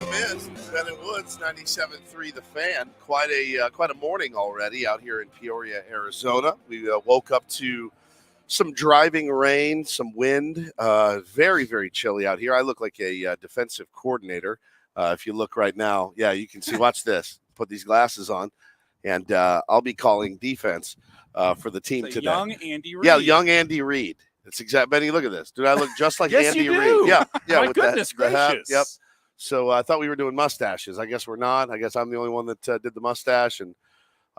Welcome in, Ben and Woods, 97.3 The Fan. Quite a morning already out here in Peoria, Arizona. We woke up to some driving rain, some wind. Very, very chilly out here. I look like a defensive coordinator. If you look right now, yeah, you can see. Watch this. Put these glasses on, and I'll be calling defense for the team today. Young Andy Reid. Yeah, young Andy Reid. It's exact. Benny, look at this. Dude, I look just like yes, Andy you do. Reid. Yeah. My with goodness the hat. gracious. Yep. So I thought we were doing mustaches. I guess we're not. I guess I'm the only one that did the mustache. And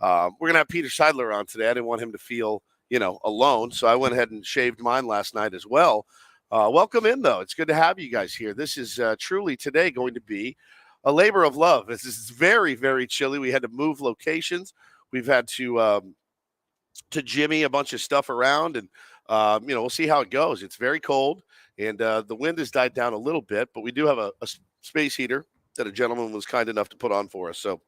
we're going to have Peter Seidler on today. I didn't want him to feel, alone. So I went ahead and shaved mine last night as well. Welcome in, though. It's good to have you guys here. This is truly today going to be a labor of love. This is very, very chilly. We had to move locations. We've had to jimmy a bunch of stuff around. And, we'll see how it goes. It's very cold. And the wind has died down a little bit. But we do have a space heater that a gentleman was kind enough to put on for us. So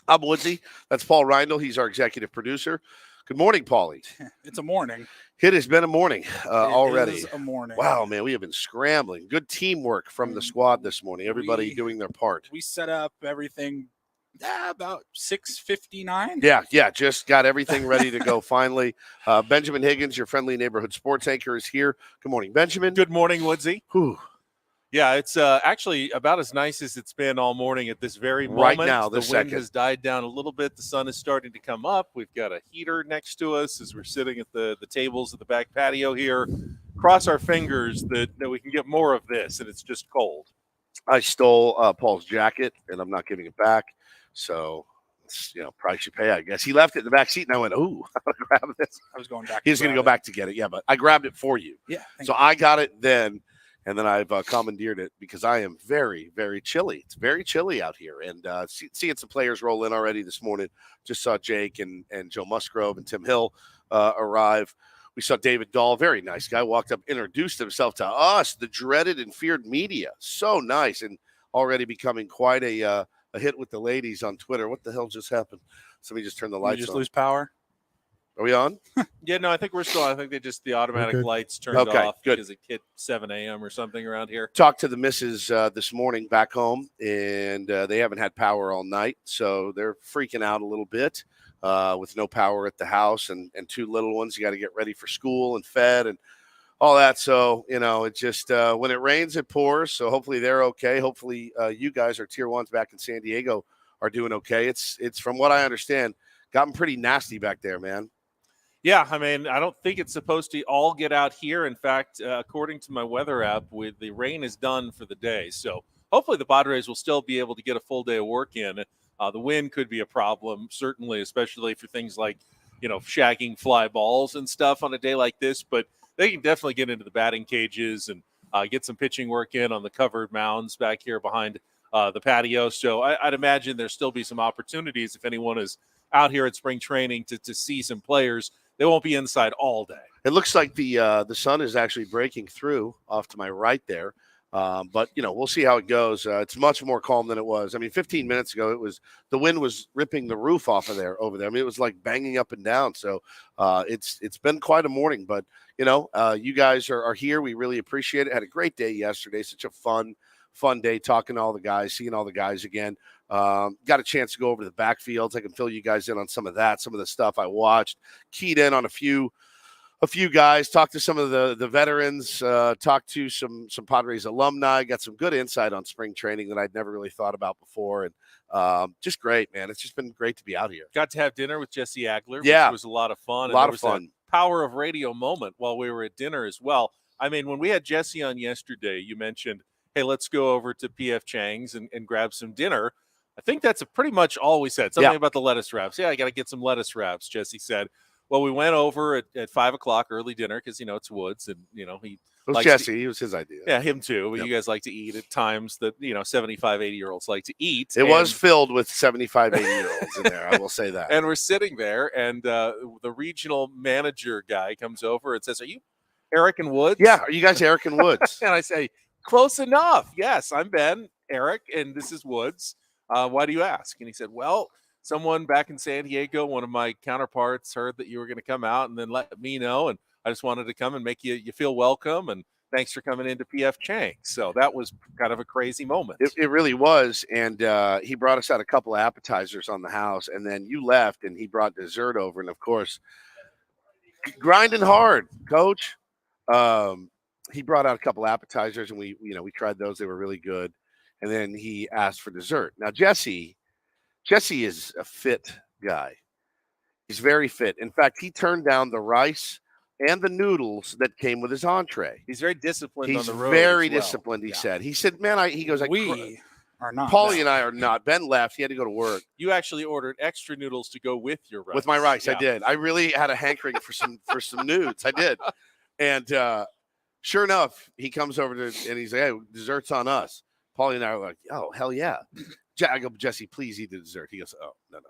I'm Woodsy. That's Paul Reindl. He's our executive producer. Good morning, Paulie. It's a morning. It has been a morning already. It is a morning. Wow, man, we have been scrambling. Good teamwork from the squad this morning. Everybody doing their part. We set up everything about 6:59. Yeah, just got everything ready to go finally. Benjamin Higgins, your friendly neighborhood sports anchor, is here. Good morning, Benjamin. Good morning, Woodsy. Whew. Yeah, it's actually about as nice as it's been all morning at this very moment. Right now, the second. wind has died down a little bit. The sun is starting to come up. We've got a heater next to us as we're sitting at the tables at the back patio here. Cross our fingers that we can get more of this, and it's just cold. I stole Paul's jacket, and I'm not giving it back. So, price you pay, I guess. He left it in the back seat, and I went, ooh, I'm going to grab this. I was going back. He was going to go back to get it, yeah, but I grabbed it for you. Yeah. So I got it then. And then I've commandeered it because I am very, very chilly. It's very chilly out here. And seeing some players roll in already this morning. Just saw Jake and Joe Musgrove and Tim Hill arrive. We saw David Dahl, very nice guy, walked up, introduced himself to us, the dreaded and feared media. So nice, and already becoming quite a hit with the ladies on Twitter. What the hell just happened? Somebody just turned the lights on. You just lose power? Are we on? Yeah, no, I think we're still. I think the automatic lights turned off because it hit 7 a.m. or something around here. Talked to the missus this morning back home, and they haven't had power all night, so they're freaking out a little bit with no power at the house and two little ones. You got to get ready for school and fed and all that. So, it just when it rains, it pours. So hopefully they're okay. Hopefully you guys, our tier ones back in San Diego, are doing okay. It's from what I understand, gotten pretty nasty back there, man. Yeah, I mean, I don't think it's supposed to all get out here. In fact, according to my weather app, with the rain is done for the day. So hopefully the Padres will still be able to get a full day of work in. The wind could be a problem, certainly, especially for things like, shagging fly balls and stuff on a day like this. But they can definitely get into the batting cages and get some pitching work in on the covered mounds back here behind the patio. So I'd imagine there'll still be some opportunities if anyone is out here at spring training to see some players. They won't be inside all day. It looks like the sun is actually breaking through off to my right there. But, we'll see how it goes. It's much more calm than it was. I mean, 15 minutes ago, the wind was ripping the roof off of over there. I mean, it was like banging up and down. So it's been quite a morning. But, you guys are here. We really appreciate it. Had a great day yesterday. Such a fun day talking to all the guys, seeing all the guys again. Got a chance to go over to the backfields. I can fill you guys in on some of that, some of the stuff I watched, keyed in on a few guys, talked to some of the veterans, talked to some Padres alumni, got some good insight on spring training that I'd never really thought about before. And just great, man. It's just been great to be out here. Got to have dinner with Jesse Agler, yeah, which was a lot of fun. A lot of fun. Power of radio moment while we were at dinner as well. I mean, when we had Jesse on yesterday, you mentioned, hey, let's go over to P.F. Chang's and grab some dinner. I think that's pretty much all we said. Something about the lettuce wraps. Yeah, I got to get some lettuce wraps, Jesse said. Well, we went over at 5 o'clock, early dinner, because, it's Woods, and, he was Jesse. It was his idea. Yeah, him too. Yep. You guys like to eat at times that, 75, 80-year-olds like to eat. It was filled with 75, 80-year-olds in there, I will say that. And we're sitting there, and the regional manager guy comes over and says, are you Eric and Woods? Yeah, are you guys Eric and Woods? And I say, close enough. Yes, I'm Ben, Eric, and this is Woods. Why do you ask? And he said, well, someone back in San Diego, one of my counterparts, heard that you were going to come out and then let me know. And I just wanted to come and make you feel welcome and thanks for coming into PF Chang. So that was kind of a crazy moment. It really was. And he brought us out a couple of appetizers on the house, and then you left, and he brought dessert over. And, of course, grinding hard, Coach. He brought out a couple appetizers, and we tried those. They were really good. And then he asked for dessert. Now, Jesse is a fit guy. He's very fit. In fact, he turned down the rice and the noodles that came with his entree. He's very disciplined He's on the road. very as well. disciplined, he Yeah. said. He said, man, he goes, We are not. Paulie no. and I are not. Ben left. He had to go to work. You actually ordered extra noodles to go with your rice. With my rice, Yeah. I did. I really had a hankering for some nudes. I did. And sure enough, he comes over and he's like, hey, dessert's on us. Paulie and I were like, oh, hell yeah. I go, Jesse, please eat the dessert. He goes, oh, no.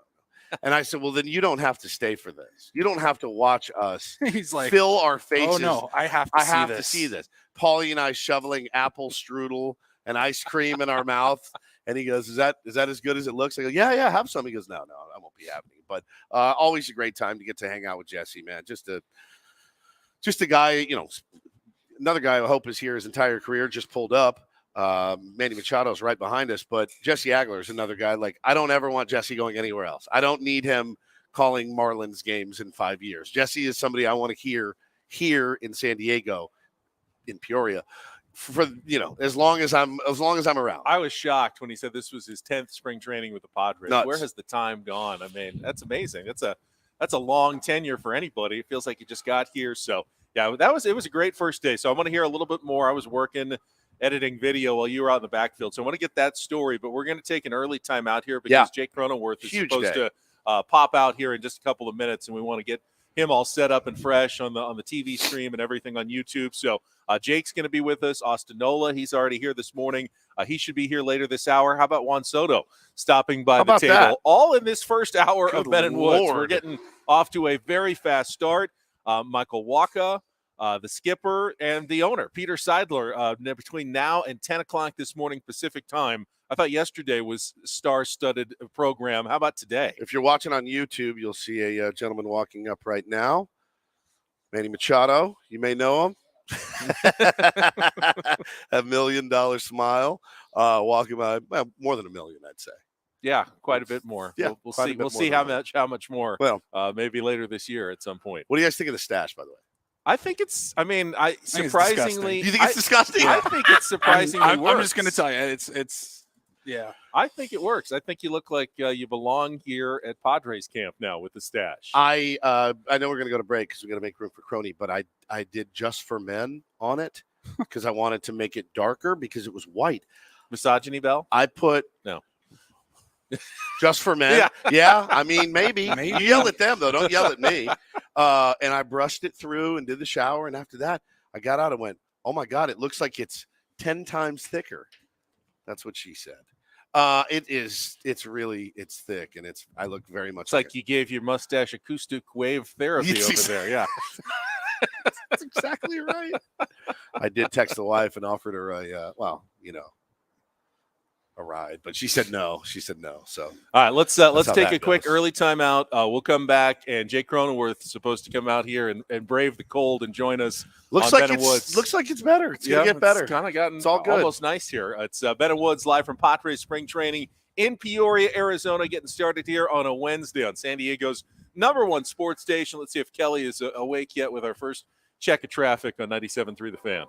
And I said, well, then you don't have to stay for this. You don't have to watch us He's like, fill our faces. oh no, I have to see this. Paulie and I shoveling apple strudel and ice cream in our mouth. And he goes, is that as good as it looks? I go, yeah, have some. He goes, no, that won't be happening. But always a great time to get to hang out with Jesse, man. Just a guy, another guy I hope is here his entire career, just pulled up. Manny Machado's right behind us, but Jesse Agler is another guy. Like, I don't ever want Jesse going anywhere else. I don't need him calling Marlins games in 5 years. Jesse is somebody I want to hear here in San Diego, in Peoria, for as long as I'm around. I was shocked when he said this was his 10th spring training with the Padres. Nuts. Where has the time gone? I mean, that's amazing. That's a long tenure for anybody. It feels like he just got here. So yeah, it was a great first day. So I want to hear a little bit more. I was working editing video while you were out in the backfield. So I want to get that story, but we're going to take an early time out here because Jake Cronenworth is supposed to pop out here in just a couple of minutes, and we want to get him all set up and fresh on the TV stream and everything on YouTube. So Jake's going to be with us. Austin Nola, he's already here this morning. He should be here later this hour. How about Juan Soto stopping by the table? That? All in this first hour Good of Ben and Woods. Lord. We're getting off to a very fast start. Michael Waka, the skipper, and the owner, Peter Seidler, between now and 10 o'clock this morning Pacific time. I thought yesterday was a star-studded program. How about today? If you're watching on YouTube, you'll see a gentleman walking up right now. Manny Machado, you may know him. $1 million smile, walking by. Well, more than $1 million, I'd say. Yeah, quite a bit more. Yeah, we'll see. We'll see how much more. Well, maybe later this year at some point. What do you guys think of the stash, by the way? I think it's. I mean, surprisingly. You think it's disgusting? I think it's surprisingly. I'm just going to tell you, it's. Yeah, I think it works. I think you look like you belong here at Padres camp now with the stash. I know we're going to go to break because we're going to make room for Crony, but I did Just for Men on it because I wanted to make it darker because it was white. Misogyny bell? I put no. Just for Men. Yeah. I mean, maybe. You yell at them though. Don't yell at me. And I brushed it through and did the shower, and after that, I got out and went, "Oh my God! It looks like it's 10 times thicker." That's what she said. It is. It's thick, and I look very much. It's like you gave your mustache acoustic wave therapy over there. Yeah, that's exactly right. I did text the wife and offered her a ride, but she said no. So all right, let's take a quick goes. early timeout. We'll come back, and Jake Cronenworth is supposed to come out here and brave the cold and join us. Looks on like Ben and Woods. Looks like it's better. It's gonna get better. It's kind of gotten it's all good. Almost nice here. It's Ben and Woods live from Padres Spring Training in Peoria, Arizona, getting started here on a Wednesday on San Diego's #1 sports station. Let's see if Kelly is awake yet with our first check of traffic on 97.3 The Fan.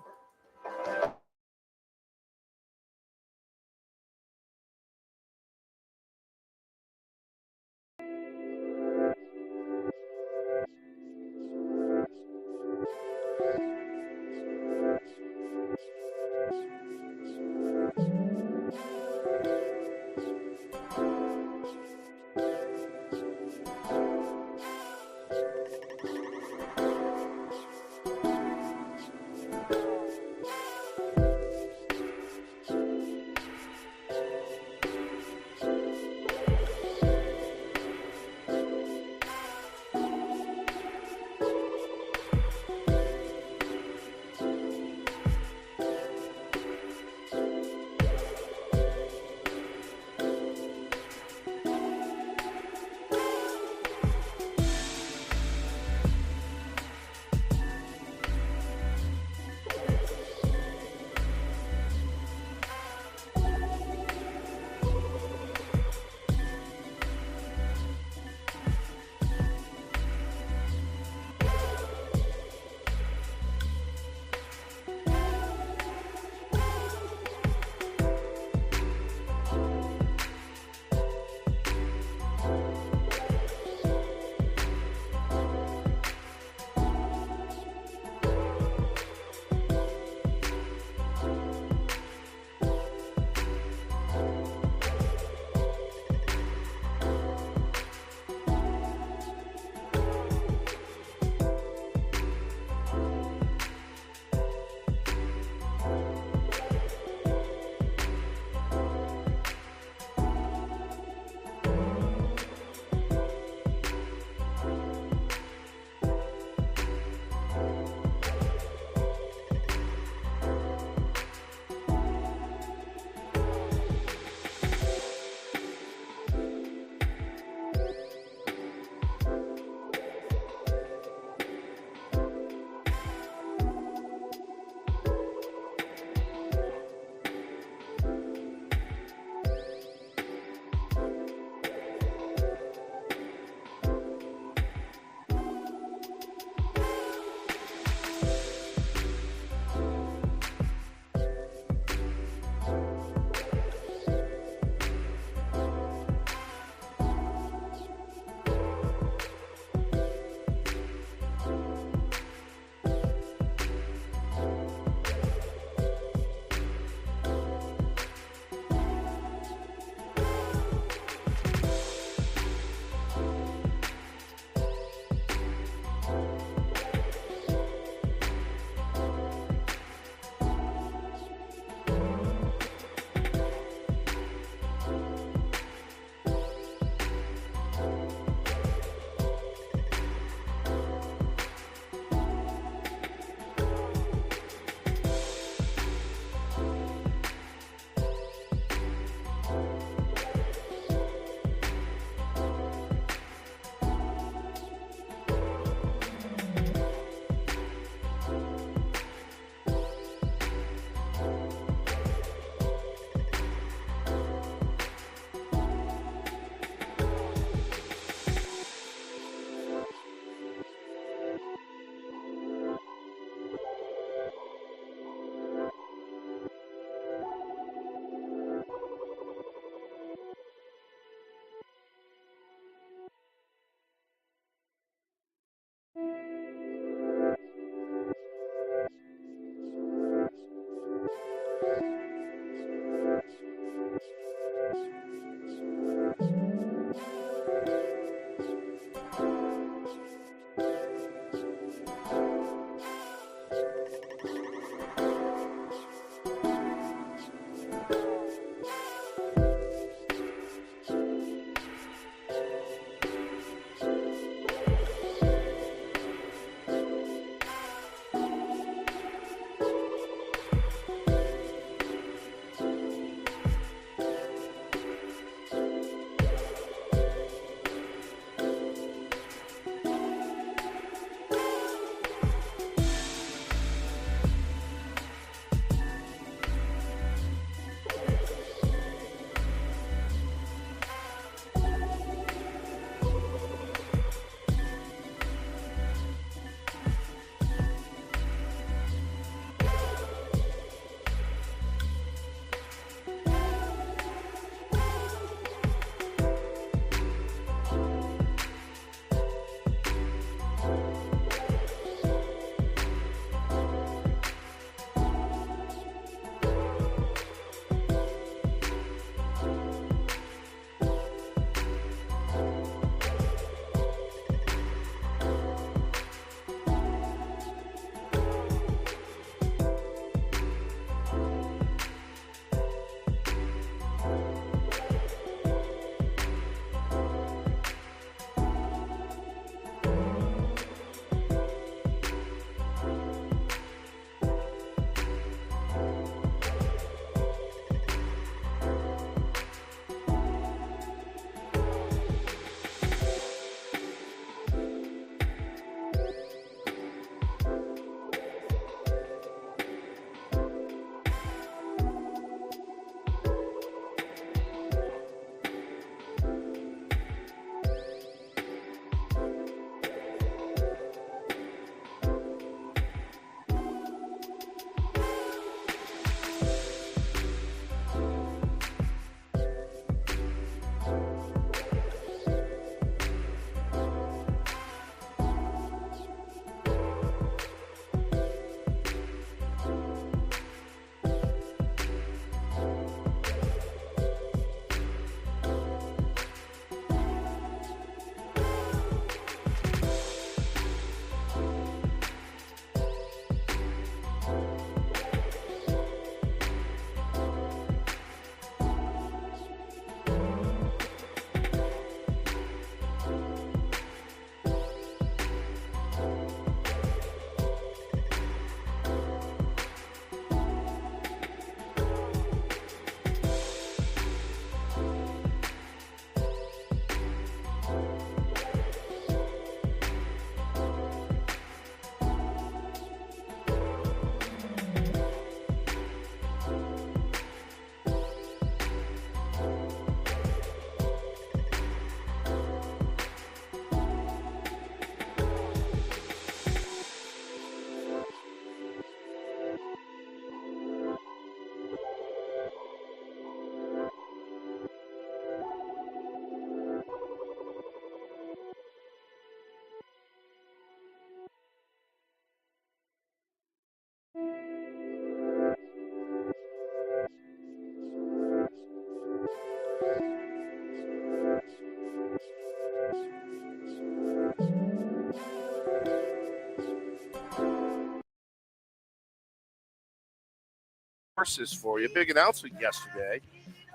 Horses for you. Big announcement yesterday.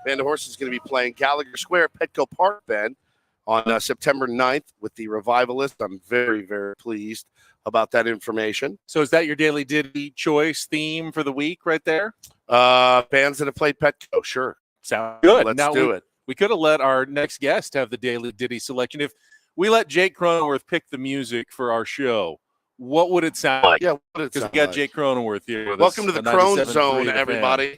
Band of Horses is going to be playing Gallagher Square, Petco Park, Ben, on September 9th with the Revivalist. I'm very, very pleased about that information. So is that your Daily Ditty choice theme for the week right there? Bands that have played Petco, sure. Sounds good. Let's now do it. We could have let our next guest have the Daily Ditty selection. If we let Jake Cronenworth pick the music for our show, what would it sound like? Yeah, because we got Jake Cronenworth here. Welcome to the Crone Zone, everybody.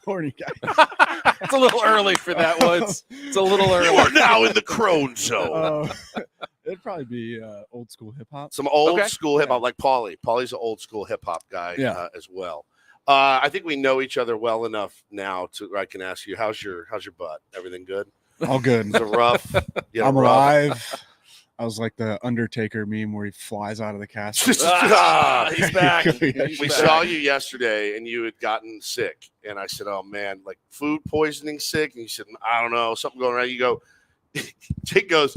Morning, guys. It's a little early for that one. It's a little early. You are now in the Crone Zone. It'd probably be old school hip hop. Some old school hip hop, like Paulie. Paulie's an old school hip hop guy as well. I think we know each other well enough now to I can ask you, how's your butt? Everything good? All good. Is it rough? I'm alive. I was like the Undertaker meme where he flies out of the castle. He's back. We saw you yesterday and you had gotten sick. And I said, oh, man, like food poisoning sick? And you said, I don't know, something going around. You go, Jake goes,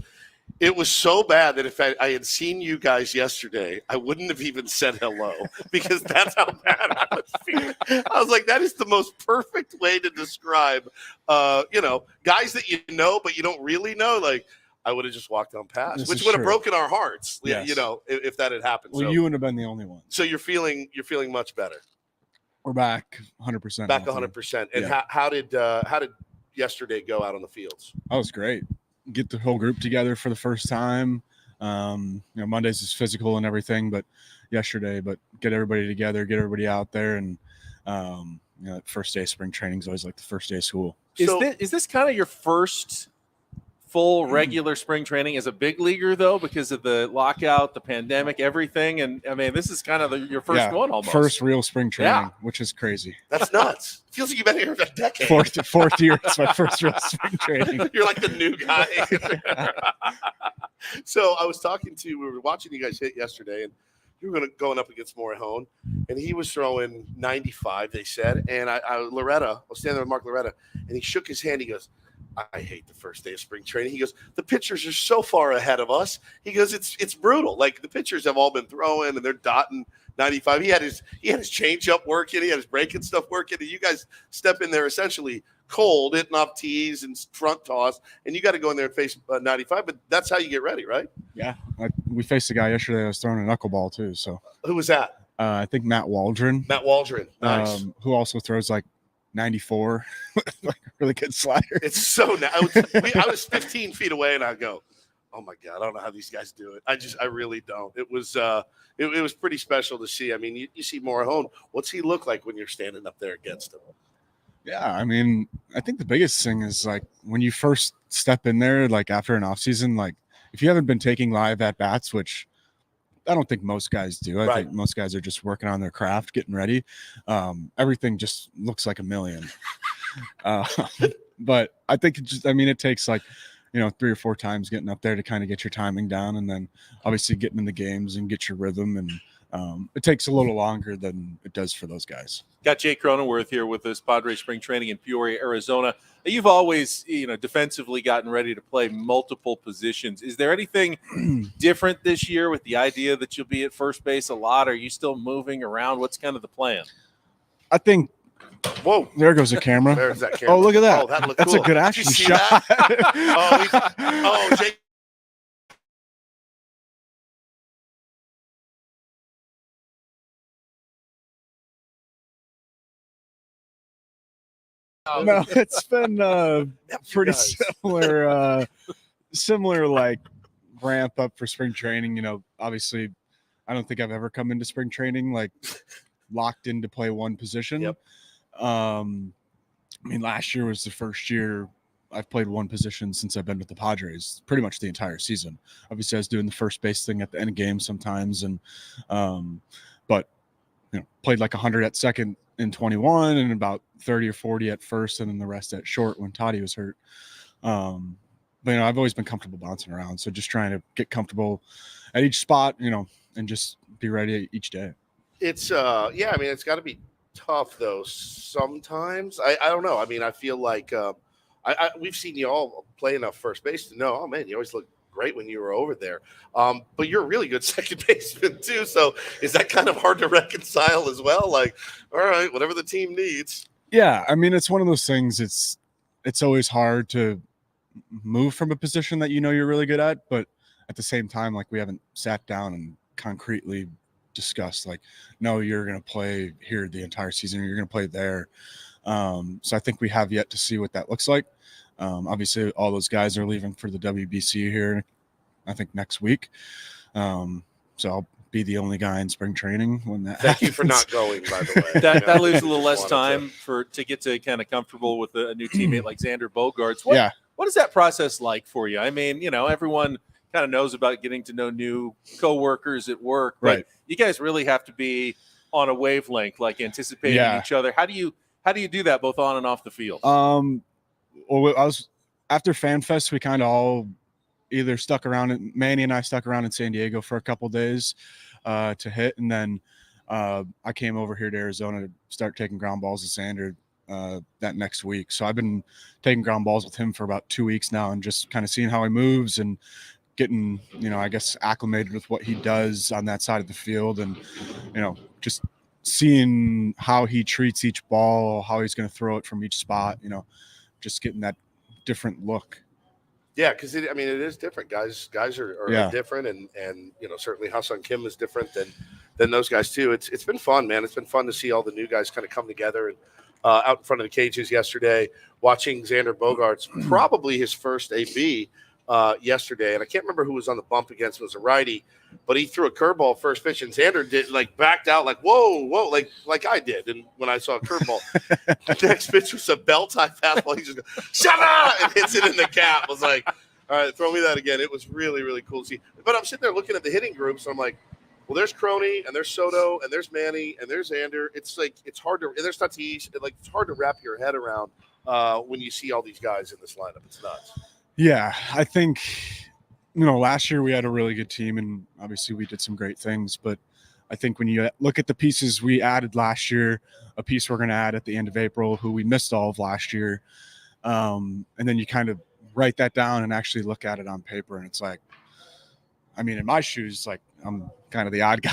it was so bad that if I had seen you guys yesterday, I wouldn't have even said hello because that's how bad I was feeling. I was like, that is the most perfect way to describe, guys that you know but you don't really know. Like, I would have just walked on past, which would have broken our hearts, yes. If that had happened. Well, you wouldn't have been the only one. So you're feeling much better. We're back 100%. Back 100%. And how did yesterday go out on the fields? That was great. Get the whole group together for the first time. Mondays is physical and everything, but get everybody together, get everybody out there, and first day of spring training is always like the first day of school. Is this kind of your first full regular spring training as a big leaguer, though, because of the lockout, the pandemic, everything? And I mean, this is kind of your first one almost. First real spring training, which is crazy. That's nuts. Feels like you've been here for a decade. Fourth year, it's my first real spring training. You're like the new guy. So I was we were watching you guys hit yesterday, and you were going up against Morihone, and he was throwing 95, they said. And I was standing there with Mark Loretta, and he shook his hand. He goes, I hate the first day of spring training. He goes, the pitchers are so far ahead of us. He goes, it's brutal. Like the pitchers have all been throwing and they're dotting 95. He had his changeup working. He had his breaking stuff working. And you guys step in there essentially cold, hitting off tees and front toss. And you got to go in there and face 95. But that's how you get ready, right? Yeah. We faced a guy yesterday that was throwing a knuckleball too. So who was that? I think Matt Waldron. Nice. Who also throws like 94, like a really good slider. It's so I was 15 feet away and I go, oh my God, I don't know how these guys do it. I really don't. It was it was pretty special to see. I mean, you see Morihone. What's he look like when you're standing up there against him? Yeah, I mean, I think the biggest thing is like when you first step in there, like after an off season, like if you haven't been taking live at bats, which I don't think most guys do. I think most guys are just working on their craft, getting ready. Everything just looks like a million. But I think it takes like, 3 or 4 times getting up there to kind of get your timing down, and then obviously getting in the games and get your rhythm. And it takes a little longer than it does for those guys. Got Jake Cronenworth here with us, Padres Spring Training in Peoria, Arizona. You've always, defensively gotten ready to play multiple positions. Is there anything different this year with the idea that you'll be at first base a lot? Are you still moving around? What's kind of the plan? I think. Whoa! There goes a camera. There's that camera. Oh, look at that! Oh, that looked That's cool. a good action Did you see shot. That? Jake. No, it's been pretty similar like ramp up for spring training. Obviously, I don't think I've ever come into spring training like locked in to play one position. Yep. Last year was the first year I've played one position since I've been with the Padres, pretty much the entire season. Obviously, I was doing the first base thing at the end of games sometimes, and but played like 100 at second in 21 and about 30 or 40 at first, and then the rest at short when Toddy was hurt. But I've always been comfortable bouncing around, so just trying to get comfortable at each spot, and just be ready each day. It's it's got to be tough though sometimes. I don't know. I feel like we've seen you all play enough first base to know, oh man, you always look great when you were over there. But you're a really good second baseman too. So is that kind of hard to reconcile as well? Like, all right, whatever the team needs. Yeah, I mean, it's one of those things. It's always hard to move from a position that you know you're really good at, but at the same time, like we haven't sat down and concretely discussed like, no, you're going to play here the entire season, or you're going to play there. So I think we have yet to see what that looks like. Obviously, all those guys are leaving for the WBC here, I think next week. So I'll be the only guy in spring training when that Thank happens. you for not going, by the way. That leaves a little Just less wanted time to get to kind of comfortable with a new teammate like Xander Bogaerts. Yeah. What is that process like for you? I mean, everyone kind of knows about getting to know new coworkers at work, but Right. you guys really have to be on a wavelength, like anticipating each other. How do you do that both on and off the field? Well, after FanFest, we kind of all either stuck around. Manny and I stuck around in San Diego for a couple days to hit, and then I came over here to Arizona to start taking ground balls with Xander that next week. So I've been taking ground balls with him for about 2 weeks now, and just kind of seeing how he moves and getting, I guess, acclimated with what he does on that side of the field, and just seeing how he treats each ball, how he's going to throw it from each spot. Just getting that different look. Yeah, because it is different. Guys are different, and certainly Ha-Seong Kim is different than those guys too. It's been fun, man. It's been fun to see all the new guys kind of come together and out in front of the cages yesterday. Watching Xander Bogaerts, probably his first AB yesterday, and I can't remember who was on the bump against him. It was a righty, but he threw a curveball first pitch, and Xander did backed out whoa, like I did, and when I saw a curveball, the next pitch was a bell-tie fastball. He just goes, "Shut up!" and hits it in the cap. I was like, all right, throw me that again. It was really, really cool to see. But I'm sitting there looking at the hitting groups, and I'm like, well, there's Crony, and there's Soto, and there's Manny, and there's Xander. It's hard to, and there's Tatis. It's hard to wrap your head around when you see all these guys in this lineup. It's nuts. Yeah, I think, last year we had a really good team, and obviously we did some great things. But I think when you look at the pieces we added last year, a piece we're going to add at the end of April, who we missed all of last year, and then you kind of write that down and actually look at it on paper, and it's like, in my shoes, I'm kind of the odd guy.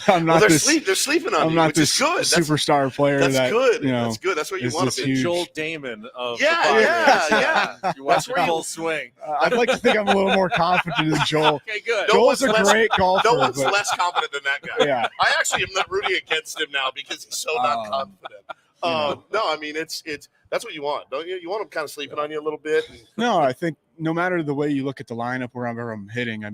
I'm not they're sleeping on you, which is good. Superstar player. That's good. That's good. That's what you want to be. The Joel Damon of yeah. You watch your full swing. I'd like to think I'm a little more confident than Joel. Okay, good. Joel's a great golfer. No one's less confident than that guy. Yeah. I actually am not rooting against him now because he's so not confident. No, it's that's what you want, don't you? You want him kind of sleeping on you a little bit. No, I think no matter the way you look at the lineup wherever I'm hitting, I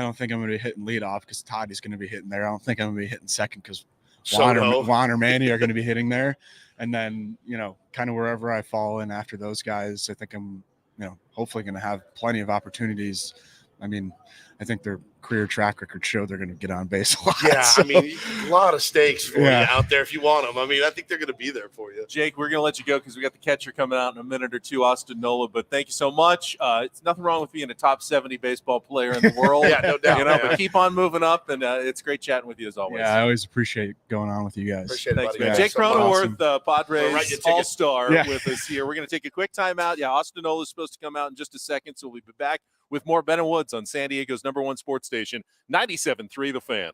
don't think I'm going to be hitting leadoff because Toddy's going to be hitting there. I don't think I'm going to be hitting second because Juan or Manny are going to be hitting there. And then, kind of wherever I fall in after those guys, I think I'm, hopefully going to have plenty of opportunities. I think their career track record show they're going to get on base a lot. Yeah, so. A lot of stakes for you out there if you want them. I think they're going to be there for you. Jake, we're going to let you go because we got the catcher coming out in a minute or two, Austin Nola. But thank you so much. It's nothing wrong with being a top 70 baseball player in the world. Yeah, no doubt. But keep on moving up, and it's great chatting with you as always. Yeah, I always appreciate going on with you guys. Appreciate Thanks, it, man. buddy. Jake Awesome. Cronenworth, Padres All-Star Yeah. with us here. We're going to take a quick timeout. Yeah, Austin Nola is supposed to come out in just a second, so we'll be back with more Ben and Woods on San Diego's #1 sports station, 97.3 The Fan.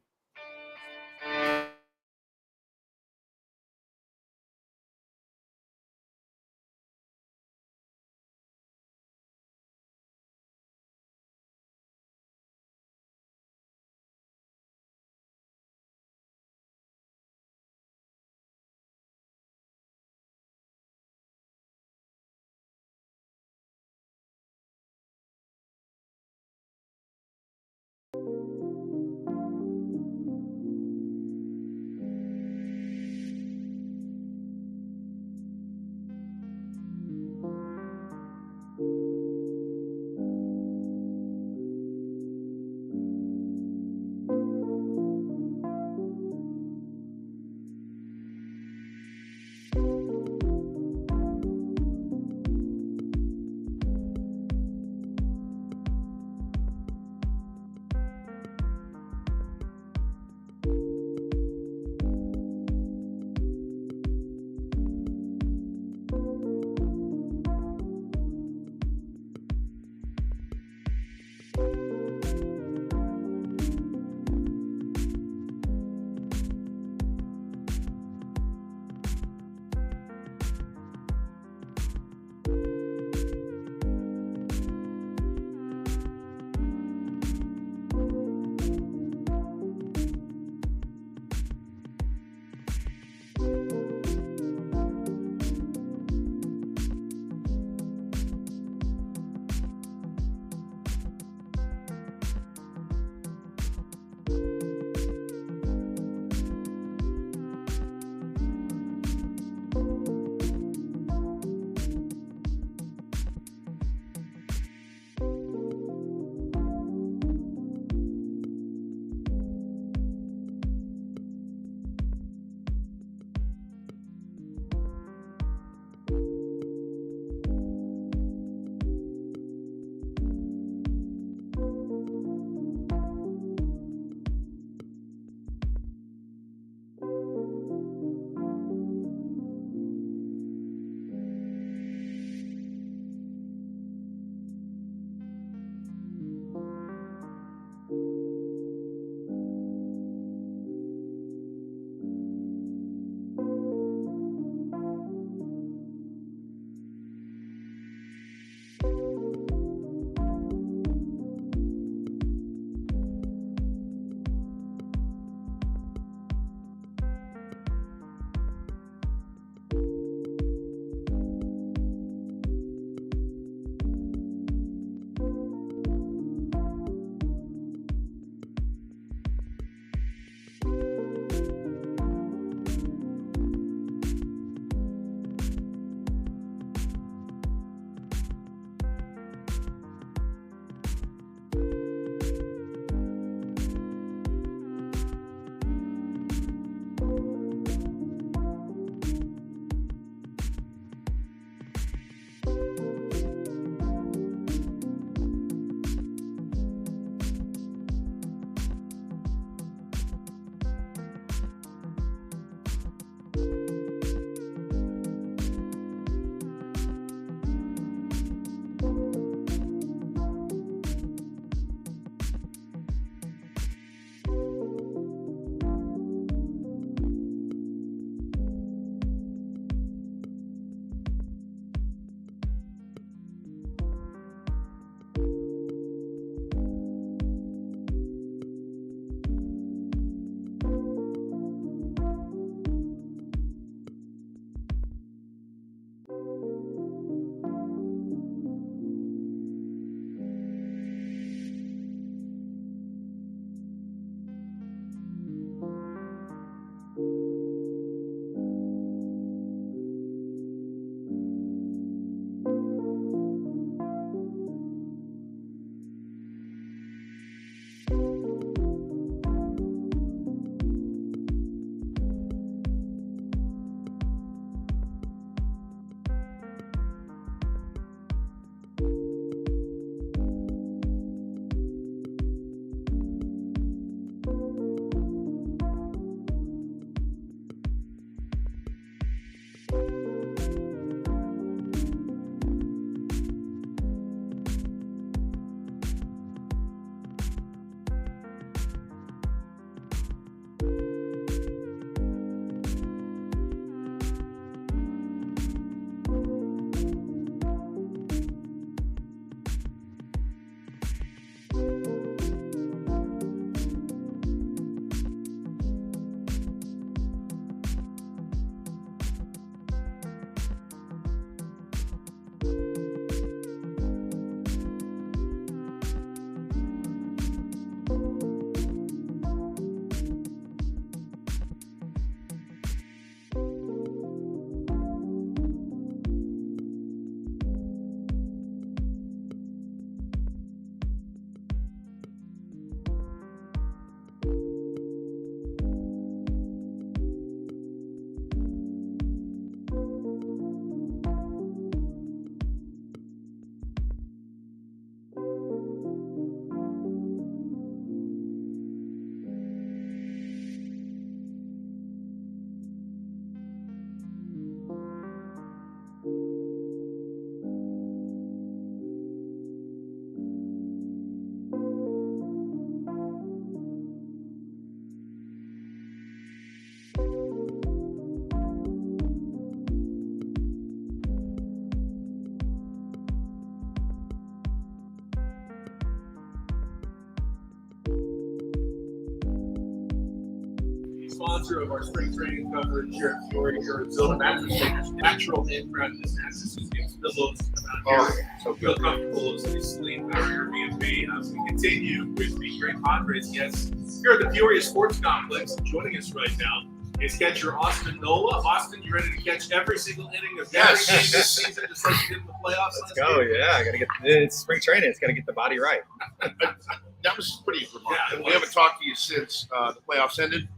sponsor of our spring training coverage here at Peoria, Arizona. Mattress Makers, natural handcrafted mattresses gives pillows around here. So feel comfortable as they sleep at our Airbnb. As we continue with the great Padres guests here at the Peoria Sports Complex. Joining us right now is catcher Austin Nola. Austin, you ready to catch every single inning of every game this season, just like you did in the playoffs? Let's go. Yeah, I gotta get. It's spring training. It's gotta get the body right. That was pretty remarkable. Yeah, We haven't talked to you since the playoffs ended.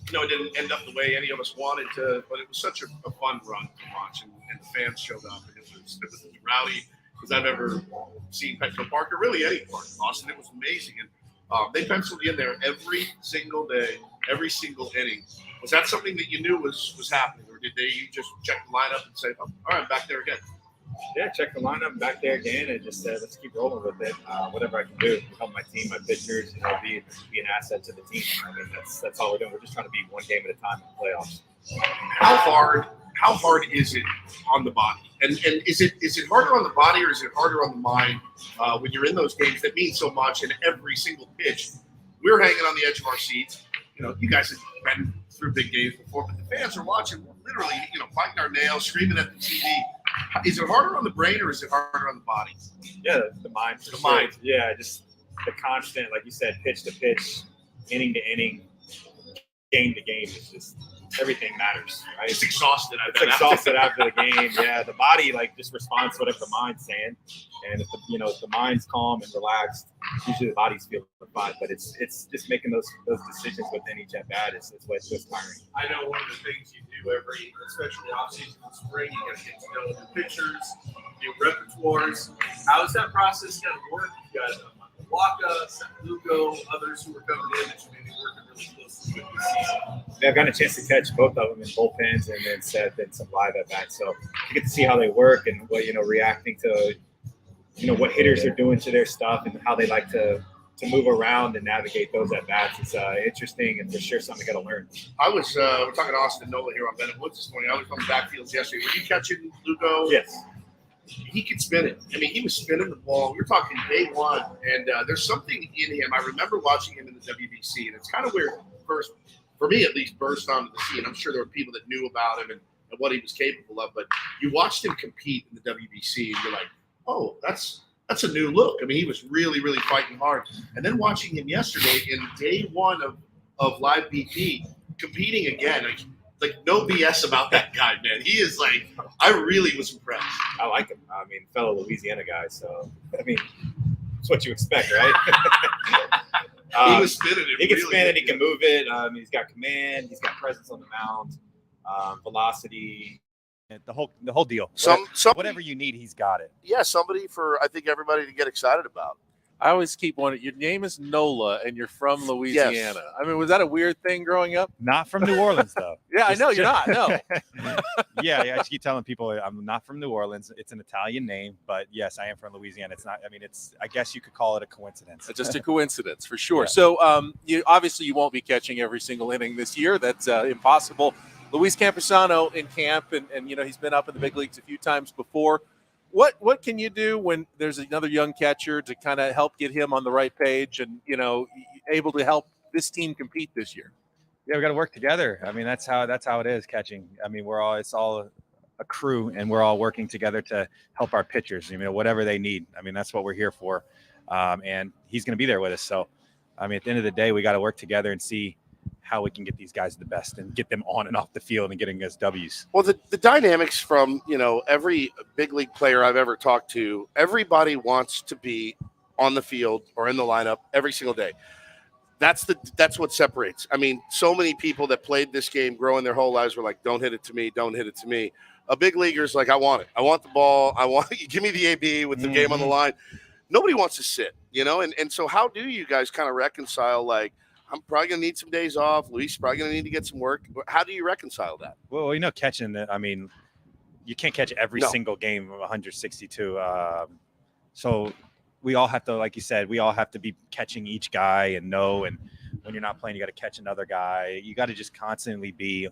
It didn't end up the way any of us wanted to, but it was such a fun run to watch, and the fans showed up, and it was as rowdy as I've ever seen Petco Park, or really any park. Austin, it was amazing, and they penciled you in there every single day, every single inning. Was that something that you knew was happening, or did they just check the lineup and say, "Oh, all right, I'm back there again"? Yeah, check the lineup back there again, and just let's keep rolling with it. Whatever I can do to help my team, my pitchers, be an asset to the team. I mean, that's all we're doing. We're just trying to be one game at a time in the playoffs. How hard is it on the body? And is it harder on the body, or is it harder on the mind when you're in those games that mean so much, and every single pitch we're hanging on the edge of our seats? You guys have been through big games before, but the fans are watching, literally, biting our nails, screaming at the TV. Is it harder on the brain, or is it harder on the body? Yeah, the mind. For sure. Mind. Yeah, just the constant, like you said, pitch to pitch, inning to inning, game to game. It's just everything matters. Right? It's exhausted. It's exhausted after the game. Yeah, the body just responds to whatever the mind's saying, and if the mind's calm and relaxed, usually the body's feeling fine. But it's just making those decisions within each at bat is what's tiring. I know one of the things you do especially off-season in spring, you got to get to know new pitchers, new repertoires. How is that process going to work? You got Waka, Lugo, others who are coming in that you may be working really closely with this season. Yeah, I've gotten a chance to catch both of them in bullpens and then Seth and some live at bats. So you get to see how they work and what reacting to what hitters are doing to their stuff and how they like to move around and navigate those at bats. It's interesting and for sure something I got to learn. I was we're talking to Austin Nola here on Bennett Woods this morning. I was on the backfields yesterday. Were you catching Lugo? Yes. He could spin it. I mean, he was spinning the ball. We were talking day one, and there's something in him. I remember watching him in the WBC, and it's kind of where he first, for me at least, burst onto the scene. I'm sure there were people that knew about him and what he was capable of, but you watched him compete in the WBC, and you're like, oh, that's a new look. I mean, he was really, really fighting hard. And then watching him yesterday in day one of live BP, competing again, like no BS about that guy, man. He is I really was impressed. I like him. I mean, fellow Louisiana guy. So, I mean, it's what you expect, right? He was spinning it. He can spin it. He can move it. He's got command. He's got presence on the mound, velocity. The whole deal. Whatever you need, he's got it. Yeah, somebody for, I think, everybody to get excited about. I always keep wondering, your name is Nola and you're from Louisiana. Yes. I mean, was that a weird thing growing up? Not from New Orleans, though. Yeah, I know you're not. No. Yeah, I just keep telling people I'm not from New Orleans. It's an Italian name, but yes, I am from Louisiana. It's not. I mean, I guess you could call it a coincidence. It's just a coincidence for sure. Yeah. So, you won't be catching every single inning this year. That's impossible. Luis Camposano in camp, and he's been up in the big leagues a few times before. What can you do when there's another young catcher to kind of help get him on the right page and able to help this team compete this year? Yeah, we got to work together. I mean, that's how it is catching. I mean, it's all a crew, and we're all working together to help our pitchers. Whatever they need. I mean, that's what we're here for. And he's going to be there with us. So, I mean, at the end of the day, we got to work together and see how we can get these guys the best and get them on and off the field and getting us W's. Well, the dynamics from, every big league player I've ever talked to, everybody wants to be on the field or in the lineup every single day. That's what separates. I mean, so many people that played this game growing their whole lives were like, don't hit it to me. Don't hit it to me. A big leaguer's like, I want it. I want the ball. You give me the AB with the game on the line. Nobody wants to sit, and so how do you guys kind of reconcile, I'm probably going to need some days off. Luis is probably going to need to get some work. How do you reconcile that? Well, catching – I mean, you can't catch every single game of 162. So we all have to – like you said, we all have to be catching each guy and when you're not playing, you got to catch another guy. You got to just constantly be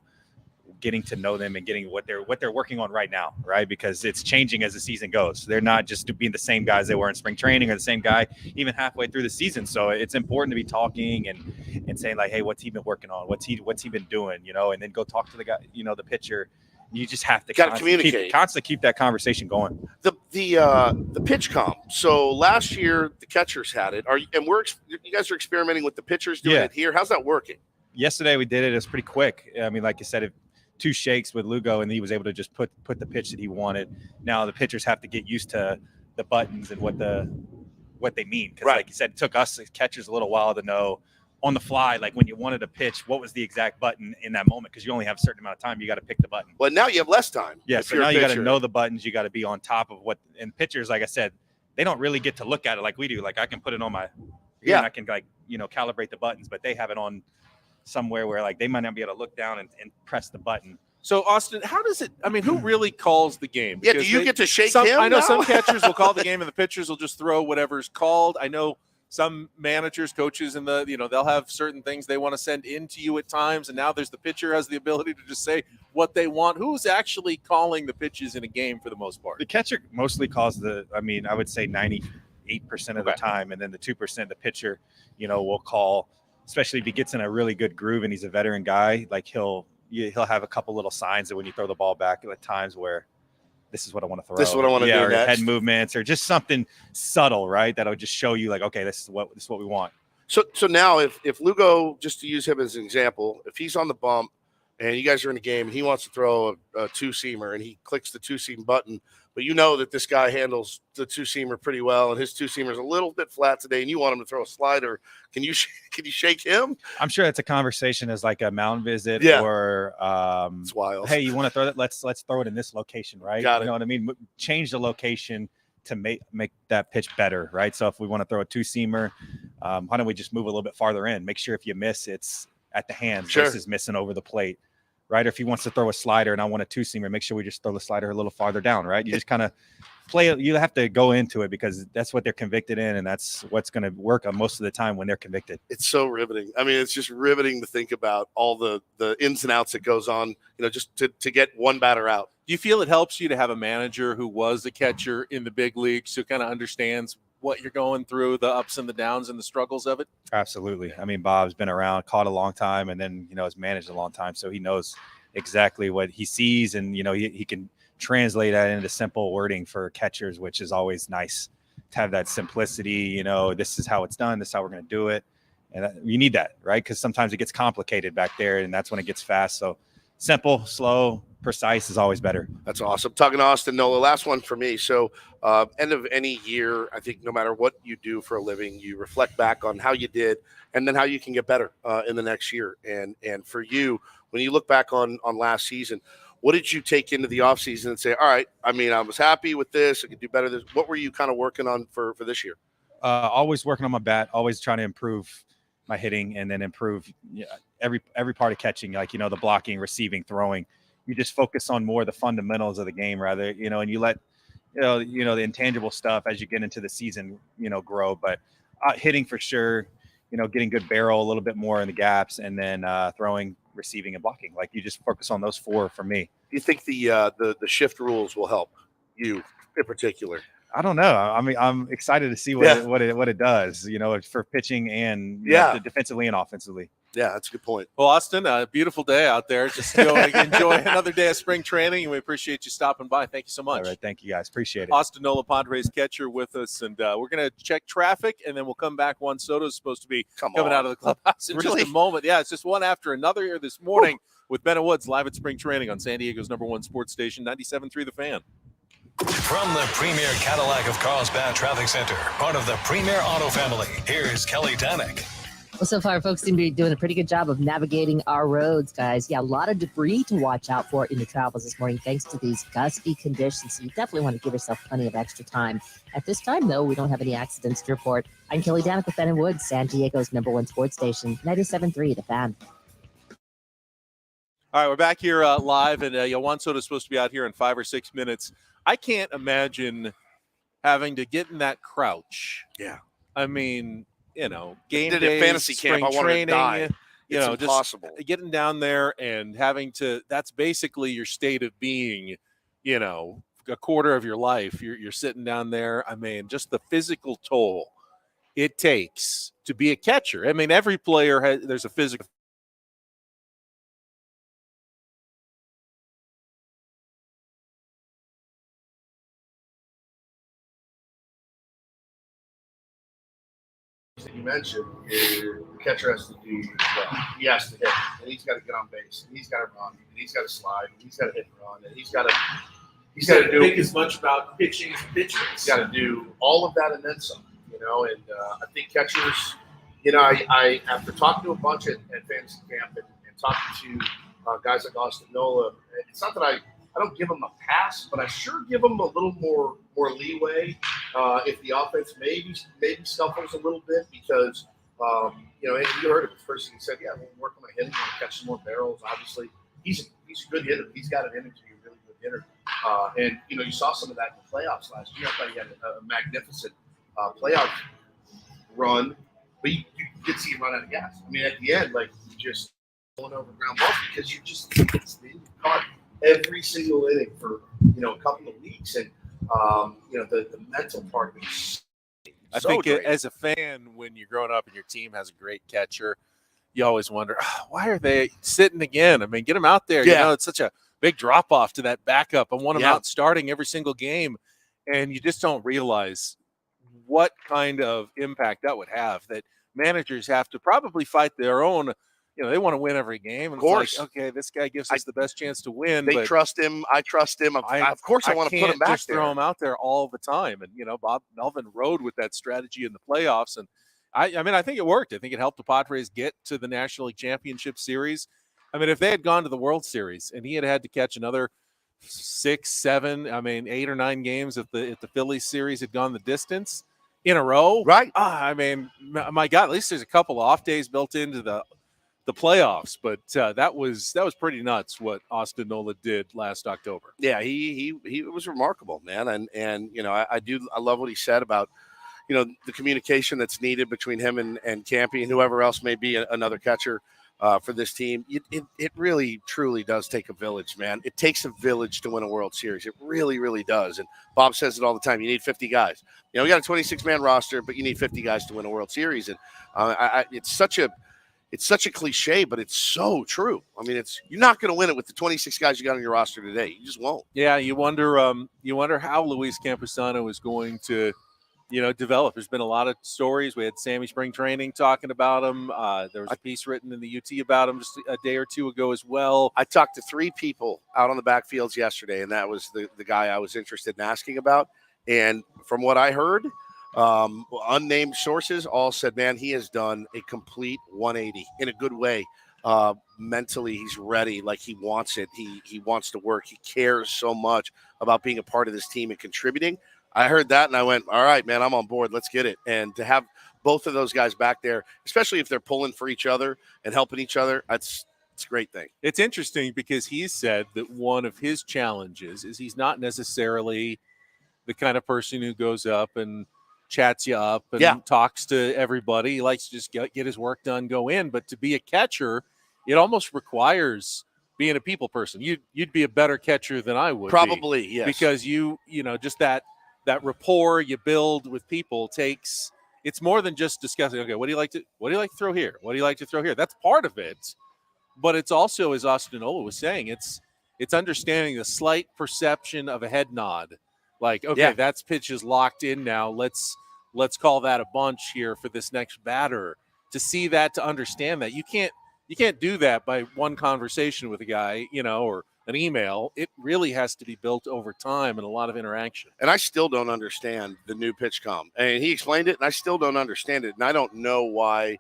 getting to know them and getting what they're working on right now, right? Because it's changing as the season goes. They're not just being the same guys they were in spring training or the same guy even halfway through the season. So it's important to be talking and saying like, hey, what's he been working on? What's he been doing? And then go talk to the guy, the pitcher. You just have to constantly keep that conversation going. The pitch comp. So last year the catchers had it. You guys are experimenting with the pitchers doing it here. How's that working? Yesterday we did it. It was pretty quick. I mean, like you said, 2 shakes with Lugo, and he was able to just put the pitch that he wanted. Now the pitchers have to get used to the buttons and what they mean. Because like you said, it took us as catchers a little while to know on the fly, like when you wanted a pitch, what was the exact button in that moment? Because you only have a certain amount of time. You got to pick the button. Well, now you have less time. Yeah, so now you got to know the buttons. You got to be on top of what. And pitchers, like I said, they don't really get to look at it like we do. Like I can put it on my and I can calibrate the buttons, but they have it on somewhere where like they might not be able to look down and press the button. So Austin, how does it? I mean, who really calls the game? Yeah, do you get to shake him? I know some catchers will call the game, and the pitchers will just throw whatever's called. I know some managers, coaches, they'll have certain things they want to send into you at times, and now there's the pitcher has the ability to just say what they want. Who's actually calling the pitches in a game for the most part? The catcher mostly calls I would say 98% of the time, and then the 2% the pitcher, will call. Especially if he gets in a really good groove and he's a veteran guy, like he'll have a couple little signs that when you throw the ball back at times where this is what I want to throw. This is what I want to do or next. Head movements or just something subtle, right? That'll just show you like, okay, this is what we want. So now if Lugo, just to use him as an example, if he's on the bump and you guys are in a game and he wants to throw a 2-seamer and he clicks the 2-seam button, but you know that this guy handles the 2-seamer pretty well and his 2-seamer is a little bit flat today and you want him to throw a slider, can you shake him? I'm sure it's a conversation as like a mound visit or it's wild. Hey, you want to throw that? Let's throw it in this location, right? Got it. You know what I mean? Change the location to make that pitch better, right? So if we want to throw a 2-seamer, why don't we just move a little bit farther in? Make sure if you miss, it's at the hands versus missing over the plate. Right. Or if he wants to throw a slider and I want a 2-seamer, make sure we just throw the slider a little farther down. Right. You just kind of play it. You have to go into it because that's what they're convicted in. And that's what's going to work on most of the time when they're convicted. It's so riveting. I mean, it's just riveting to think about all the ins and outs that goes on, just to get one batter out. Do you feel it helps you to have a manager who was a catcher in the big leagues who kind of understands what you're going through, the ups and the downs and the struggles of it? Absolutely. I mean, Bob's been around, caught a long time, and then, has managed a long time. So he knows exactly what he sees, and, he can translate that into simple wording for catchers, which is always nice to have that simplicity. This is how it's done. This is how we're going to do it. And you need that, right? Because sometimes it gets complicated back there, and that's when it gets fast. So simple, slow, precise is always better. That's awesome. Talking to Austin Nola, last one for me. So end of any year, I think no matter what you do for a living, you reflect back on how you did and then how you can get better in the next year. And for you, when you look back on last season, what did you take into the offseason and say, all right, I mean, I was happy with this. I could do better. What were you kind of working on for this year? Always working on my bat, always trying to improve my hitting and then improve every part of catching, like, the blocking, receiving, throwing. You just focus on more of the fundamentals of the game rather, and you let, the intangible stuff as you get into the season, grow. But hitting for sure, getting good barrel a little bit more in the gaps, and then throwing, receiving, and blocking. Like you just focus on those 4 for me. Do you think the shift rules will help you in particular? I don't know. I mean, I'm excited to see what it does, for pitching and defensively and offensively. Yeah, that's a good point. Well, Austin, a beautiful day out there. Just enjoy another day of spring training, and we appreciate you stopping by. Thank you so much. All right, thank you guys. Appreciate it. Austin Nola, Padres catcher, with us, and we're going to check traffic, and then we'll come back. Juan Soto is supposed to be coming out of the clubhouse in just a moment. Yeah, it's just one after another here this morning with Bennett Woods live at spring training on San Diego's #1 sports station, 97.3 The Fan. From the Premier Cadillac of Carlsbad Traffic Center, part of the Premier Auto family, here's Kelly Danick. Well, so far, folks seem to be doing a pretty good job of navigating our roads, guys. Yeah, a lot of debris to watch out for in the travels this morning, thanks to these gusty conditions. So you definitely want to give yourself plenty of extra time. At this time, though, we don't have any accidents to report. I'm Kelly Danick with Bennett Woods, San Diego's #1 sports station, 97.3 The Fan. All right, we're back here live, and Juan Soto is supposed to be out here in 5 or 6 minutes. I can't imagine having to get in that crouch. Yeah. I mean, game day, day, fantasy camp, I wanted to die. It's just impossible. getting down there and having to, that's basically your state of being, a quarter of your life. You're sitting down there. I mean, just the physical toll it takes to be a catcher. I mean, every player there's a physical. That you mentioned, the catcher has to do his job. He has to hit, and he's got to get on base, and he's got to run, and he's got to slide, and he's got to hit and run, and he's got to do think as much about pitching as pitching. He's got to do all of that and then some. And I think catchers. I after talking to a bunch at fantasy camp and talking to guys like Austin Nola, it's not that I don't give them a pass, but I sure give them a little more leeway if the offense maybe scuffles a little bit because and you heard it first. He said, "Yeah, we'll work on my hitting, we'll catch some more barrels." Obviously, he's a good hitter. He's got an image to be a really good hitter, and you saw some of that in the playoffs last year. I thought he had a magnificent playoff run, but you did see him run out of gas. I mean, at the end, like you just pulling over ground balls because you just caught every single inning for a couple of weeks, and the mental part of it is I so think draining. as a fan, when you're growing up and your team has a great catcher, you always wonder, why are they sitting again? I mean, get them out there. Yeah. It's such a big drop off to that backup. I want them Yeah. out starting every single game, and you just don't realize what kind of impact that would have. That managers have to probably fight their own. They want to win every game. And Of course. it's like, okay, this guy gives us the best chance to win. They but trust him. I trust him. Of course, I want to put him back just there. throw him out there all the time. And Bob Melvin rode with that strategy in the playoffs, and I think it worked. I think it helped the Padres get to the National League Championship Series. I mean, if they had gone to the World Series and he had to catch another 6, 7, 8 or 9 games if the Phillies series had gone the distance in a row, right? My God, at least there's a couple off days built into the playoffs, but that was pretty nuts what Austin Nola did last October. Yeah, he was remarkable, man, and I love what he said about the communication that's needed between him and Campy and whoever else may be another catcher for this team. It really truly does take a village, man. It takes a village to win a World Series. It really, really does. And Bob says it all the time. You need 50 guys. We got a 26-man roster, but you need 50 guys to win a World Series. And it's such a cliche, but it's so true. I mean, you're not going to win it with the 26 guys you got on your roster today. You just won't. Yeah, you wonder how Luis Campusano is going to develop. There's been a lot of stories. We had Sammy Spring Training talking about him. There was a piece written in the UT about him just a day or two ago as well. I talked to 3 people out on the backfields yesterday, and that was the guy I was interested in asking about. And from what I heard, unnamed sources all said, man, he has done a complete 180 in a good way. Mentally, he's ready. Like he wants it. He wants to work. He cares so much about being a part of this team and contributing. I heard that and I went, all right, man, I'm on board. Let's get it. And to have both of those guys back there, especially if they're pulling for each other and helping each other, it's a great thing. It's interesting because he said that one of his challenges is he's not necessarily the kind of person who goes up and chats you up and talks to everybody. He likes to just get his work done, go in. But to be a catcher, it almost requires being a people person. You'd be a better catcher than I would. Probably, yes. Because just that rapport you build with people it's more than just discussing, okay, what do you like to throw here? What do you like to throw here? That's part of it. But it's also, as Austin Nola was saying, it's understanding the slight perception of a head nod. Like, okay, that's pitch is locked in now. Let's call that a bunch here for this next batter. To see that, to understand that. You can't do that by one conversation with a guy, or an email. It really has to be built over time and a lot of interaction. And I still don't understand the new pitch comm. And he explained it, and I still don't understand it. And I don't know why.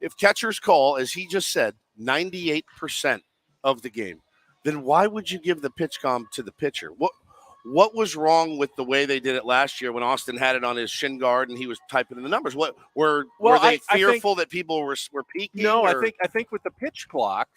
If catchers call, as he just said, 98% of the game, then why would you give the pitch comm to the pitcher? What was wrong with the way they did it last year when Austin had it on his shin guard and he was typing in the numbers? Were they fearful that people were peeking? No, I think with the pitch clock,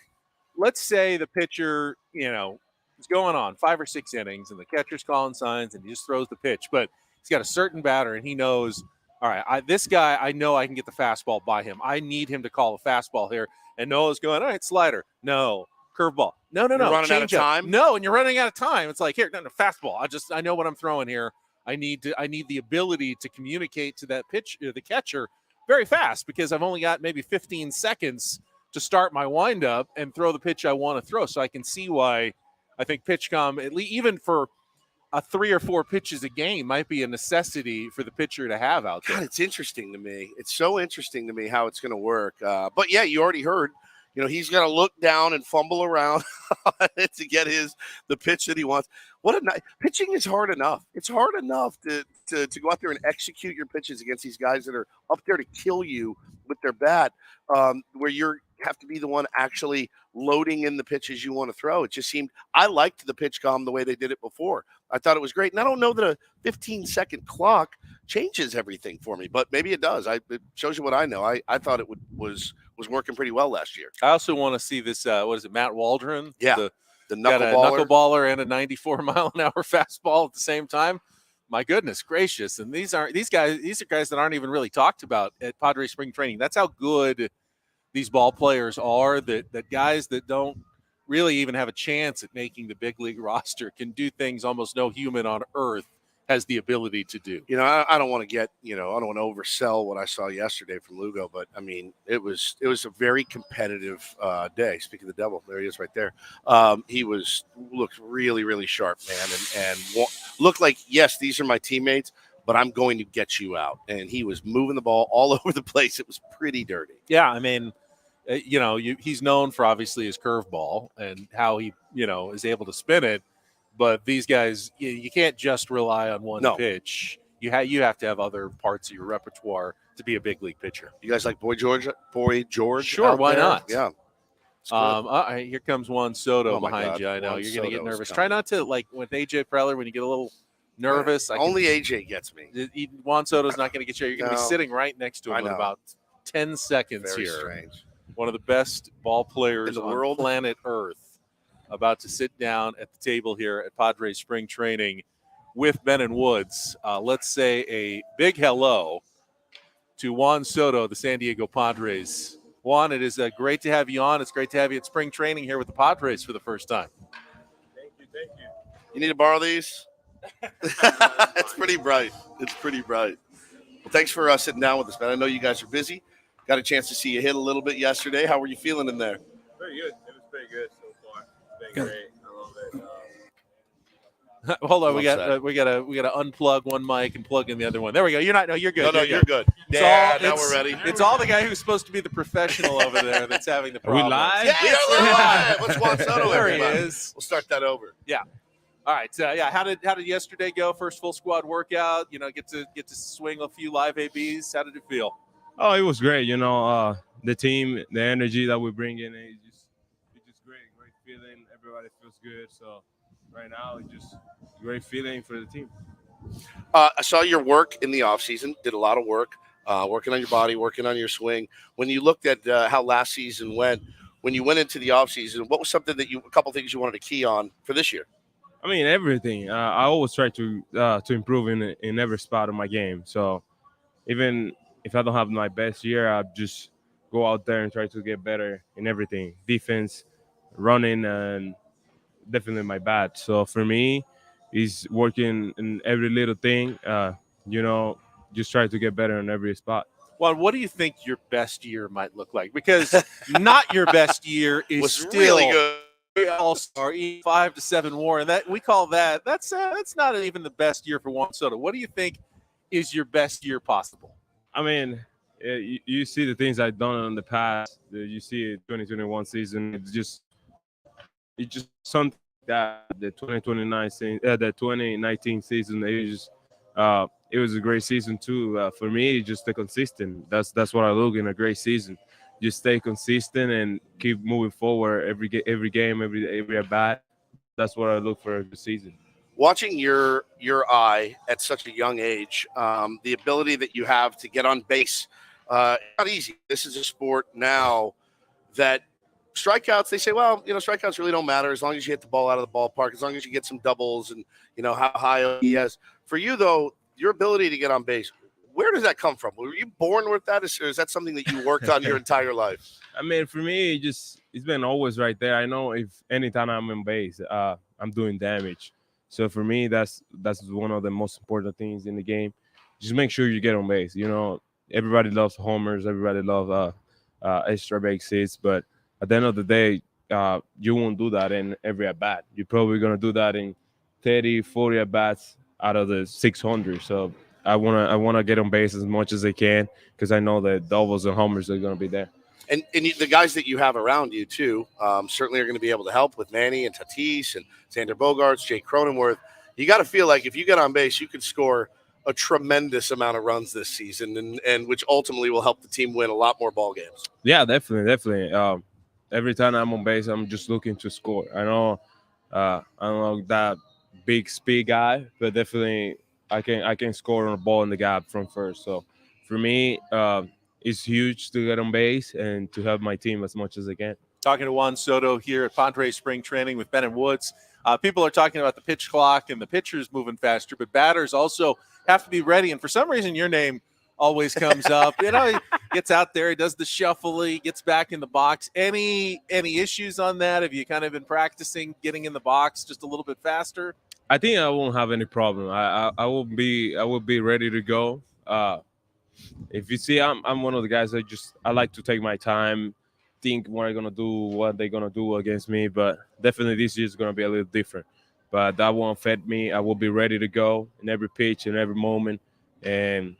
let's say the pitcher, is going on 5 or 6 innings and the catcher's calling signs and he just throws the pitch, but he's got a certain batter and he knows all right, this guy, I know I can get the fastball by him. I need him to call a fastball here. And Noah's going, all right, slider. No. Curveball. No. You're running out of Changeup. time? No, and you're running out of time. It's like, here, no, fastball. I know what I'm throwing here. I need the ability to communicate to that the catcher very fast, because I've only got maybe 15 seconds to start my windup and throw the pitch I want to throw. So I can see why I think PitchCom, at least even for 3 or 4 pitches a game, might be a necessity for the pitcher to have out there. God, it's interesting to me. It's so interesting to me how it's going to work. But yeah, you already heard. He's going to look down and fumble around to get the pitch that he wants. Pitching is hard enough. It's hard enough to go out there and execute your pitches against these guys that are up there to kill you with their bat, where you have to be the one actually loading in the pitches you want to throw. It just seemed – I liked the PitchCom the way they did it before. I thought it was great. And I don't know that a 15-second clock changes everything for me, but maybe it does. It shows you what I know. I thought it was working pretty well last year. I also want to see this, Matt Waldron? Yeah, the knuckleballer and a 94-mile-an-hour fastball at the same time. My goodness gracious. And these are guys that aren't even really talked about at Padres Spring Training. That's how good these ball players are, that guys that don't really even have a chance at making the big league roster can do things almost no human on earth has the ability to do. I don't want to I don't want to oversell what I saw yesterday from Lugo, but I mean, it was a very competitive day. Speaking of the devil, there he is right there. He looked really, really sharp, man, and looked like, yes, these are my teammates, but I'm going to get you out. And he was moving the ball all over the place. It was pretty dirty. Yeah, I mean, he's known for obviously his curveball and how he, is able to spin it. But these guys, you can't just rely on one pitch. You have to have other parts of your repertoire to be a big league pitcher. You guys like Boy George? Sure, why not? Yeah. Here comes Juan Soto behind God. you. I know Juan you're going to get Soto's nervous. coming. Try not to, like with AJ Preller, when you get a little nervous. Only AJ gets me. Juan Soto's not going to get you. You're going to be No. sitting right next to him in about 10 seconds Very here. strange. One of the best ball players In the on world. planet Earth, about to sit down at the table here at Padres Spring Training with Ben and Woods. Let's say a big hello to Juan Soto, the San Diego Padres. Juan, it is great to have you on. It's great to have you at Spring Training here with the Padres for the first time. Thank you. You need to borrow these? It's pretty bright. Well, thanks for sitting down with us, man. I know you guys are busy. Got a chance to see you hit a little bit yesterday. How were you feeling in there? Very good. It was pretty good so far. It's been great. I love it. Hold on, we got that. we got to unplug one mic and plug in the other one. There we go. You're good. No, you're good. Now we're ready. It's all the guy who's supposed to be the professional over there that's having the problem. we live? Yeah, we are live. Let's Juan Soto. There he everybody. is. We'll start that over. All right. How did yesterday go? First full squad workout. Get to swing a few live ABs. How did it feel? Oh, it was great. The team, the energy that we bring in, it's just great feeling. Everybody feels good. So right now, it's just great feeling for the team. I saw your work in the offseason. Did a lot of work, working on your body, working on your swing. When you looked at how last season went, when you went into the offseason, what was something a couple things you wanted to key on for this year? I mean, everything. I always try to improve in every spot of my game. So even if I don't have my best year, I just go out there and try to get better in everything. Defense, running, and definitely my bat. So for me, it's working in every little thing. Just try to get better in every spot. Well, what do you think your best year might look like? Because not your best year is Was still really good. All-Star 5 to 7 WAR, and that we call that's not even the best year for Juan Soto. What do you think is your best year possible? I mean, you see the things I've done in the past. You see it 2021 season. It's just something that the 2019 season. It was a great season too. For me, just stay consistent. That's what I look in a great season. Just stay consistent and keep moving forward every game, every at bat. That's what I look for a good season. Watching your eye at such a young age, the ability that you have to get on base, not easy. This is a sport now that strikeouts, they say, well, strikeouts really don't matter as long as you hit the ball out of the ballpark, as long as you get some doubles and, how high he has. For you, though, your ability to get on base, where does that come from? Were you born with that, or is that something that you worked on your entire life? I mean, for me, it's been always right there. I know if anytime I'm in base, I'm doing damage. So for me, that's one of the most important things in the game. Just make sure you get on base. You know, everybody loves homers. Everybody loves extra base hits. But at the end of the day, you won't do that in every at bat. You're probably gonna do that in 30, 40 at bats out of the 600. So I wanna get on base as much as I can because I know that doubles and homers are gonna be there. And the guys that you have around you, too, certainly are going to be able to help with Manny and Tatis and Xander Bogaerts, Jake Cronenworth. You got to feel like if you get on base, you could score a tremendous amount of runs this season, and which ultimately will help the team win a lot more ball games. Yeah, definitely. Every time I'm on base, I'm just looking to score. I don't know that big speed guy, but definitely I can score on a ball in the gap from first. So for me, it's huge to get on base and to help my team as much as I can. Talking to Juan Soto here at Padres Spring Training with Ben and Woods. People are talking about the pitch clock and the pitchers moving faster, but batters also have to be ready. And for some reason, your name always comes up. You know, he gets out there, he does the shuffle, he gets back in the box. Any issues on that? Have you kind of been practicing getting in the box just a little bit faster? I think I won't have any problem. I will be ready to go. If you see, I'm one of the guys that I like to take my time, think what I'm gonna do, what they're gonna do against me. But definitely this year is gonna be a little different. But that won't affect me. I will be ready to go in every pitch and every moment, and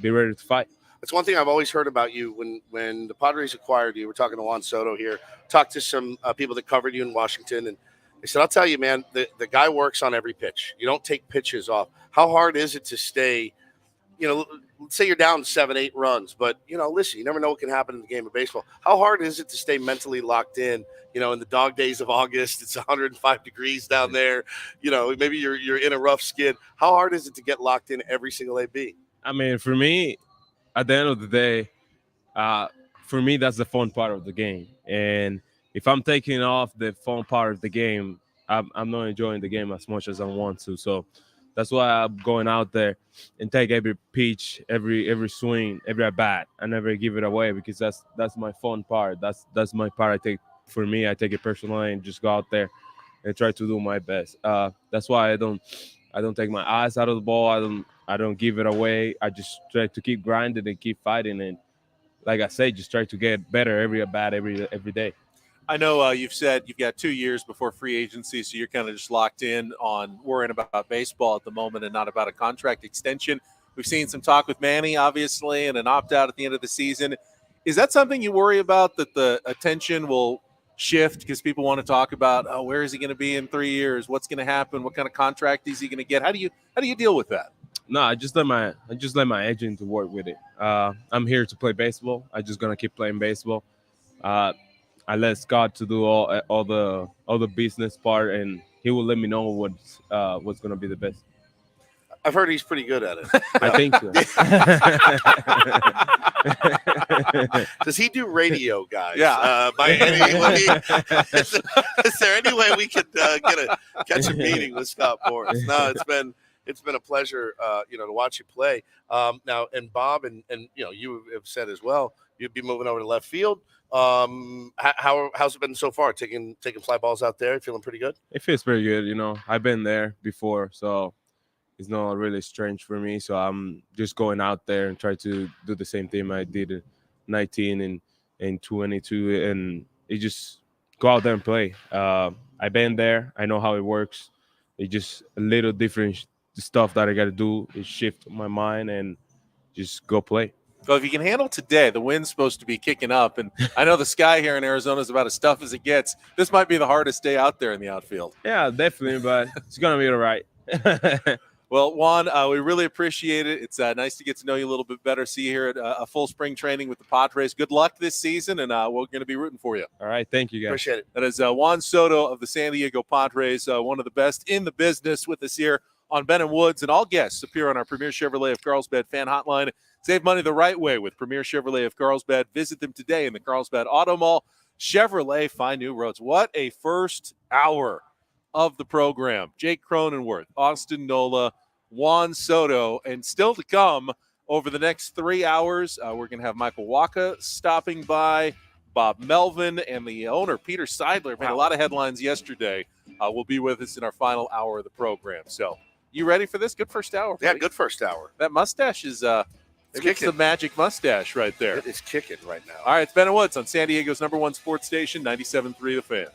be ready to fight. That's one thing I've always heard about you. When the Padres acquired you, we're talking to Juan Soto here. Talked to some people that covered you in Washington, and they said, "I'll tell you, man, the guy works on every pitch. You don't take pitches off. How hard is it to stay?" You know, let's say you're down 7-8 runs, but, you know, listen, you never know what can happen in the game of baseball. How hard is it to stay mentally locked in, you know, in the dog days of August? It's 105 degrees down there. You know, maybe you're in a rough skid. How hard is it to get locked in every single AB? I mean, for me, at the end of the day, for me, that's the fun part of the game. And if I'm taking off the fun part of the game, I'm not enjoying the game as much as I want to. So that's why I'm going out there and take every pitch, every swing, every at bat. I never give it away because that's my fun part. That's my part. I take it personally and just go out there and try to do my best. That's why I don't take my eyes out of the ball. I don't give it away. I just try to keep grinding and keep fighting. And like I say, just try to get better every at bat every day. I know you've said you've got 2 years before free agency, so you're kind of just locked in on worrying about baseball at the moment and not about a contract extension. We've seen some talk with Manny, obviously, and an opt-out at the end of the season. Is that something you worry about, that the attention will shift because people want to talk about, oh, where is he going to be in 3 years? What's going to happen? What kind of contract is he going to get? How do you deal with that? No, I just let my agent to work with it. I'm here to play baseball. I'm just gonna keep playing baseball. I let Scott to do all the business part, and he will let me know what's gonna be the best. I've heard he's pretty good at it. I think so. Does he do radio, guys? Yeah. By any way, is there any way we could catch a meeting with Scott Boras? No, it's been a pleasure, to watch you play. Now, and Bob, and you have said as well, you'd be moving over to left field. How's it been so far? Taking fly balls out there, feeling pretty good? It feels pretty good. I've been there before, so it's not really strange for me. So I'm just going out there and try to do the same thing I did in 19 and 22, and it just go out there and play. I've been there. I know how it works. It's just a little different stuff that I got to do is shift my mind and just go play. Well, if you can handle today, the wind's supposed to be kicking up, and I know the sky here in Arizona is about as tough as it gets. This might be the hardest day out there in the outfield. Yeah, definitely, but it's going to be all right. Well, Juan, we really appreciate it. It's nice to get to know you a little bit better, see you here at a full spring training with the Padres. Good luck this season, and we're going to be rooting for you. All right, thank you, guys. Appreciate it. That is Juan Soto of the San Diego Padres, one of the best in the business, with us here on Ben and Woods. And all guests appear on our Premier Chevrolet of Carlsbad fan hotline. Save money the right way with Premier Chevrolet of Carlsbad. Visit them today in the Carlsbad Auto Mall. Chevrolet, find new roads. What a first hour of the program. Jake Cronenworth, Austin Nola, Juan Soto, and still to come, over the next 3 hours, we're going to have Michael Waka stopping by. Bob Melvin and the owner, Peter Seidler, made a lot of headlines yesterday, will be with us in our final hour of the program. So you ready for this? Good first hour. Yeah, buddy. good first hour. That mustache is it's the magic mustache right there. It is kicking right now. All right, it's Ben and Woods on San Diego's #1 sports station, 97.3 The Fan.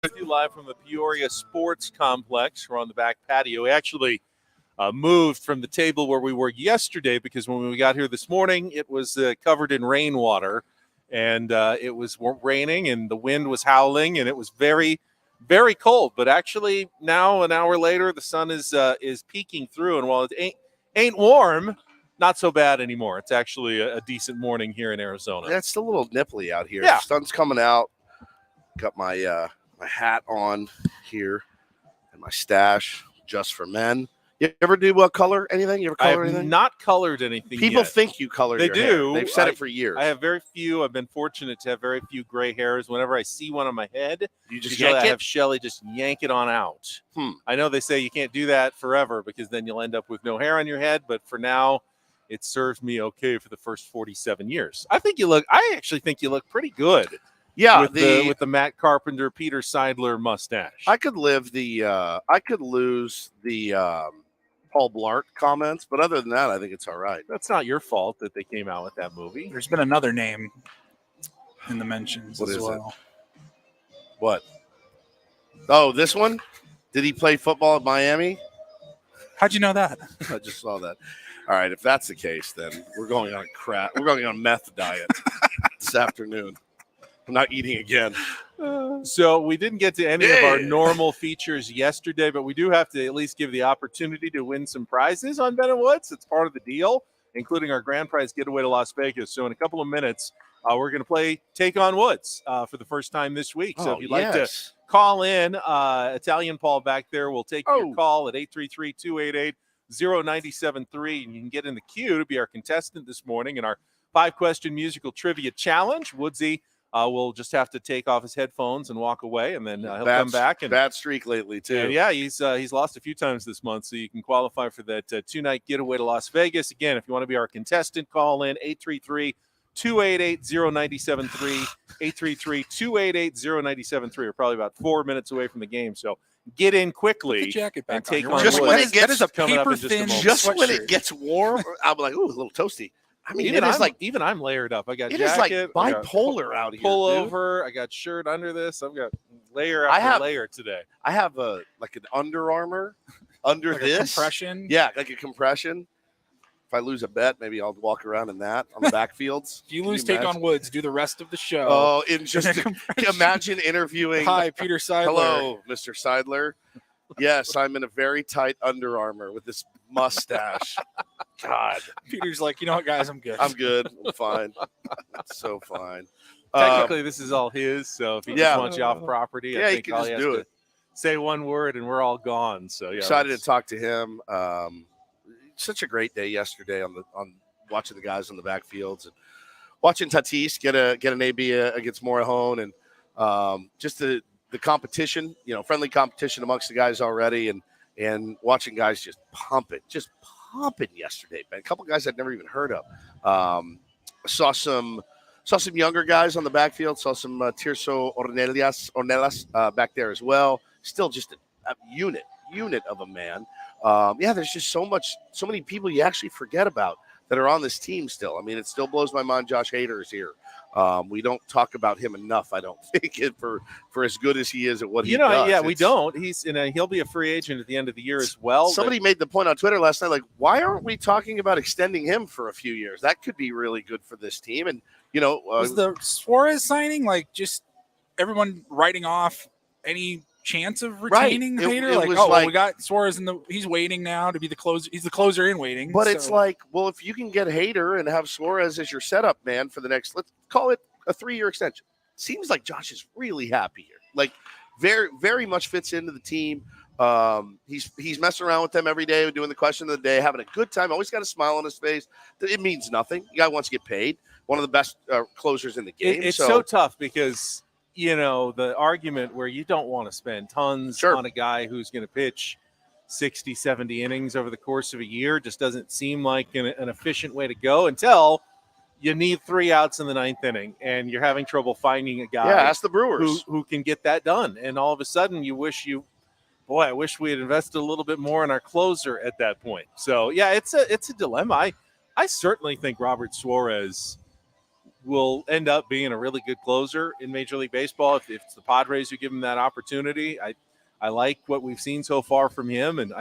With you live from the Peoria Sports Complex. We're on the back patio. We actually moved from the table where we were yesterday because when we got here this morning, it was covered in rainwater, and it was raining, and the wind was howling, and it was very, very cold. But actually, now an hour later, the sun is peeking through, and while it ain't warm, not so bad anymore. It's actually a decent morning here in Arizona. Yeah, it's a little nipply out here. Yeah. The sun's coming out. Got my my hat on here and my stash just for men. You ever do color anything? You ever I color have anything? not colored anything People yet. think you color They your do. hair. They've said it for years. I have very few. I've been fortunate to have very few gray hairs. Whenever I see one on my head, you just usually yank I it? have Shelly just yank it on out. I know they say you can't do that forever because then you'll end up with no hair on your head, but for now, it served me okay for the first 47 years. I actually think you look pretty good. Yeah, with the Matt Carpenter, Peter Seidler mustache. I could lose the Paul Blart comments, but other than that, I think it's all right. That's not your fault that they came out with that movie. There's been another name in the mentions What as is well. What? Oh, this one? Did he play football at Miami? How'd you know that? I just saw that. All right, if that's the case, then we're going on a meth diet this afternoon. I'm not eating again. So we didn't get to any of our normal features yesterday, but we do have to at least give the opportunity to win some prizes on Ben & Woods. It's part of the deal, including our grand prize getaway to Las Vegas. So in a couple of minutes, we're going to play Take on Woods for the first time this week. So if you'd like to call in, Italian Paul back there will take your call at 833-288-0973, and you can get in the queue to be our contestant this morning in our 5-question musical trivia challenge. Woodsy will just have to take off his headphones and walk away, and then he'll come back. And bad streak lately too. And yeah, he's lost a few times this month, so you can qualify for that 2-night getaway to Las Vegas. Again, if you want to be our contestant, call in 833-288-0973. 833-288-0973. We're probably about 4 minutes away from the game, so get in quickly. Put the jacket back and take on. on Just Woods. when it gets that is a coming up in paper-thin just when sweatshirt. it gets warm, I'm like, ooh, a little toasty. I mean, Even I'm layered up. I got it jacket. is like bipolar out here. Pullover. I got shirt under this. I've got layer after layer today. I have an Under Armour under Like a this compression. Yeah, like a compression. If I lose a bet, maybe I'll walk around in that on the backfields. If you lose Take on Woods, do the rest of the show. Oh, imagine interviewing. Hi, Peter Seidler. Hello, Mr. Seidler. Yes, I'm in a very tight Under Armour with this mustache. God. Peter's like, you know what, guys, I'm good. I'm good. I'm fine. So fine. Technically, this is all his, so if he just wants you off property, I think he all can he just has do to it. say one word and we're all gone. So yeah, Excited to talk to him. Such a great day yesterday on watching the guys on the backfields and watching Tatis get an AB against Morejon, and just the competition, friendly competition amongst the guys already, and watching guys just pumping yesterday, man. A couple guys I'd never even heard of. Saw some younger guys on the backfield. Saw some Tirso Ornelas back there as well. Still just a unit of a man. There's just so many people you actually forget about that are on this team still. I mean, it still blows my mind Josh Hader is here. We don't talk about him enough, I don't think, for as good as he is at what he does. Yeah, we don't. He'll be a free agent at the end of the year as well. Somebody made the point on Twitter last night, like, why aren't we talking about extending him for a few years? That could be really good for this team. And, was the Suarez signing just everyone writing off any chance of retaining Hader? We got Suarez he's waiting now to be the closer. He's the closer in waiting. But it's like, well, if you can get Hader and have Suarez as your setup man for the next, let's call it a 3-year extension. Seems like Josh is really happy here. Like, very, very much fits into the team. He's messing around with them every day, doing the question of the day, having a good time. Always got a smile on his face. It means nothing. The guy wants to get paid. One of the best closers in the game. It's so tough because the argument where you don't want to spend tons on a guy who's going to pitch 60, 70 innings over the course of a year just doesn't seem like an efficient way to go until you need 3 outs in the 9th inning and you're having trouble finding a guy ask the Brewers who can get that done. And all of a sudden you wish I wish we had invested a little bit more in our closer at that point. So yeah, it's a dilemma. I certainly think Robert Suarez will end up being a really good closer in Major League Baseball if it's the Padres who give him that opportunity. I like what we've seen so far from him, and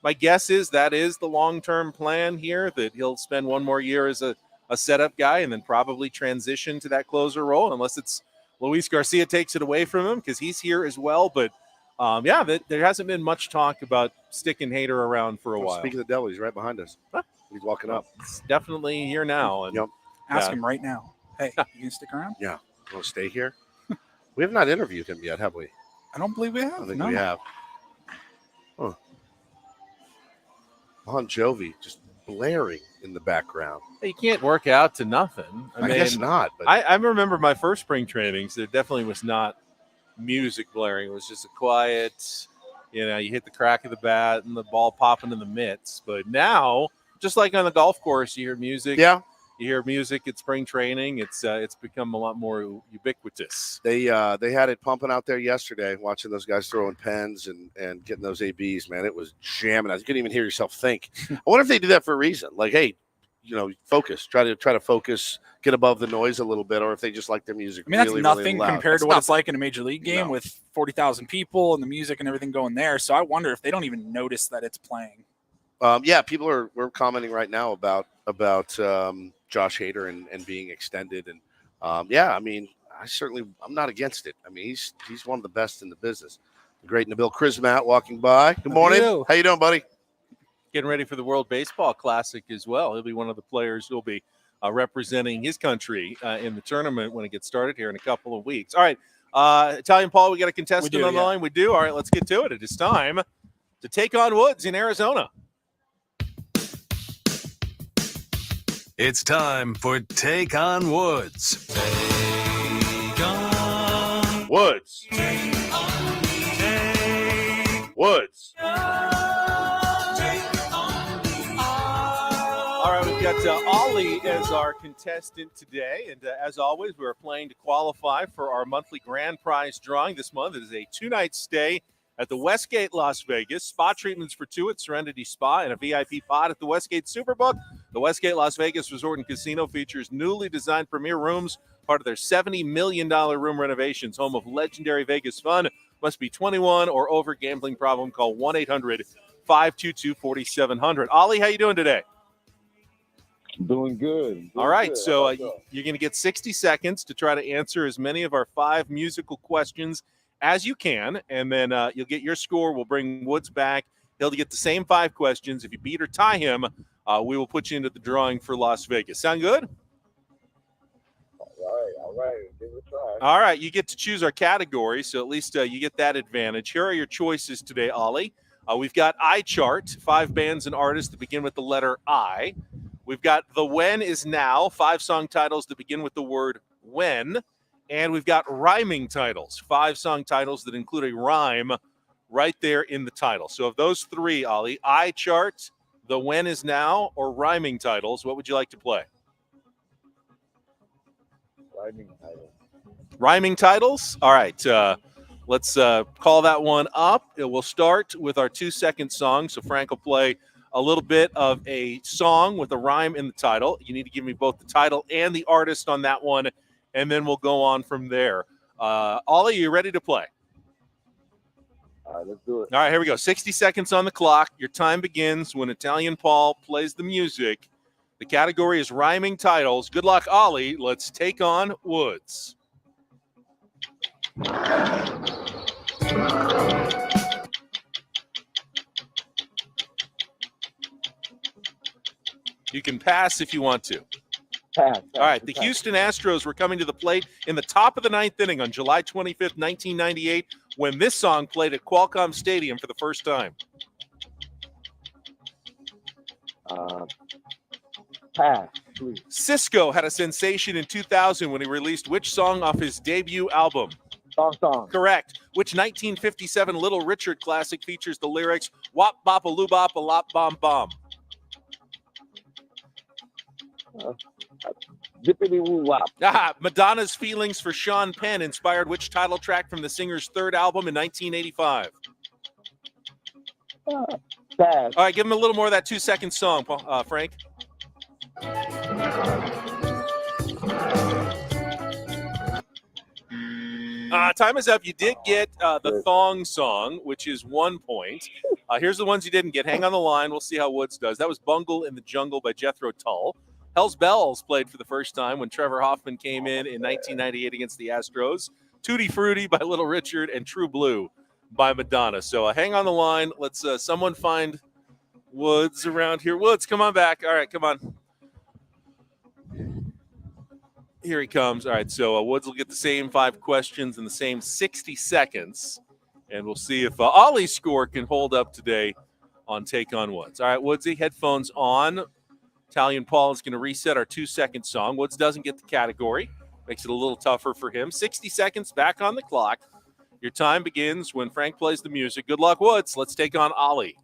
my guess is that is the long-term plan here, that he'll spend one more year as a setup guy and then probably transition to that closer role, unless it's Luis Garcia takes it away from him because he's here as well. But there hasn't been much talk about sticking Hader around for a while. Speaking of the devil, he's right behind us. Huh? He's walking up. It's definitely here now. And Yep. Ask him right now. Hey, you can stick around? Yeah. Want to stay here? We have not interviewed him yet, have we? I don't believe we have. I don't think no. we have. Huh. Bon Jovi just blaring in the background. You can't work out to nothing. I guess not. But I remember my first spring trainings. There definitely was not music blaring. It was just a quiet, you hit the crack of the bat and the ball popping in the mitts. But now, just like on the golf course, you hear music. Yeah. You hear music at spring training. It's become a lot more ubiquitous. They had it pumping out there yesterday, watching those guys throwing pens and getting those ABs, man. It was jamming. You couldn't even hear yourself think. I wonder if they do that for a reason. Like, hey, focus. Try to focus, get above the noise a little bit, or if they just like their music. I mean, that's really, nothing really loud. compared to what it's like in a major league game No. with 40,000 people and the music and everything going there. So I wonder if they don't even notice that it's playing. People we're commenting right now about Josh Hader and being extended, and I mean, I'm not against it. I mean, he's one of the best in the business. The great Nabil Krismat walking by. Good morning. How you doing, buddy? Getting ready for the World Baseball Classic as well. He'll be one of the players who'll be representing his country in the tournament when it gets started here in a couple of weeks. All right, Italian Paul, we got a contestant on the line. We do. All right, let's get to it. It is time to take on Woods in Arizona. It's time for Take on Woods. Take on Woods. Woods. All right, we've got Ollie as our contestant today. And as always, we're playing to qualify for our monthly grand prize drawing this month. It is a 2-night stay at the Westgate Las Vegas. Spa treatments for two at Serenity Spa and a VIP pod at the Westgate Superbook. The Westgate Las Vegas Resort and Casino features newly designed premier rooms, part of their $70 million room renovations, home of legendary Vegas fun. Must be 21 or over. Gambling problem, call 1-800-522-4700. Ollie, how you doing today? Doing good. All right, so you're going to get 60 seconds to try to answer as many of our 5 musical questions as you can, and then you'll get your score. We'll bring Woods back. He'll get the same 5 questions. If you beat or tie him, we will put you into the drawing for Las Vegas. Sound good? All right. Give it a try. All right, you get to choose our category, so at least you get that advantage. Here are your choices today, Ollie. We've got iChart, 5 bands and artists that begin with the letter I. We've got The When Is Now, 5 song titles that begin with the word when. And we've got rhyming titles, 5 song titles that include a rhyme right there in the title. So of those 3, Ollie, iChart, The When Is Now, or rhyming titles, what would you like to play? Rhyming title. Rhyming titles? All right. Let's call that one up. We'll start with our 2-second song. So Frank will play a little bit of a song with a rhyme in the title. You need to give me both the title and the artist on that one, and then we'll go on from there. Ollie, you ready to play? All right, let's do it. All right, here we go. 60 seconds on the clock. Your time begins when Italian Paul plays the music. The category is rhyming titles. Good luck, Ollie. Let's take on Woods. You can pass if you want to. Pass. All right, the Houston Astros were coming to the plate in the top of the 9th inning on July 25th, 1998, when this song played at Qualcomm Stadium for the first time. Pass, please. Cisco had a sensation in 2000 when he released which song off his debut album? Song. Correct. Which 1957 Little Richard classic features the lyrics, wop bop a loo bop a lop bomb bomb? Zippity woo wop. Madonna's Feelings for Sean Penn inspired which title track from the singer's 3rd album in 1985? Pass. All right, give him a little more of that 2-second song, Frank. Time is up. You did get the thong song, which is 1 point. Here's the ones you didn't get. Hang on the line. We'll see how Woods does. That was Bungle in the Jungle by Jethro Tull. Hell's Bells played for the first time when Trevor Hoffman came in 1998 against the Astros. Tutti Frutti by Little Richard and True Blue by Madonna. So hang on the line. Let's someone find Woods around here. Woods, come on back. All right, come on. Here he comes. All right, so Woods will get the same 5 questions in the same 60 seconds, and we'll see if Ollie's score can hold up today on Take on Woods. All right, Woodsy, headphones on. Italian Paul is going to reset our 2-second song. Woods doesn't get the category. Makes it a little tougher for him. 60 seconds back on the clock. Your time begins when Frank plays the music. Good luck, Woods. Let's take on Ollie.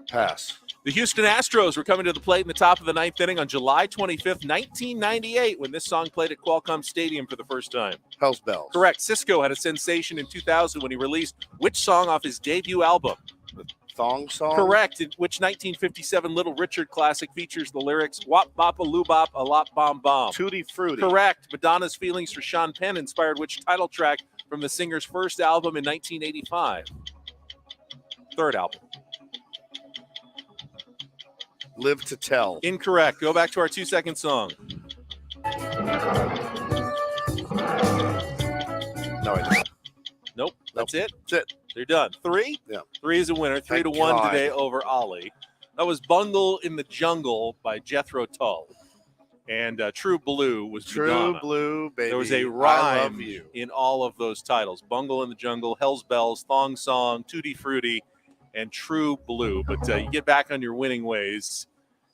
Pass. The Houston Astros were coming to the plate in the top of the 9th inning on July 25th, 1998, when this song played at Qualcomm Stadium for the first time. Hell's Bells. Correct. Cisco had a sensation in 2000 when he released which song off his debut album? The Thong Song? Correct. In which 1957 Little Richard classic features the lyrics, Wop Bop a Loo Bop a Lop Bomb Bomb? Tutti Frutti. Correct. Madonna's feelings for Sean Penn inspired which title track from the singer's first album in 1985? Third album. Live to Tell. Incorrect. Go back to our 2-second song. No, I don't. Nope. That's it. That's it. They're done. 3? Yeah. 3 is a winner. 3 to 1 today over Ollie. That was Bundle in the Jungle by Jethro Tull. And True Blue was True Madonna. Blue, baby. There was a I rhyme love you. in all of those titles. Bungle in the Jungle, Hell's Bells, Thong Song, Tutti Frutti, and True Blue. But you get back on your winning ways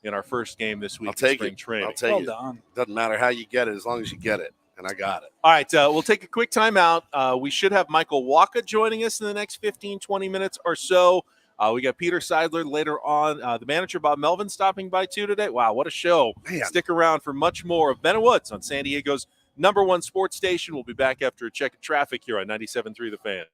in our first game this week. I'll take spring it. Training. I'll take Well it. done. Doesn't matter how you get it, as long as you get it. And I got it. All right, we'll take a quick timeout. We should have Michael Waka joining us in the next 15, 20 minutes or so. We got Peter Seidler later on. The manager, Bob Melvin, stopping by too today. Wow, what a show. Man. Stick around for much more of Ben Woods on San Diego's #1 sports station. We'll be back after a check of traffic here on 97.3 The Fan.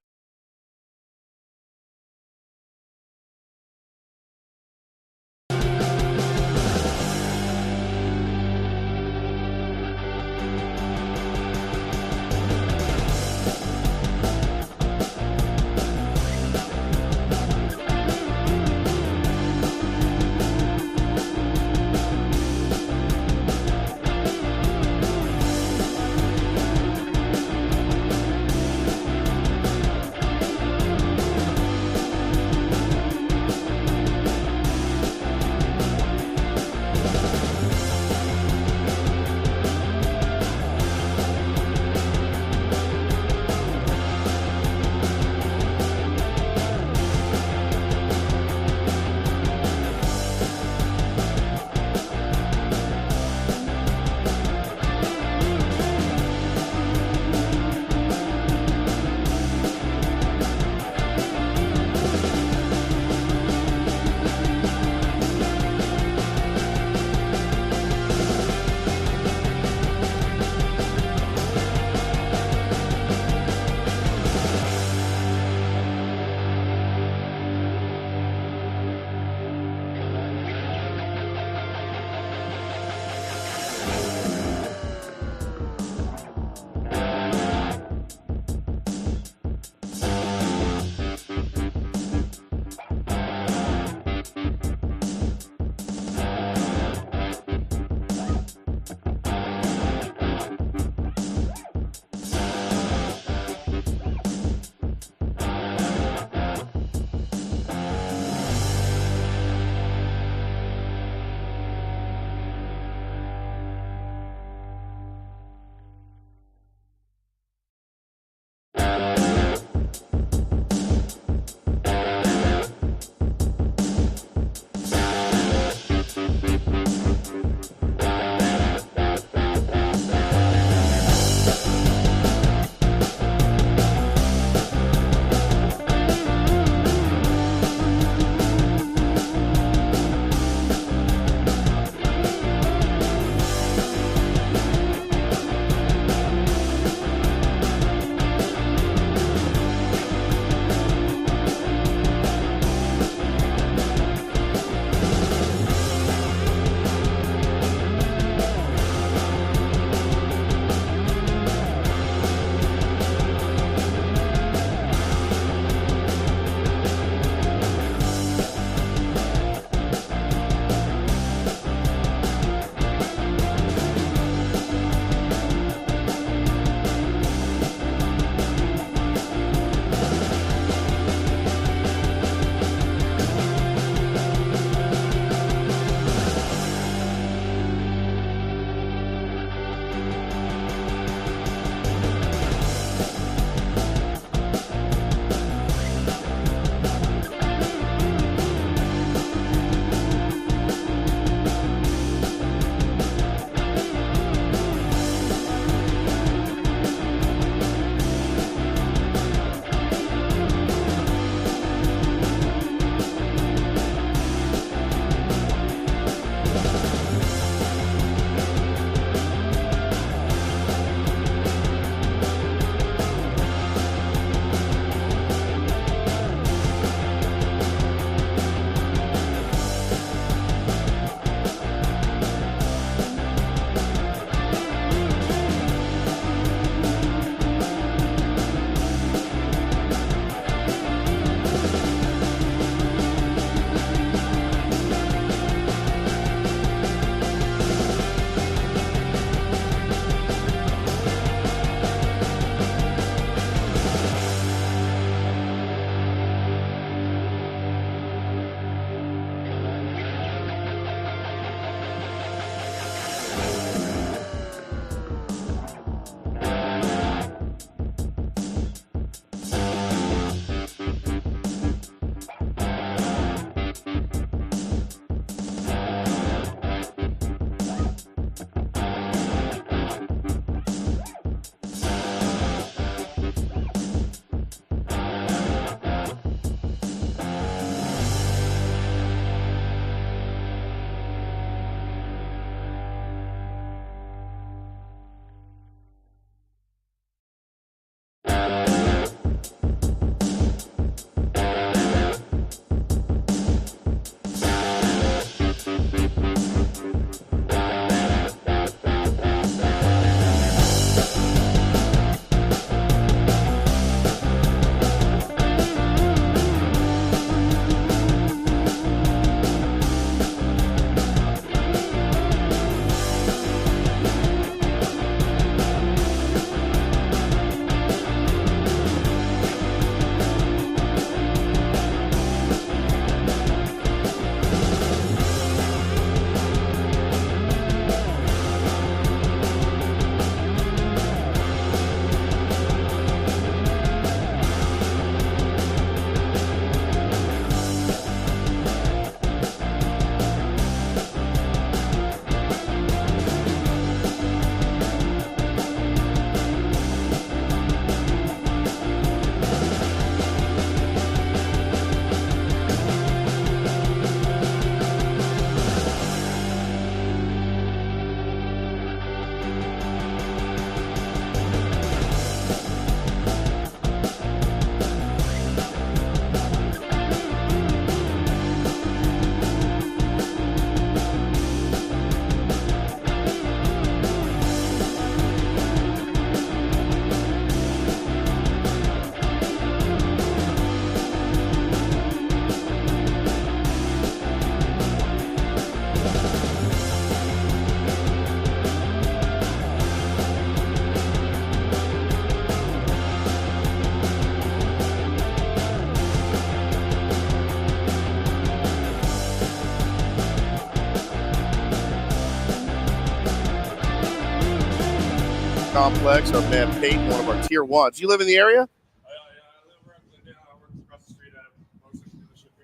Complex. Our man Peyton, one of our tier ones. You live in the area?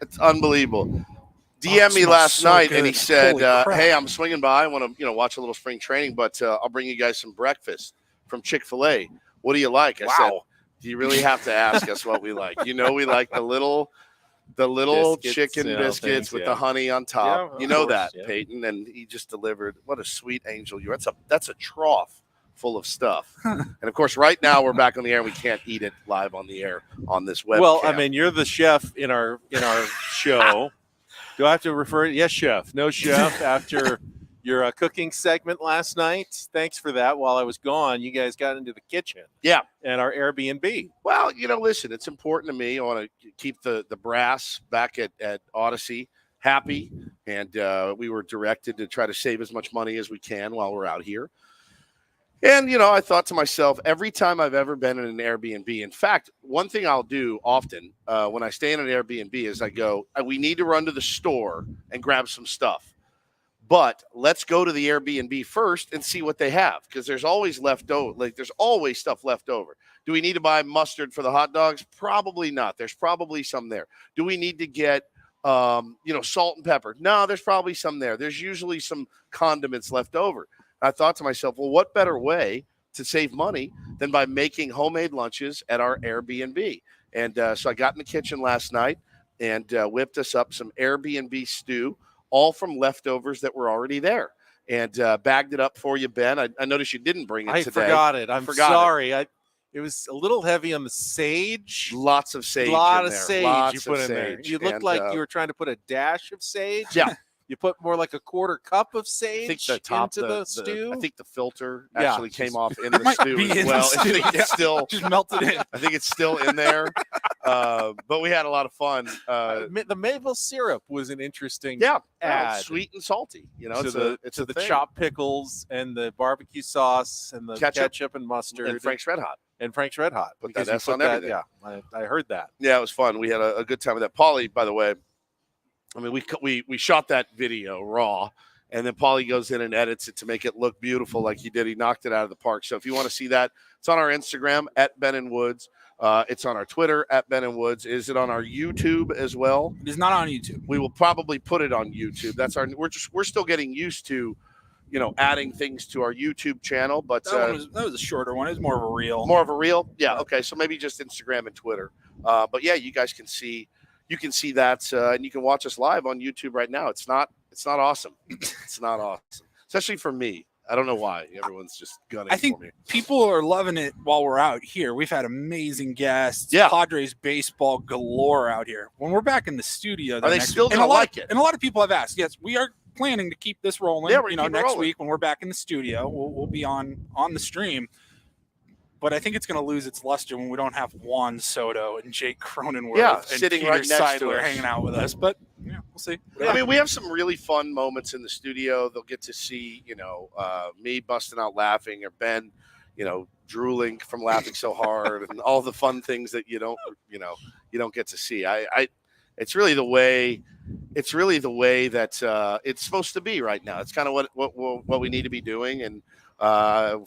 It's unbelievable. DM me last night and he said, "Hey, I'm swinging by. I want to, watch a little spring training, but I'll bring you guys some breakfast from Chick-fil-A. What do you like?" I said, "Do you really have to ask us what we like? We like the little biscuits, chicken biscuits with the honey on top. Peyton." And he just delivered. What a sweet angel you are. That's a trough full of stuff. And of course, right now we're back on the air and we can't eat it live on the air on this webcam. Well, I mean, you're the chef in our show. Do I have to refer? Yes, chef. No chef after your cooking segment last night. Thanks for that. While I was gone, you guys got into the kitchen. Yeah. And our Airbnb. Well, listen, it's important to me. I want to keep the brass back at Odyssey happy. And we were directed to try to save as much money as we can while we're out here. And, I thought to myself, every time I've ever been in an Airbnb, in fact, one thing I'll do often when I stay in an Airbnb is I go, we need to run to the store and grab some stuff. But let's go to the Airbnb first and see what they have, because there's always leftover. There's always stuff left over. Do we need to buy mustard for the hot dogs? Probably not. There's probably some there. Do we need to get, salt and pepper? No, there's probably some there. There's usually some condiments left over. I thought to myself, well, what better way to save money than by making homemade lunches at our Airbnb? And so I got in the kitchen last night and whipped us up some Airbnb stew, all from leftovers that were already there, and bagged it up for you, Ben. I noticed you didn't bring it today. I forgot it. I'm sorry. It was a little heavy on the sage. Lots of sage. A lot in of there. sage Lots you put in there. You looked like you were trying to put a dash of sage. Yeah. You put more like a quarter cup of sage into the stew. I think the filter actually came off in the stew as well. I think it's still just melted in. I think it's still in there. But we had a lot of fun. The maple syrup was an interesting add. Sweet and salty. It's the chopped pickles and the barbecue sauce and the ketchup and mustard and Frank's Red Hot. Put that S on everything. Yeah, I heard that. Yeah, it was fun. We had a good time with that. Paulie, by the way, I mean, we shot that video raw, and then Paulie goes in and edits it to make it look beautiful like he did. He knocked it out of the park. So if you want to see that, it's on our Instagram at Ben and Woods. It's on our Twitter at Ben and Woods. Is it on our YouTube as well? It is not on YouTube. We will probably put it on YouTube. We're still getting used to, adding things to our YouTube channel. But that was a shorter one. It was more of a reel. More of a reel? Yeah. Okay. So maybe just Instagram and Twitter. But yeah, you guys can see. You can see that, and you can watch us live on YouTube right now. It's not awesome. It's not awesome, especially for me. I don't know why everyone's just gunning I think for me. People are loving it while we're out here. We've had amazing guests. Yeah. Padres baseball galore out here. When we're back in the studio, are they still going to like it? And a lot of people have asked. Yes, we are planning to keep this rolling. Yeah, next week when we're back in the studio, we'll be on the stream. But I think it's going to lose its luster when we don't have Juan Soto and Jake Cronenworth and sitting Peter right next to Seidler us, hanging out with us. But we'll see. Yeah. I mean, we have some really fun moments in the studio. They'll get to see, me busting out laughing, or Ben, drooling from laughing so hard, and all the fun things that you don't get to see. It's really the way that it's supposed to be right now. It's kind of what we need to be doing, and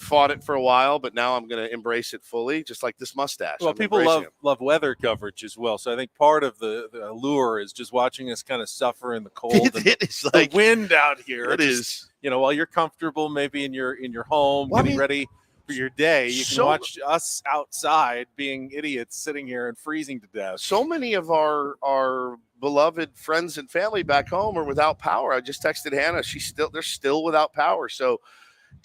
fought it for a while, but now I'm going to embrace it fully, just like this mustache. Well, people love weather coverage as well. So I think part of the allure is just watching us kind of suffer in the cold. It is the wind out here. It is. While you're comfortable, maybe in your home, getting ready for your day, you can watch us outside being idiots sitting here and freezing to death. So many of our beloved friends and family back home are without power. I just texted Hannah. They're still without power. So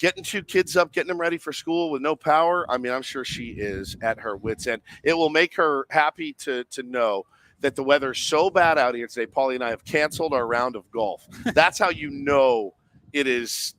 getting 2 kids up, getting them ready for school with no power. I mean, I'm sure she is at her wits' end. It will make her happy to know that the weather is so bad out here today. Paulie and I have canceled our round of golf. That's how you know it's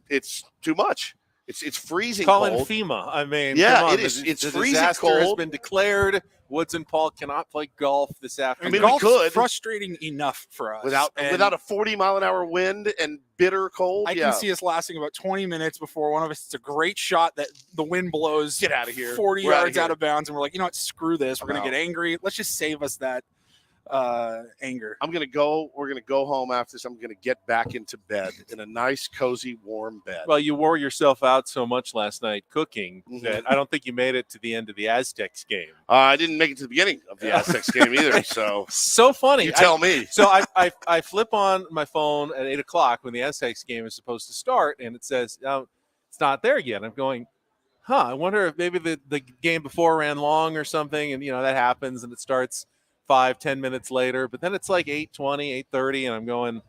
too much. It's freezing cold. cold. FEMA. I mean, yeah, come on. it is. It's the freezing disaster cold. has been declared. Woods and Paul cannot play golf this afternoon. I mean, we could. Frustrating enough for us without a 40-mile-an-hour wind and bitter cold. I can see us lasting about 20 minutes before one of us. It's a great shot that the wind blows. Get out of here. 40 yards out of bounds, and we're like, you know what? Screw this. We're gonna get angry. Let's just save us that anger. We're gonna go home after this. I'm gonna get back into bed in a nice, cozy, warm bed. Well, you wore yourself out so much last night cooking that I don't think you made it to the end of the Aztecs game. I didn't make it to the beginning of the Aztecs game either. So funny. You tell me. So I flip on my phone at 8:00 when the Aztecs game is supposed to start, and it says it's not there yet. I'm going, I wonder if maybe the game before ran long or something, and that happens, and it starts 5-10 minutes later, but then it's like 8:20, 8:30, and I'm going,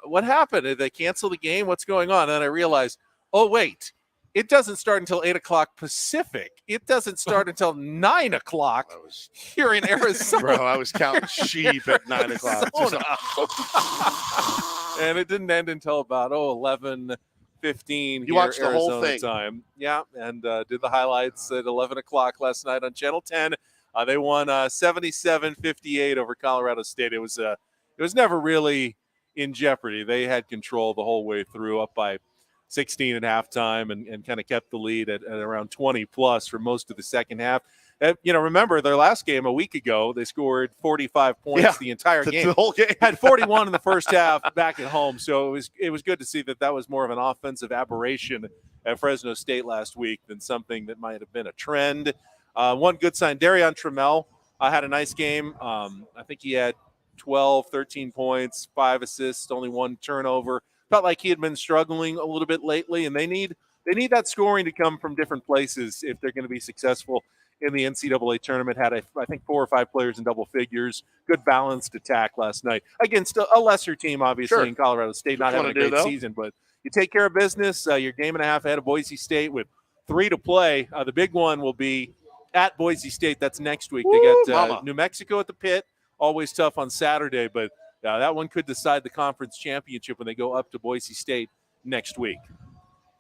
what happened? Did they cancel the game? What's going on? And then I realized, oh wait, it doesn't start until 8:00 Pacific. It doesn't start until 9:00 here in Arizona. Bro, I was counting sheep at 9:00. And it didn't end until about 11:15. You watched the Arizona whole thing. Time. Yeah, and did the highlights at 11:00 last night on Channel 10. They won 77-58 over Colorado State. It was never really in jeopardy. They had control the whole way through, up by 16 at halftime, and kind of kept the lead at around 20 plus for most of the second half. Remember their last game a week ago, they scored 45 points the entire game. The whole game. Had 41 in the first half back at home. So it was good to see that was more of an offensive aberration at Fresno State last week than something that might have been a trend. One good sign, Darion Trammell had a nice game. I think he had 12, 13 points, 5 assists, only 1 turnover. Felt like he had been struggling a little bit lately, and they need that scoring to come from different places if they're going to be successful in the NCAA tournament. Had, I think, 4 or 5 players in double figures. Good balanced attack last night against a lesser team, obviously, in Colorado State, not having a great season. But you take care of business. You're game and a half ahead of Boise State with 3 to play. The big one will be at Boise State. That's next week. They get New Mexico at the Pit. Always tough on Saturday, but that one could decide the conference championship when they go up to Boise State next week.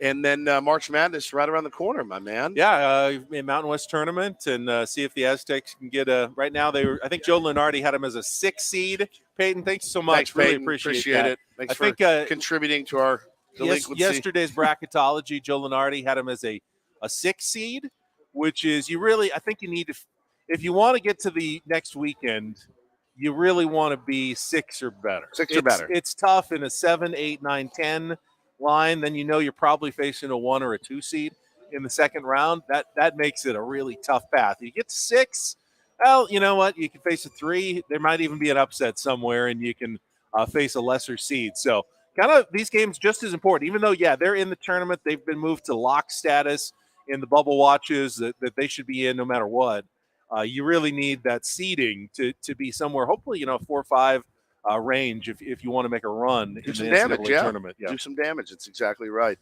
And then March Madness right around the corner, my man. Yeah, in Mountain West tournament, and see if the Aztecs can get a. Right now, I think Joe Lunardi had him as a 6 seed. Peyton, thanks so much. Thanks, really Peyton. appreciate it. Thanks for contributing to our delinquency. Yesterday's bracketology, Joe Lunardi had him as a 6 seed, which is I think you need to, if you want to get to the next weekend, you really want to be 6 or better. 6 or better. It's tough in a 7, 8, 9, 10 line. Then you're probably facing a 1 or a 2 seed in the second round. That makes it a really tough path. You get 6, well, you know what? You can face a 3. There might even be an upset somewhere, and you can face a lesser seed. So kind of these games just as important, even though, they're in the tournament. They've been moved to lock status in the bubble watches that they should be in no matter what. You really need that seeding to be somewhere, hopefully, 4 or 5 range if you want to make a run in the NCAA tournament. Yeah. Do some damage. That's exactly right.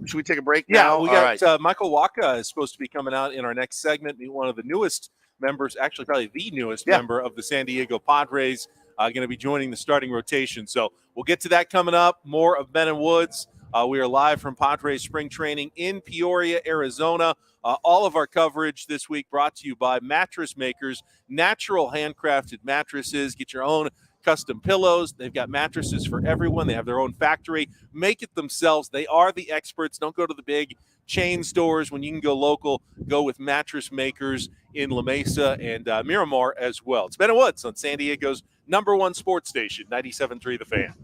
Should we take a break now? Yeah, we got Michael Waka is supposed to be coming out in our next segment. One of the newest members, actually probably the newest member of the San Diego Padres, going to be joining the starting rotation. So we'll get to that coming up. More of Ben and Woods. We are live from Padres Spring Training in Peoria, Arizona. All of our coverage this week brought to you by Mattress Makers, natural handcrafted mattresses. Get your own custom pillows. They've got mattresses for everyone. They have their own factory. Make it themselves. They are the experts. Don't go to the big chain stores when you can go local. Go with Mattress Makers in La Mesa and Miramar as well. It's Ben and Woods on San Diego's #1 sports station, 97.3 The Fan.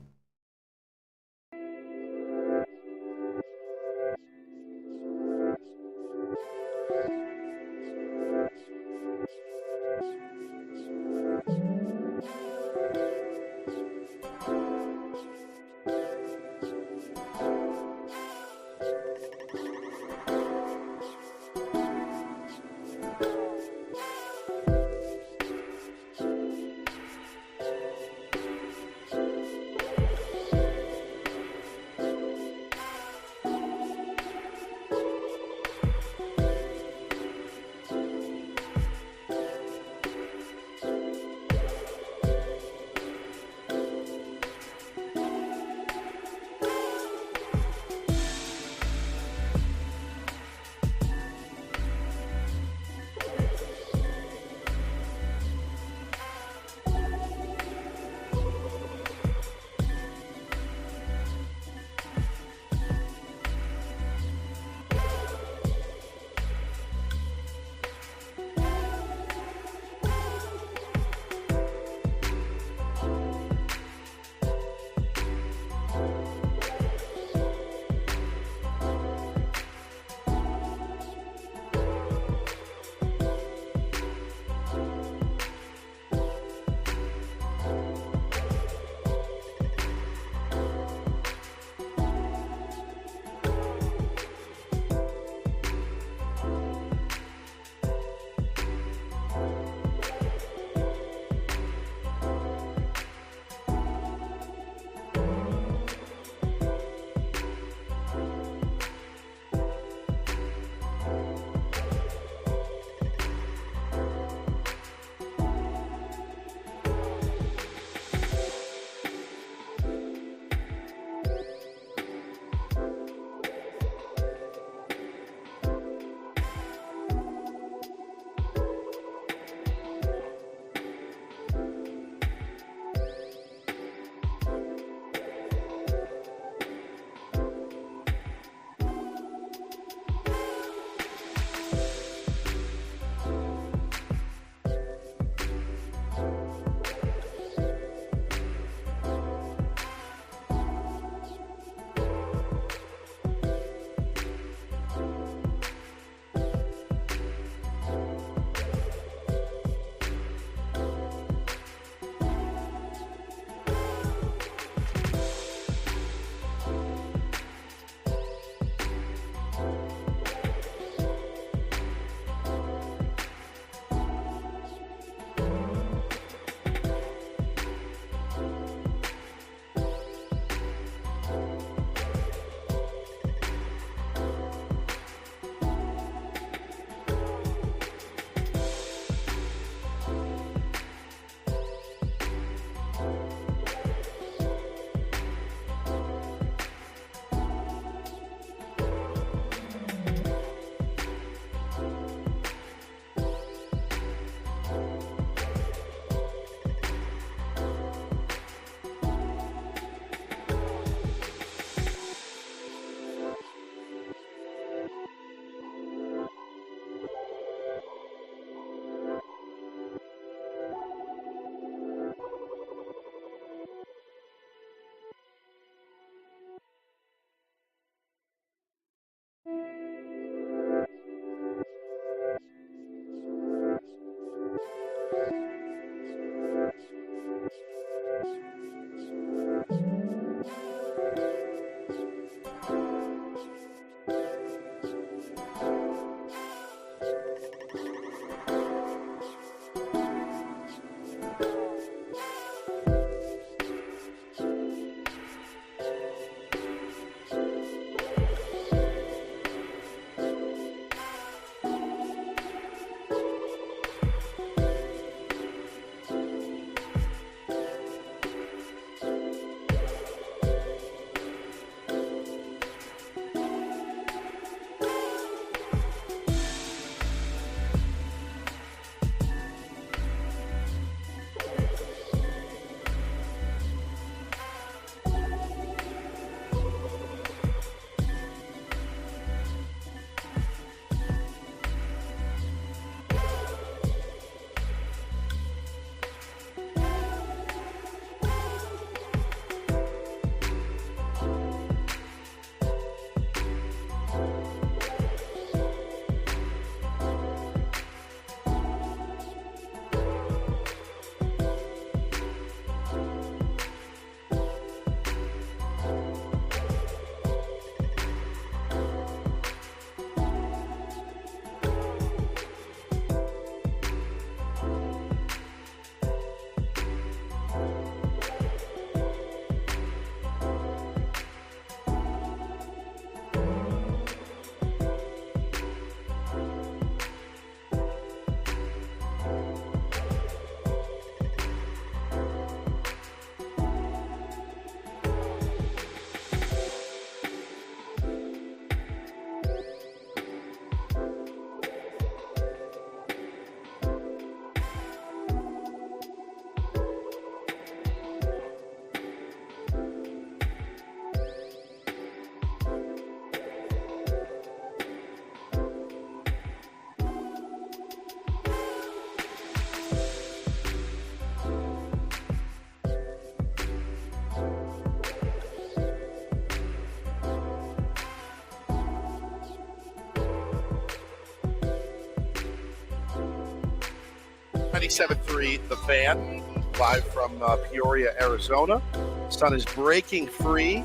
97.3 The Fan, live from Peoria, Arizona. Sun is breaking free.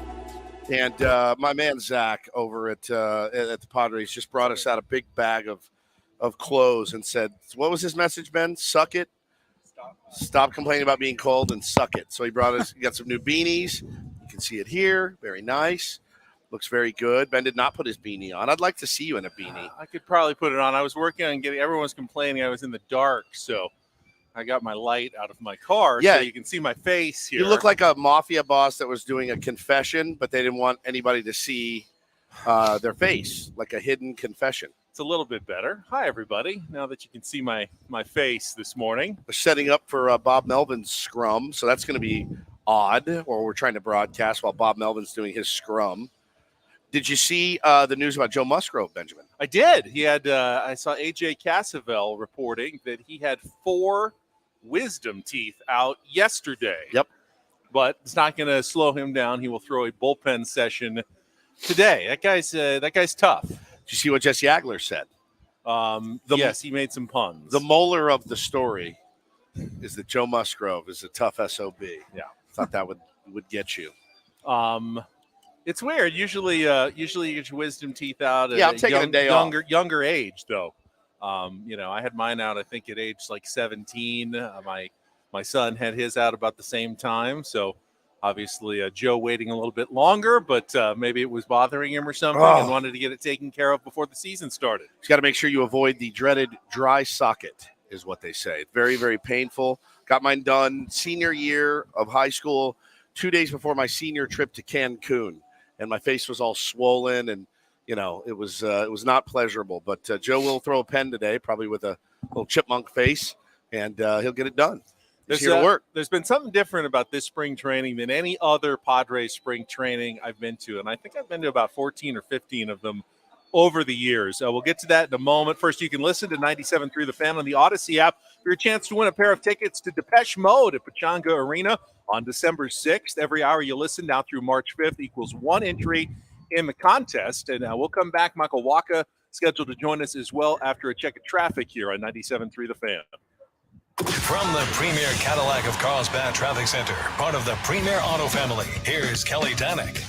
And my man Zach over at the Padres just brought us out a big bag of clothes and said, what was his message, Ben? Suck it. Stop complaining about being cold and suck it. So he got some new beanies. You can see it here. Very nice. Looks very good. Ben did not put his beanie on. I'd like to see you in a beanie. I could probably put it on. I was working on everyone's complaining I was in the dark, so I got my light out of my car so you can see my face here. You look like a mafia boss that was doing a confession, but they didn't want anybody to see their face, like a hidden confession. It's a little bit better. Hi, everybody. Now that you can see my face this morning. We're setting up for Bob Melvin's scrum, so that's going to be odd, or we're trying to broadcast while Bob Melvin's doing his scrum. Did you see the news about Joe Musgrove, Benjamin? I did. He had. I saw AJ Cassavell reporting that he had 4 wisdom teeth out yesterday. Yep. But it's not going to slow him down. He will throw a bullpen session today. That guy's tough. Did you see what Jesse Agler said? Yes, he made some puns. The molar of the story is that Joe Musgrove is a tough SOB. Yeah. Thought that would get you. It's weird. Usually you get your wisdom teeth out at I'm taking a day off. Younger age, though. I had mine out, I think, at age like 17. My son had his out about the same time. So obviously Joe waiting a little bit longer, but maybe it was bothering him or something and wanted to get it taken care of before the season started. You got to make sure you avoid the dreaded dry socket, is what they say. Very, very painful. Got mine done senior year of high school, 2 days before my senior trip to Cancun. And my face was all swollen, and it was not pleasurable. But Joe will throw a pen today, probably with a little chipmunk face, and he'll get it done. He's here to work. There's been something different about this spring training than any other Padres spring training I've been to, and I think I've been to about 14 or 15 of them over the years. We'll get to that in a moment. First, you can listen to 97.3 The Fan on the Odyssey app for your chance to win a pair of tickets to Depeche Mode at Pechanga Arena on December 6th. Every hour you listen now through March 5th equals 1 entry in the contest. And we'll come back. Michael Waka scheduled to join us as well after a check of traffic here on 97.3 The Fan. From the Premier Cadillac of Carlsbad Traffic Center, part of the Premier Auto family, here's Kelly Danek.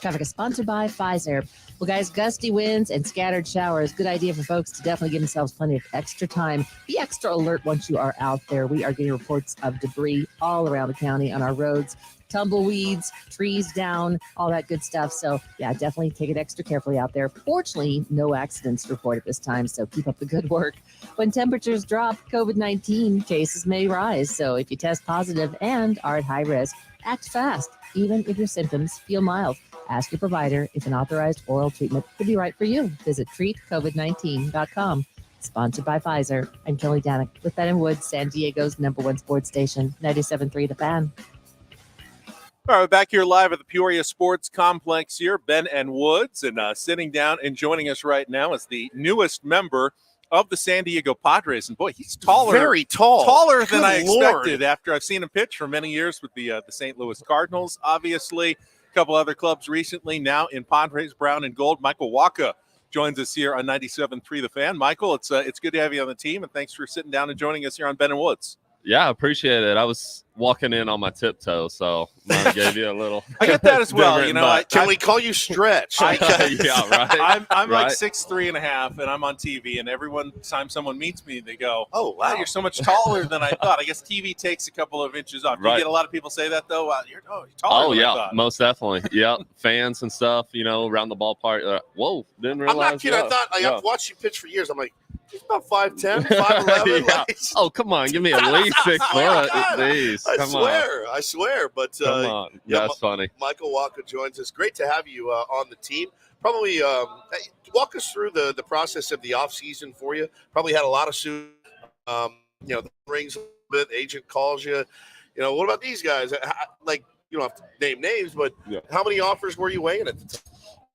Traffic is sponsored by Pfizer. Well, guys, gusty winds and scattered showers. Good idea for folks to definitely give themselves plenty of extra time. Be extra alert once you are out there. We are getting reports of debris all around the county on our roads. Tumbleweeds, trees down, all that good stuff. So, yeah, definitely take it extra carefully out there. Fortunately, no accidents reported this time, so keep up the good work. When temperatures drop, COVID-19 cases may rise. So if you test positive and are at high risk, act fast, even if your symptoms feel mild. Ask your provider if an authorized oral treatment could be right for you. Visit treatcovid19.com. Sponsored by Pfizer. I'm Kelly Danek with Ben and Woods, San Diego's #1 sports station, 97.3 The Fan. All right, back here live at the Peoria Sports Complex here, Ben and Woods, and sitting down and joining us right now is the newest member of the San Diego Padres. And boy, he's taller. Very tall. Taller than I Lord. expected after I've seen him pitch for many years with the St. Louis Cardinals, obviously. A couple other clubs recently, now in Padres, brown and gold. Michael Waka joins us here on 97.3 The Fan. Michael, it's good to have you on the team, and thanks for sitting down and joining us here on Ben and Woods. Yeah, I appreciate it. I was walking in on my tiptoes, so I gave you a little. I get that as well. Can we call you Stretch? Yeah, right. I'm right. like 6'3.5", and I'm on TV, and every time someone meets me, they go, "Oh, wow, you're so much taller than I thought." I guess TV takes a couple of inches off. Do you get a lot of people say that though? You're taller than I thought. Most definitely. Yeah, fans and stuff, around the ballpark. Whoa, didn't realize. I'm not kidding. I thought I've watched you pitch for years. I'm like, he's about 5'10", 5'11". Yeah. Oh, come on, give me at least 6 foot. Please, I swear. But come on, that's funny. Michael Waka joins us. Great to have you on the team. Probably walk us through the process of the off season for you. Probably had a lot of suit. The rings a bit. Agent calls you. What about these guys? Like, you don't have to name names, but how many offers were you weighing at the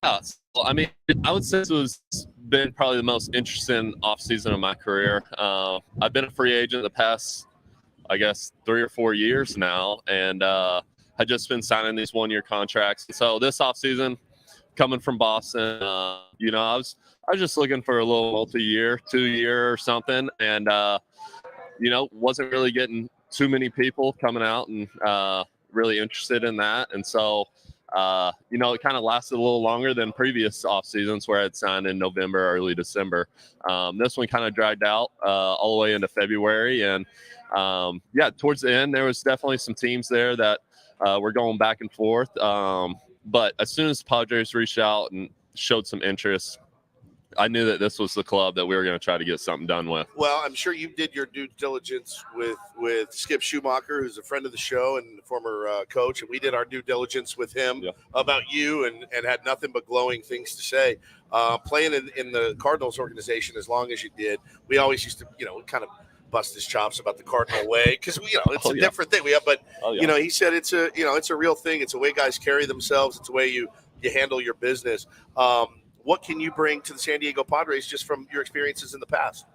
time? I mean, I would say this was been probably the most interesting offseason of my career. I've been a free agent the past, I guess, 3 or 4 years now, and had just been signing these 1-year contracts. So this offseason, coming from Boston, I was just looking for a little multi-year, 2-year or something, and wasn't really getting too many people coming out and really interested in that. And so, it kind of lasted a little longer than previous off seasons where I'd signed in November, early December. This one kind of dragged out all the way into February. And towards the end, there was definitely some teams there that were going back and forth. But as soon as the Padres reached out and showed some interest, I knew that this was the club that we were going to try to get something done with. Well, I'm sure you did your due diligence with Skip Schumacher, who's a friend of the show and former coach, and we did our due diligence with him about you and had nothing but glowing things to say. Playing in the Cardinals organization as long as you did, we always used to, kind of bust his chops about the Cardinal way because it's a different thing. He said it's a real thing. It's a way guys carry themselves. It's a way you handle your business. What can you bring to the San Diego Padres just from your experiences in the past?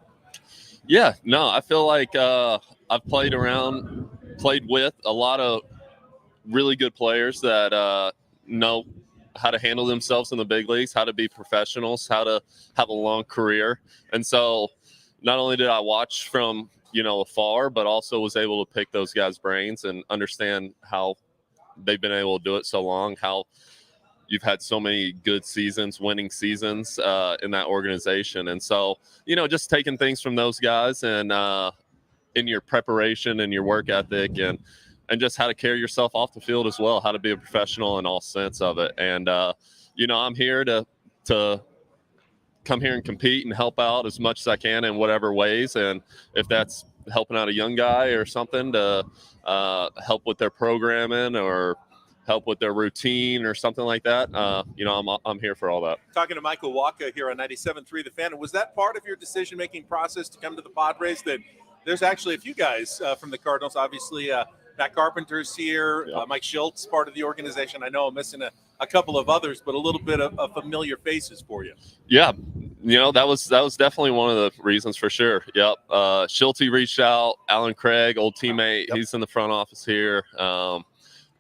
Yeah, no, I feel like I've played with a lot of really good players that know how to handle themselves in the big leagues, how to be professionals, how to have a long career. And so not only did I watch from, afar, but also was able to pick those guys' brains and understand how they've been able to do it so long, how you've had so many good seasons, winning seasons in that organization. And so, just taking things from those guys and in your preparation and your work ethic and just how to carry yourself off the field as well, how to be a professional in all sense of it. And, I'm here to come here and compete and help out as much as I can in whatever ways. And if that's helping out a young guy or something to help with their programming or help with their routine or something like that, I'm here for all that. Talking to Michael Waka here on 97.3 The Fan. Was that part of your decision-making process to come to the Padres, that there's actually a few guys from the Cardinals, obviously Matt Carpenter's here, Mike Schultz, part of the organization. I know I'm missing a couple of others, but a little bit of familiar faces for you. Yeah, that was definitely one of the reasons for sure. Yep. Schultz reached out, Alan Craig, old teammate. Yep. He's in the front office here.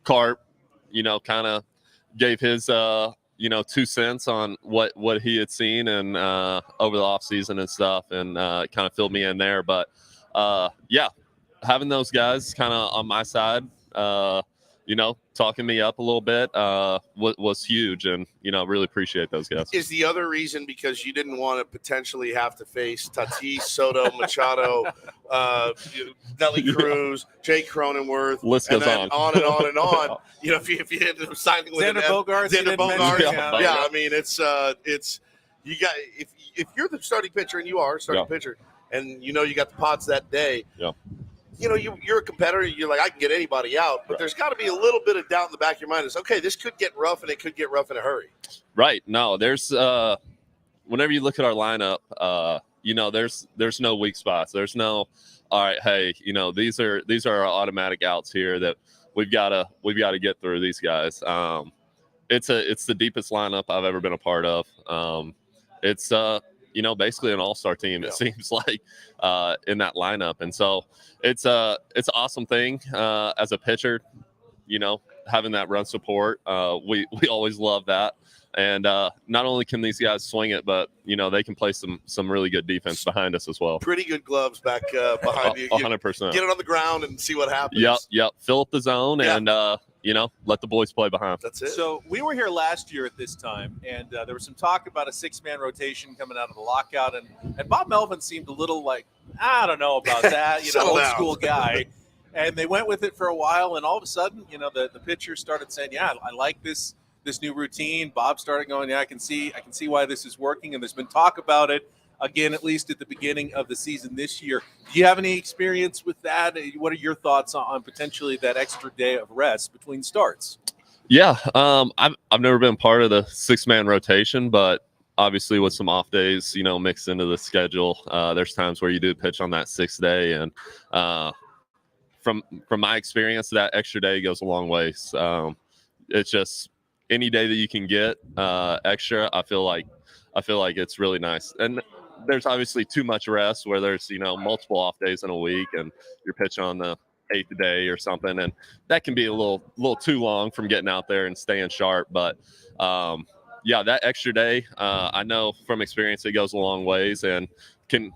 Carp, kind of gave his, 2 cents on what he had seen and over the off season and stuff, and kind of filled me in there. But having those guys kind of on my side, talking me up a little bit was huge, and really appreciate those guys. Is the other reason because you didn't want to potentially have to face Tatis, Soto, Machado, Nelly Cruz, Jake Cronenworth, list goes on and on and on. if you ended up signing with Xander Bogaerts, I mean it's you got if you're the starting pitcher, and you are a starting pitcher, and you got the Pods that day. Yeah. You're a competitor. You're like, I can get anybody out, but there's got to be a little bit of doubt in the back of your mind. Is okay, this could get rough, and it could get rough in a hurry. Right. No, there's whenever you look at our lineup, there's no weak spots. There's no, all right, hey, these are our automatic outs here that we've got to get through these guys. It's the deepest lineup I've ever been a part of. It's basically an all-star team. It seems like in that lineup, and so it's an awesome thing as a pitcher. Having that run support, we always love that. And not only can these guys swing it, but they can play some really good defense behind us as well. Pretty good gloves back behind you. 100%. Get it on the ground and see what happens. Yep. Fill up the zone and let the boys play behind. That's it. So we were here last year at this time, and there was some talk about a 6-man rotation coming out of the lockout, and Bob Melvin seemed a little like, I don't know about that, old school guy. And they went with it for a while, and all of a sudden, the pitchers started saying, yeah, I like this new routine. Bob started going, yeah, I can see why this is working, and there's been talk about it again, at least at the beginning of the season this year. Do you have any experience with that? What are your thoughts on potentially that extra day of rest between starts? Yeah, I've never been part of the 6-man rotation, but obviously with some off days, mixed into the schedule, there's times where you do pitch on that 6th day, and from my experience, that extra day goes a long ways. It's just any day that you can get extra, I feel like it's really nice. And there's obviously too much rest where there's multiple off days in a week, and you're pitching on the 8th day or something, and that can be a little too long from getting out there and staying sharp. But that extra day, I know from experience it goes a long ways and can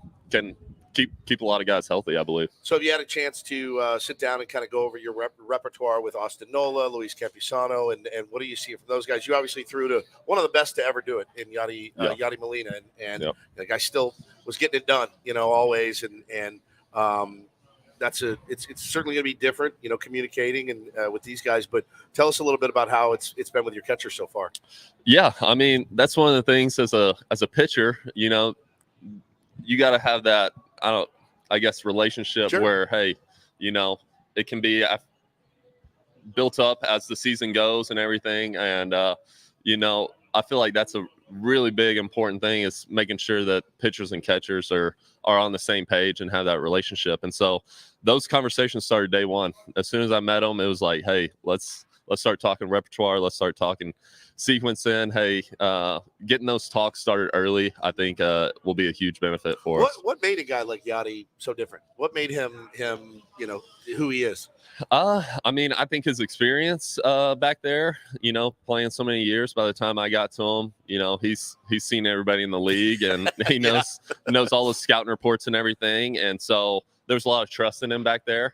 keep a lot of guys healthy, I believe. So have you had a chance to sit down and kind of go over your repertoire with Austin Nola, Luis Campusano, and what do you see from those guys? You obviously threw to one of the best to ever do it in Yadi Molina, and the guy still was getting it done, always, and it's certainly going to be different, communicating and with these guys. But tell us a little bit about how it's been with your catcher so far. Yeah, I mean, that's one of the things as a pitcher, you got to have that, I guess, relationship where, hey, it can be built up as the season goes and everything. And, I feel like that's a really big, important thing is making sure that pitchers and catchers are on the same page and have that relationship. And so those conversations started day one. As soon as I met them, it was like, hey, let's start talking repertoire. Let's start talking sequencing. Hey, getting those talks started early, I think will be a huge benefit for us. What made a guy like Yadi so different? What made him, who he is? I mean, I think his experience back there, playing so many years. By the time I got to him, he's seen everybody in the league, and he knows all the scouting reports and everything. And so there's a lot of trust in him back there.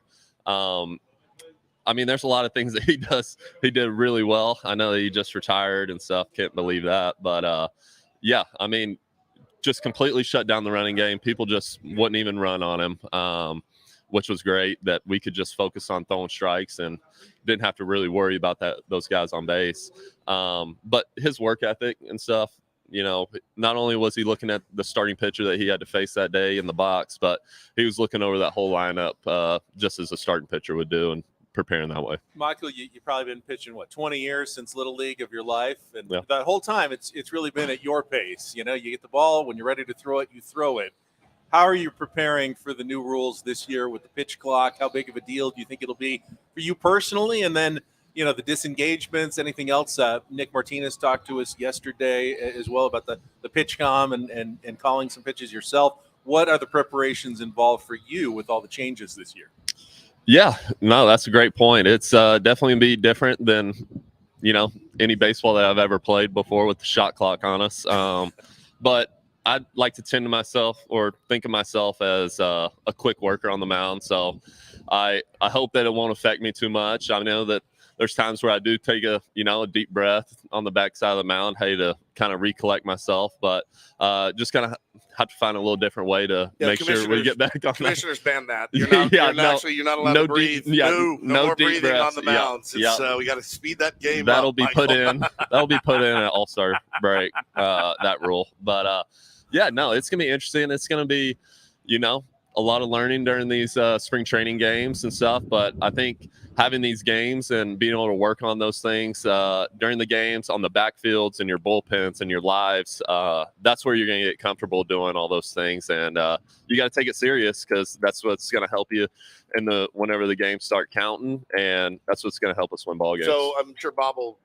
I mean, there's a lot of things that he did really well. I know that he just retired and stuff. Can't believe that. But, yeah, I mean, just completely shut down the running game. People just wouldn't even run on him, which was great that we could just focus on throwing strikes and didn't have to really worry about those guys on base. But his work ethic and stuff, not only was he looking at the starting pitcher that he had to face that day in the box, but he was looking over that whole lineup just as a starting pitcher would do and preparing that way. Michael, you've probably been pitching 20 years since Little League of your life, and that whole time it's really been at your pace. You get the ball when you're ready to throw it, you throw it. How are you preparing for the new rules this year with the pitch clock? How big of a deal do you think it'll be for you personally? And then the disengagements, anything else? Nick Martinez talked to us yesterday as well about the pitch comm and calling some pitches yourself. What are the preparations involved for you with all the changes this year? Yeah, no, that's a great point. It's definitely going to be different than, any baseball that I've ever played before with the shot clock on us. But I'd like to tend to myself or think of myself as a quick worker on the mound. So I hope that it won't affect me too much. I know that there's times where I do take a deep breath on the backside of the mound, to kind of recollect myself, but just kind of have to find a little different way to make sure we get back on. Commissioners ban that. You're not allowed to breathe. No more breathing breaths on the mounds. We got to speed that game. That'll be put in. That'll be put in at All-Star break. That rule, but it's gonna be interesting. It's gonna be, a lot of learning during these spring training games and stuff. But I think having these games and being able to work on those things during the games, on the backfields and your bullpens and your lives, that's where you're going to get comfortable doing all those things. And you got to take it serious because that's what's going to help you whenever the games start counting. And that's what's going to help us win ball games. So I'm sure Bob will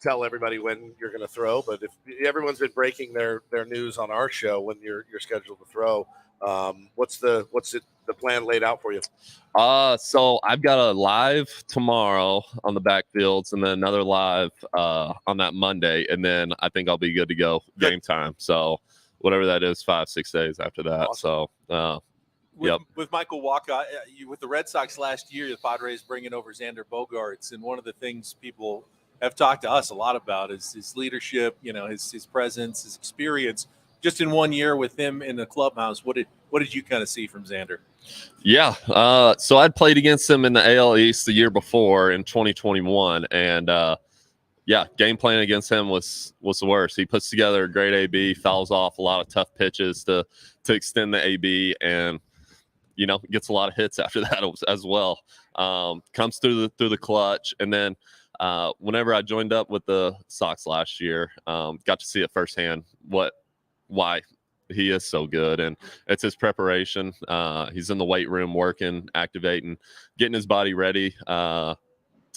tell everybody when you're going to throw. But if everyone's been breaking their news on our show when you're scheduled to throw, what's the plan laid out for you? So I've got a live tomorrow on the backfields and then another live on that Monday, and then I think I'll be good to go game time. So whatever that is, 5-6 days after that. Awesome. So with Michael Walcott, with the Red Sox last year, the Padres bringing over Xander Bogaerts, and one of the things people have talked to us a lot about is his leadership, his presence, his experience. Just in 1 year with him in the clubhouse, what did you kind of see from Xander? Yeah, so I'd played against him in the AL East the year before in 2021, and game playing against him was the worst. He puts together a great AB, fouls off a lot of tough pitches to extend the AB, and gets a lot of hits after that as well. Comes through the clutch, and then whenever I joined up with the Sox last year, got to see it firsthand why he is so good, and it's his preparation. He's in the weight room working, activating, getting his body ready to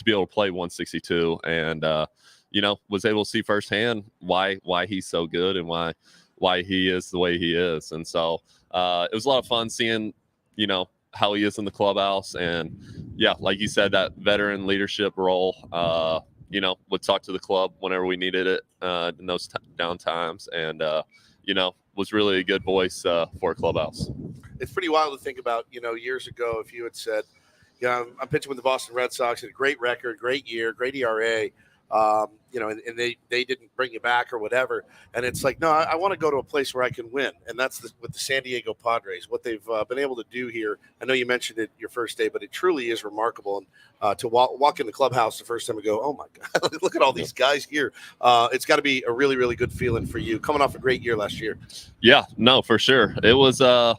be able to play 162, and was able to see firsthand why he's so good and why he is the way he is. And so it was a lot of fun seeing how he is in the clubhouse, and like you said, that veteran leadership role. Would talk to the club whenever we needed it in those down times, and was really a good voice for a clubhouse. It's pretty wild to think about. Years ago, if you had said, I'm pitching with the Boston Red Sox, had a great record, great year, great ERA. And they didn't bring you back or whatever. And it's like, no, I want to go to a place where I can win. And that's with the San Diego Padres, what they've been able to do here. I know you mentioned it your first day, but it truly is remarkable. And to walk in the clubhouse the first time and go, oh my God, look at all these guys here. It's got to be a really, really good feeling for you coming off a great year last year. Yeah, no, for sure. It was, the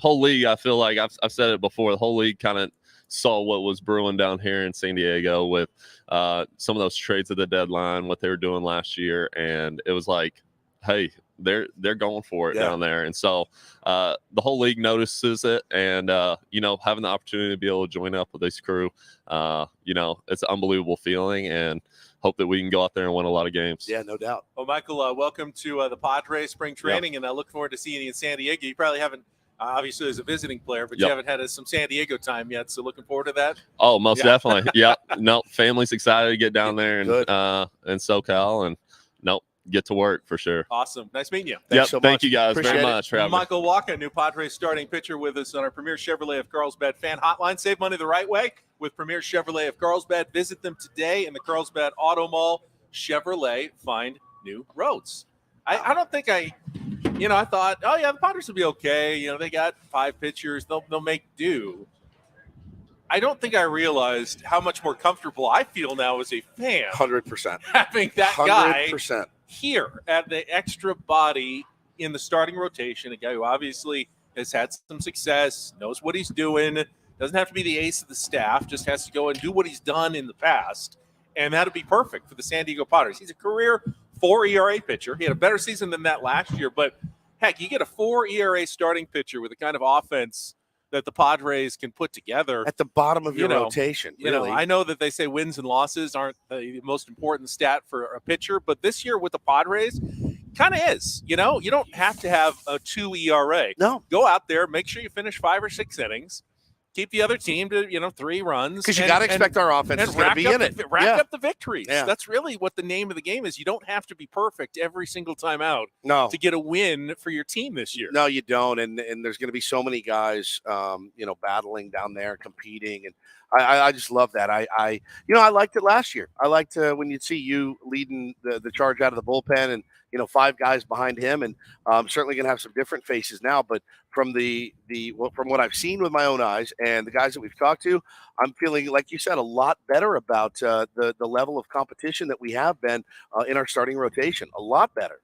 whole league, I feel like I've said it before, the whole league kind of saw what was brewing down here in San Diego with some of those trades at the deadline, what they were doing last year. And it was like, hey, they're going for it down there. And so the whole league notices it. And, having the opportunity to be able to join up with this crew, it's an unbelievable feeling, and hope that we can go out there and win a lot of games. Yeah, no doubt. Well, Michael, welcome to the Padres Spring Training, and I look forward to seeing you in San Diego. You probably haven't, obviously as a visiting player, but you haven't had some San Diego time yet, so looking forward to that. Oh, most definitely. Yeah. No, family's excited to get down there and SoCal, and get to work for sure. Awesome. Nice meeting you. Thanks so much. Thank you guys very much for having me. Michael Walker, new Padres starting pitcher, with us on our Premier Chevrolet of Carlsbad fan hotline. Save money the right way with Premier Chevrolet of Carlsbad. Visit them today in the Carlsbad Auto Mall. Chevrolet, find new roads. I don't think I thought, oh yeah, the Padres will be okay. They got 5 pitchers. They'll make do. I don't think I realized how much more comfortable I feel now as a fan. 100%. Having that 100%. guy here at the extra body in the starting rotation, a guy who obviously has had some success, knows what he's doing, doesn't have to be the ace of the staff, just has to go and do what he's done in the past. And that'd be perfect for the San Diego Padres. He's a career 4 ERA pitcher. He had a better season than that last year, but heck, you get a 4 ERA starting pitcher with the kind of offense that the Padres can put together at the bottom of your rotation. Really. I know that they say wins and losses aren't the most important stat for a pitcher, but this year with the Padres, kind of is. You don't have to have a 2 ERA. No. Go out there, make sure you finish 5 or 6 innings. Keep the other team to 3 runs, because you got to expect our offense is going to be in it. Rack up the victories. Yeah. That's really what the name of the game is. You don't have to be perfect every single time out to get a win for your team this year. No, you don't. And there's going to be so many guys, battling down there, competing, and I just love that. I liked it last year. I liked when you'd see you leading the charge out of the bullpen, and 5 guys behind him, and I'm certainly going to have some different faces now. But from from what I've seen with my own eyes and the guys that we've talked to, I'm feeling, like you said, a lot better about the level of competition that we have been in our starting rotation. A lot better.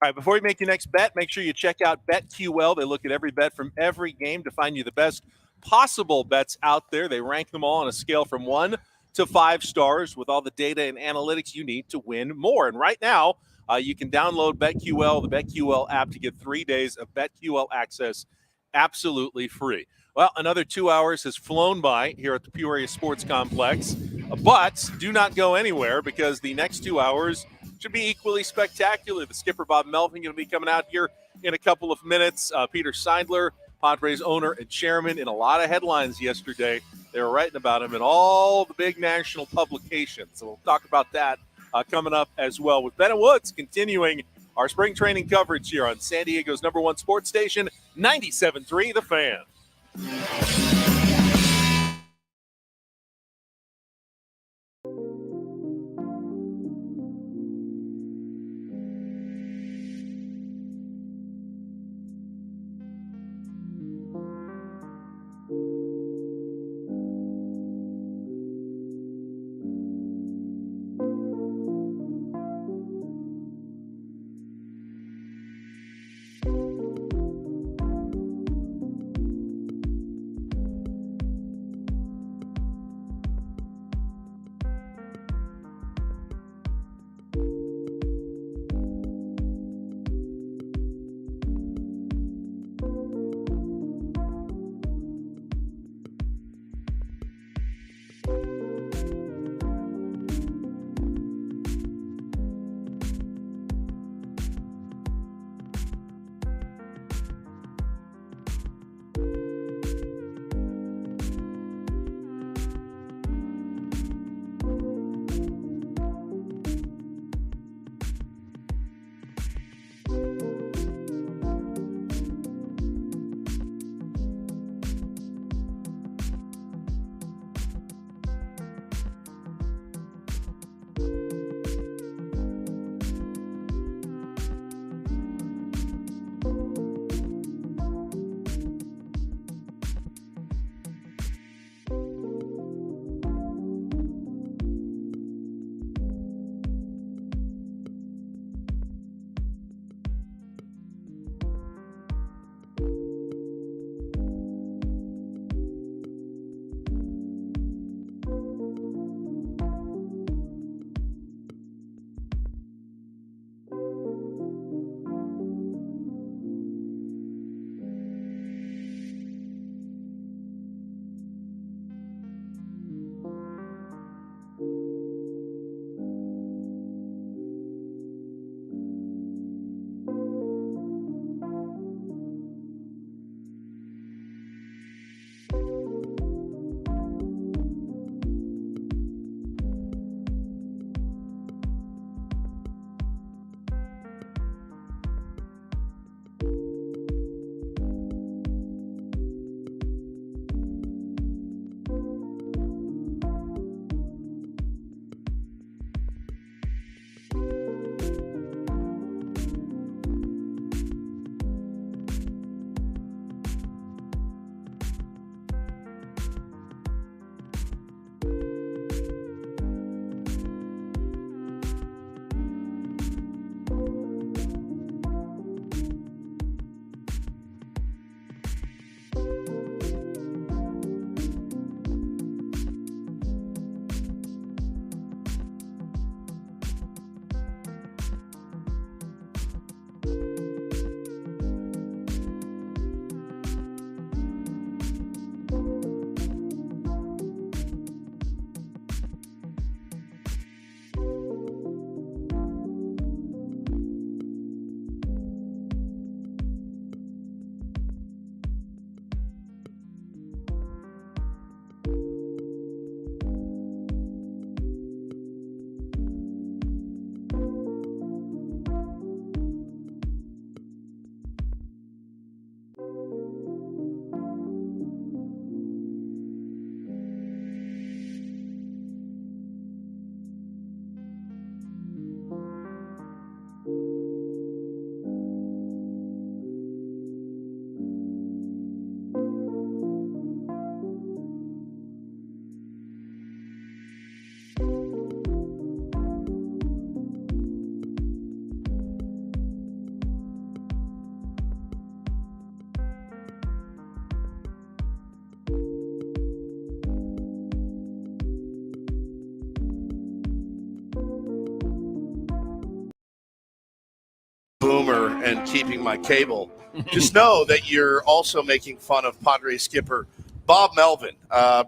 All right, before you make your next bet, make sure you check out BetQL. They look at every bet from every game to find you the best possible bets out there. They rank them all on a scale from 1 to 5 stars with all the data and analytics you need to win more. And right now, you can download BetQL, the BetQL app, to get 3 days of BetQL access absolutely free. Well, another 2 hours has flown by here at the Peoria Sports Complex, but do not go anywhere, because the next 2 hours should be equally spectacular. The skipper, Bob Melvin, going to be coming out here in a couple of minutes. Peter Seidler, Padres owner and chairman, in a lot of headlines yesterday. They were writing about him in all the big national publications. So we'll talk about that coming up as well, with Ben and Woods continuing our spring training coverage here on San Diego's #1 sports station, 97.3 The Fan. and keeping my cable, just know that you're also making fun of Padres skipper Bob Melvin.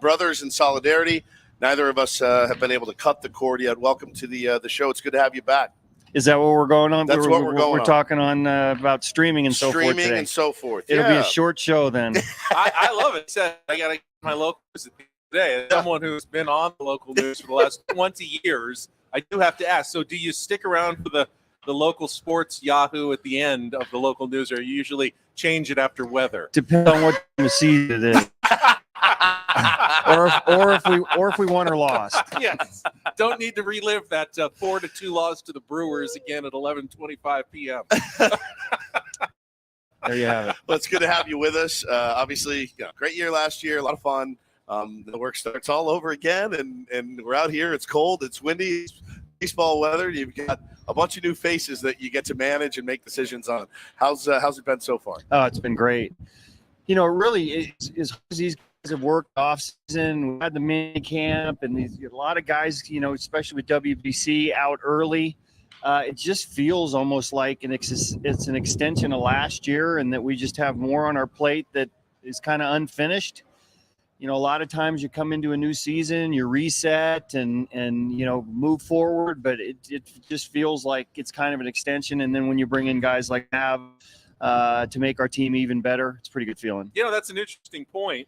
Brothers in solidarity. Neither of us have been able to cut the cord yet. Welcome to the show. It's good to have you back. Is that what we're going on? That's what we're going on. We're talking on about streaming and so forth today. Streaming and so forth. It'll be a short show then. I love it. I got to get my local news today. As someone who's been on the local news for the last 20 years, I do have to ask. So, do you stick around for the local sports Yahoo at the end of the local news, or you usually change it after weather? Depends on what time of season it is. or if we won or lost. Yes. Don't need to relive that 4-2 loss to the Brewers again at 11:25 p.m. There you have it. Well, it's good to have you with us. Obviously, great year last year, a lot of fun. The work starts all over again, and we're out here. It's cold, it's windy, it's baseball weather. You've got a bunch of new faces that you get to manage and make decisions on. How's it been so far? Oh, it's been great. Really, as these guys have worked off season, we had the mini camp, and a lot of guys, especially with WBC out early. It just feels almost like it's an extension of last year, and that we just have more on our plate that is kind of unfinished. A lot of times you come into a new season, you reset and move forward, but it just feels like it's kind of an extension. And then when you bring in guys like Nav to make our team even better, it's a pretty good feeling. That's an interesting point.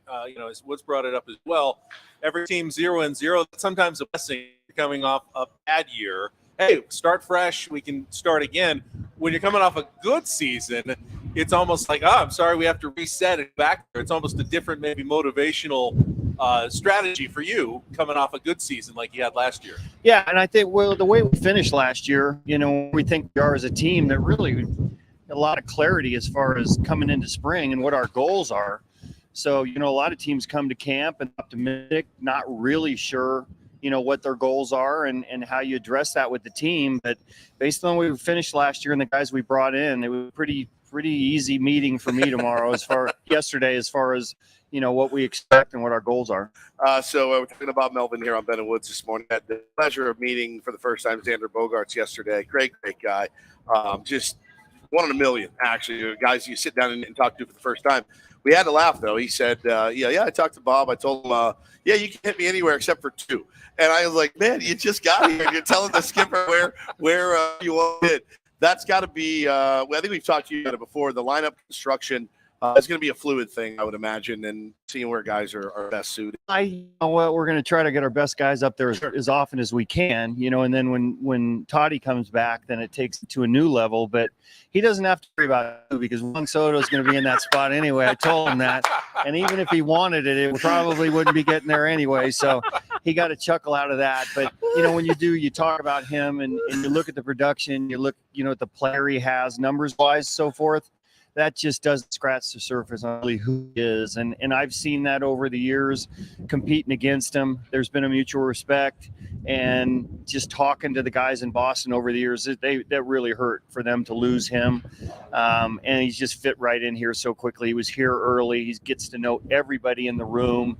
As Woods brought it up as well. Every team 0-0. Sometimes a blessing coming off a bad year. Hey, start fresh. We can start again. When you're coming off a good season, it's almost like, I'm sorry, we have to reset it back there. It's almost a different, maybe motivational strategy for you coming off a good season like you had last year. Yeah, and I think, the way we finished last year, we think we are as a team, that really a lot of clarity as far as coming into spring and what our goals are. So, a lot of teams come to camp and optimistic, not really sure what their goals are and how you address that with the team. But based on what we finished last year and the guys we brought in, it was pretty easy meeting for me tomorrow as far as what we expect and what our goals are. So we're talking about Melvin here on Ben and Woods this morning. I had the pleasure of meeting for the first time Xander Bogaerts yesterday. Great guy. Just one in a million, actually. Guys you sit down and talk to for the first time. We had to laugh, though. He said, I talked to Bob. I told him, you can hit me anywhere except for 2. And I was like, man, you just got here. You're telling the skipper where you want to hit. That's got to be I think we've talked to you about it before. The lineup construction is going to be a fluid thing, I would imagine, and seeing where guys are best suited. We're going to try to get our best guys up there as often as we can, and then when Toddy comes back, then it takes it to a new level. But he doesn't have to worry about it because Juan Soto is going to be in that spot anyway. I told him that. And even if he wanted it, it probably wouldn't be getting there anyway. So he got a chuckle out of that. But, when you talk about him and you look at the production, you look, at the player he has numbers-wise, so forth, that just doesn't scratch the surface on really who he is. And I've seen that over the years, competing against him. There's been a mutual respect. And just talking to the guys in Boston over the years, that really hurt for them to lose him. And he's just fit right in here so quickly. He was here early. He gets to know everybody in the room.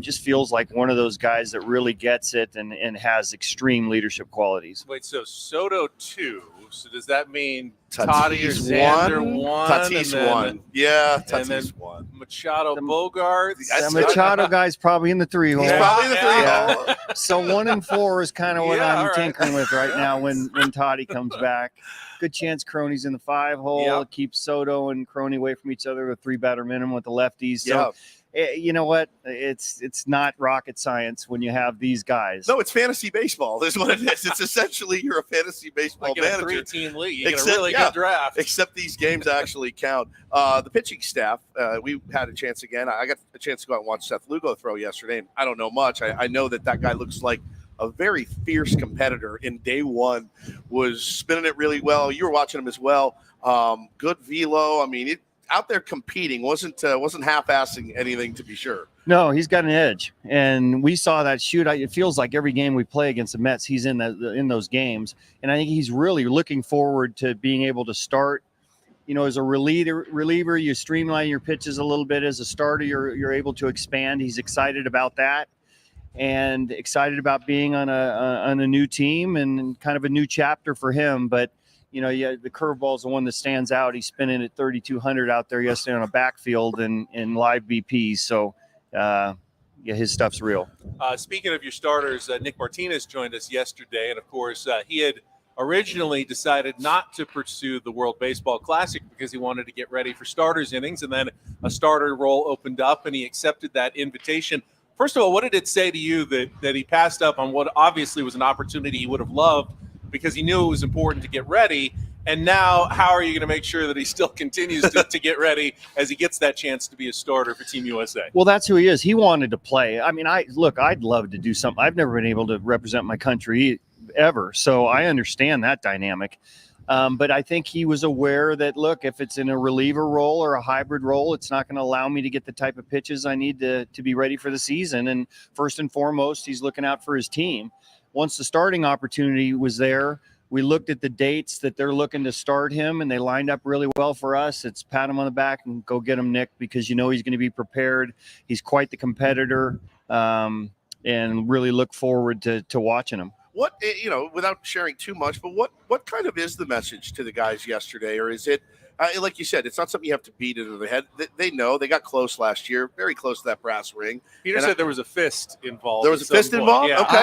Just feels like one of those guys that really gets it and has extreme leadership qualities. Wait, so Soto 2. So does that mean Toddy or Xander 1? Tatis 1. Yeah, Tatis 1. Machado Bogaerts. The Machado guy's probably in the 3 hole. He's probably in the 3 hole. So 1 and 4 is kind of what I'm tinkering with right now when Toddy comes back. Good chance Crony's in the 5 hole. Yep. Keeps Soto and Crony away from each other with 3 batter minimum with the lefties. So you know what? It's not rocket science when you have these guys. No, it's fantasy baseball. That's what it is. It's essentially you're a fantasy baseball manager. In a 3-team league, you get a really good draft. Except these games actually count. The pitching staff, we had a chance again. I got a chance to go out and watch Seth Lugo throw yesterday. And I don't know much. I know that guy looks like a very fierce competitor. In day one, was spinning it really well. You were watching him as well. Good velo. I mean, out there competing, wasn't half-assing anything, to be sure. No, he's got an edge, and we saw that shoot. It feels like every game we play against the Mets, he's in those games, and I think he's really looking forward to being able to start. As a reliever, you streamline your pitches a little bit. As a starter, you're able to expand. He's excited about that, and excited about being on a new team and kind of a new chapter for him. But Yeah, the curveball is the one that stands out. He's spinning at 3,200 out there yesterday on a backfield and live BP. So, his stuff's real. Speaking of your starters, Nick Martinez joined us yesterday, and of course, he had originally decided not to pursue the World Baseball Classic because he wanted to get ready for starters innings, and then a starter role opened up, and he accepted that invitation. First of all, what did it say to you that he passed up on what obviously was an opportunity he would have loved because he knew it was important to get ready? And now, how are you going to make sure that he still continues to get ready as he gets that chance to be a starter for Team USA? Well, that's who he is. He wanted to play. I mean, I'd love to do something. I've never been able to represent my country ever, so I understand that dynamic. But I think he was aware that, look, if it's in a reliever role or a hybrid role, it's not going to allow me to get the type of pitches I need to be ready for the season. And first and foremost, he's looking out for his team. Once the starting opportunity was there, we looked at the dates that they're looking to start him, and they lined up really well for us. It's pat him on the back and go get him, Nick, because he's going to be prepared. He's quite the competitor, and really look forward to watching him. What, without sharing too much, but what kind of is the message to the guys yesterday? Or is it, like you said, it's not something you have to beat into the head. They know they got close last year, very close to that brass ring. Peter said there was a fist involved. There was a fist involved? Yeah. Okay.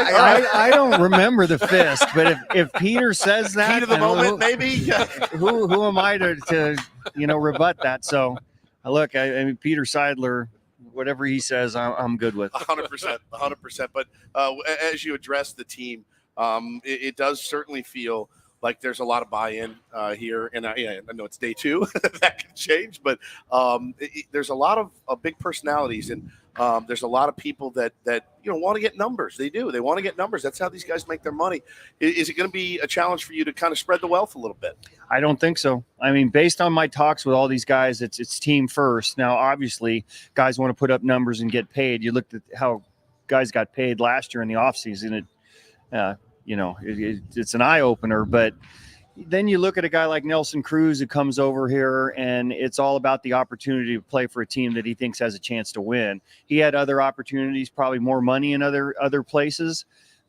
I don't remember the fist, but if Peter says that, heat of the moment, maybe. who am I to rebut that? So, look, I mean, Peter Seidler, whatever he says, I'm good with. 100%. But as you address the team, it does certainly feel like there's a lot of buy-in here, and I know it's day 2. That can change, but there's a lot of big personalities, and there's a lot of people that want to get numbers. They do. They want to get numbers. That's how these guys make their money. Is it going to be a challenge for you to kind of spread the wealth a little bit? I don't think so. I mean, based on my talks with all these guys, it's team first. Now, obviously, guys want to put up numbers and get paid. You looked at how guys got paid last year in the offseason. It's an eye-opener, but then you look at a guy like Nelson Cruz who comes over here, and it's all about the opportunity to play for a team that he thinks has a chance to win. He had other opportunities, probably more money in other places,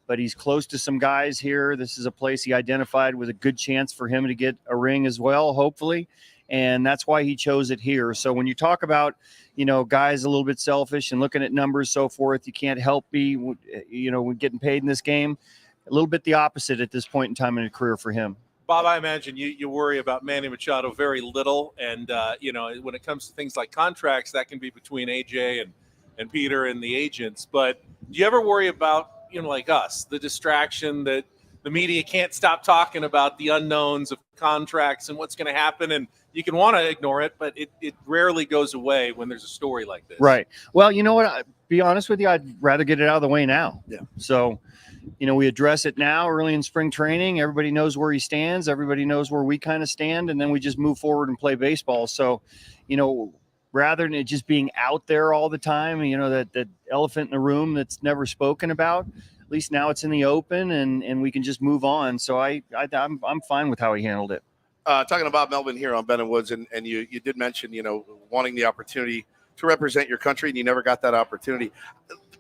but he's close to some guys here. This is a place he identified with a good chance for him to get a ring as well, hopefully, and that's why he chose it here. So when you talk about, guys a little bit selfish and looking at numbers, so forth, you can't help when getting paid in this game. A little bit the opposite at this point in time in a career for him. Bob, I imagine you worry about Manny Machado very little. And, when it comes to things like contracts, that can be between AJ and Peter and the agents. But do you ever worry about, like us, the distraction that the media can't stop talking about the unknowns of contracts and what's going to happen? And you can want to ignore it, but it rarely goes away when there's a story like this. Right. Well, you know what? Be honest with you, I'd rather get it out of the way now. Yeah. So, we address it now early in spring training. Everybody knows where he stands. Everybody knows where we kind of stand. And then we just move forward and play baseball. So, rather than it just being out there all the time, that elephant in the room that's never spoken about, at least now it's in the open and we can just move on. So I'm fine with how he handled it. Talking about Melvin here on Ben and Woods, and you did mention, wanting the opportunity to represent your country, and you never got that opportunity.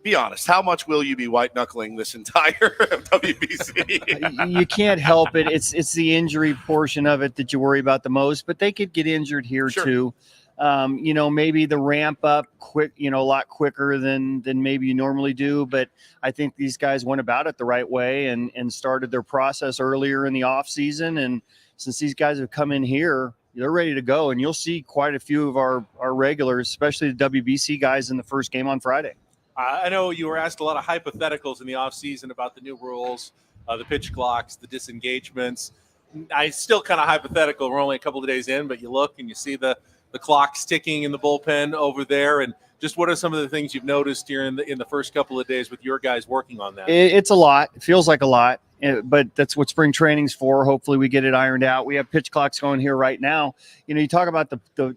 Be honest, how much will you be white knuckling this entire WBC? You can't help it. It's the injury portion of it that you worry about the most, but they could get injured here too. Maybe the ramp up quick, a lot quicker than maybe you normally do. But I think these guys went about it the right way and started their process earlier in the off season. And since these guys have come in here, they're ready to go. And you'll see quite a few of our regulars, especially the WBC guys, in the first game on Friday. I know you were asked a lot of hypotheticals in the offseason about the new rules, the pitch clocks, the disengagements. I still kind of hypothetical. We're only a couple of days in, but you look and you see the clock ticking in the bullpen over there. And just what are some of the things you've noticed here in the first couple of days with your guys working on that? It's a lot. It feels like a lot, but that's what spring training's for. Hopefully we get it ironed out. We have pitch clocks going here right now. You talk about the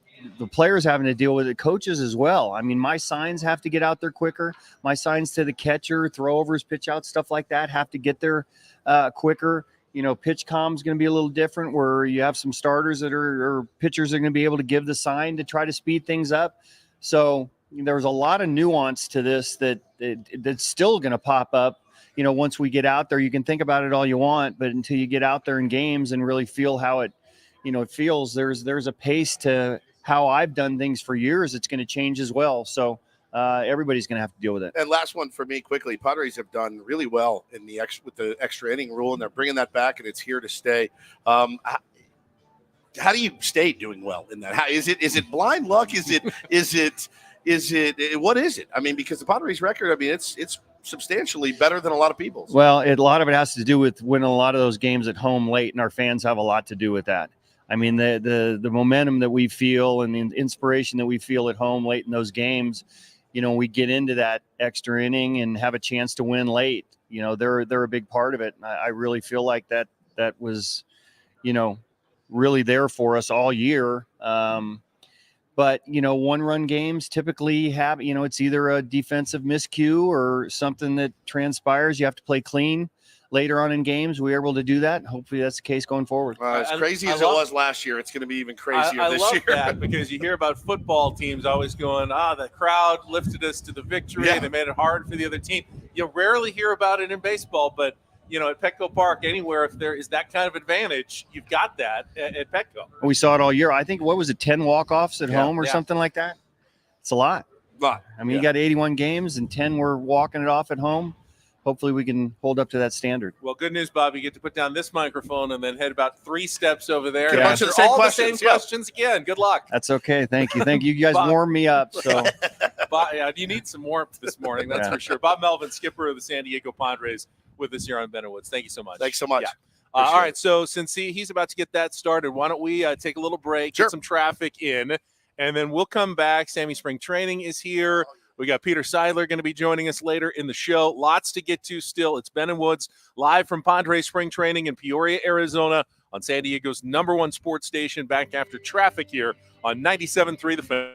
players having to deal with it, coaches as well. I mean, my signs have to get out there quicker. My signs to the catcher, throwovers, pitch outs, stuff like that have to get there quicker. Pitch comm is going to be a little different, where you have some starters or pitchers are going to be able to give the sign to try to speed things up. So there's a lot of nuance to this that's still going to pop up once we get out there, you can think about it all you want, but until you get out there in games and really feel how it, it feels, there's a pace to how I've done things for years. It's going to change as well. So everybody's going to have to deal with it. And last one for me quickly, Padres have done really well with the extra inning rule, and they're bringing that back, and it's here to stay. How do you stay doing well in that? Is it blind luck? Is it what is it? I mean, because the Padres record, I mean, it's substantially better than a lot of people's. Well, a lot of it has to do with winning a lot of those games at home late, and our fans have a lot to do with that. I mean, the momentum that we feel and the inspiration that we feel at home late in those games, we get into that extra inning and have a chance to win late. They're a big part of it. And I really feel like that was, really there for us all year. But, one-run games typically have, it's either a defensive miscue or something that transpires. You have to play clean later on in games. We were able to do that. Hopefully that's the case going forward. As crazy as it was last year, it's going to be even crazier this year. I love that because you hear about football teams always going, the crowd lifted us to the victory. Yeah. They made it hard for the other team. You rarely hear about it in baseball, but at Petco Park, anywhere, if there is that kind of advantage, you've got that at Petco. We saw it all year. I think, 10 walk-offs at home or something like that? It's a lot. I mean, you got 81 games and 10 were walking it off at home. Hopefully we can hold up to that standard. Well, good news, Bob. You get to put down this microphone and then head about 3 steps over there. And answer the same questions again. Good luck. That's okay. Thank you. You guys warmed me up. So, Bob, you need some warmth this morning. That's for sure. Bob Melvin, skipper of the San Diego Padres, with us here on Ben and Woods. Thank you so much. Thanks so much. Yeah. All right. So since he's about to get that started, why don't we take a little break, get some traffic in, and then we'll come back. Sammy Spring Training is here. We got Peter Seidler going to be joining us later in the show. Lots to get to still. It's Ben and Woods live from Padres Spring Training in Peoria, Arizona on San Diego's #1 sports station, back after traffic here on 97.3 The Fan.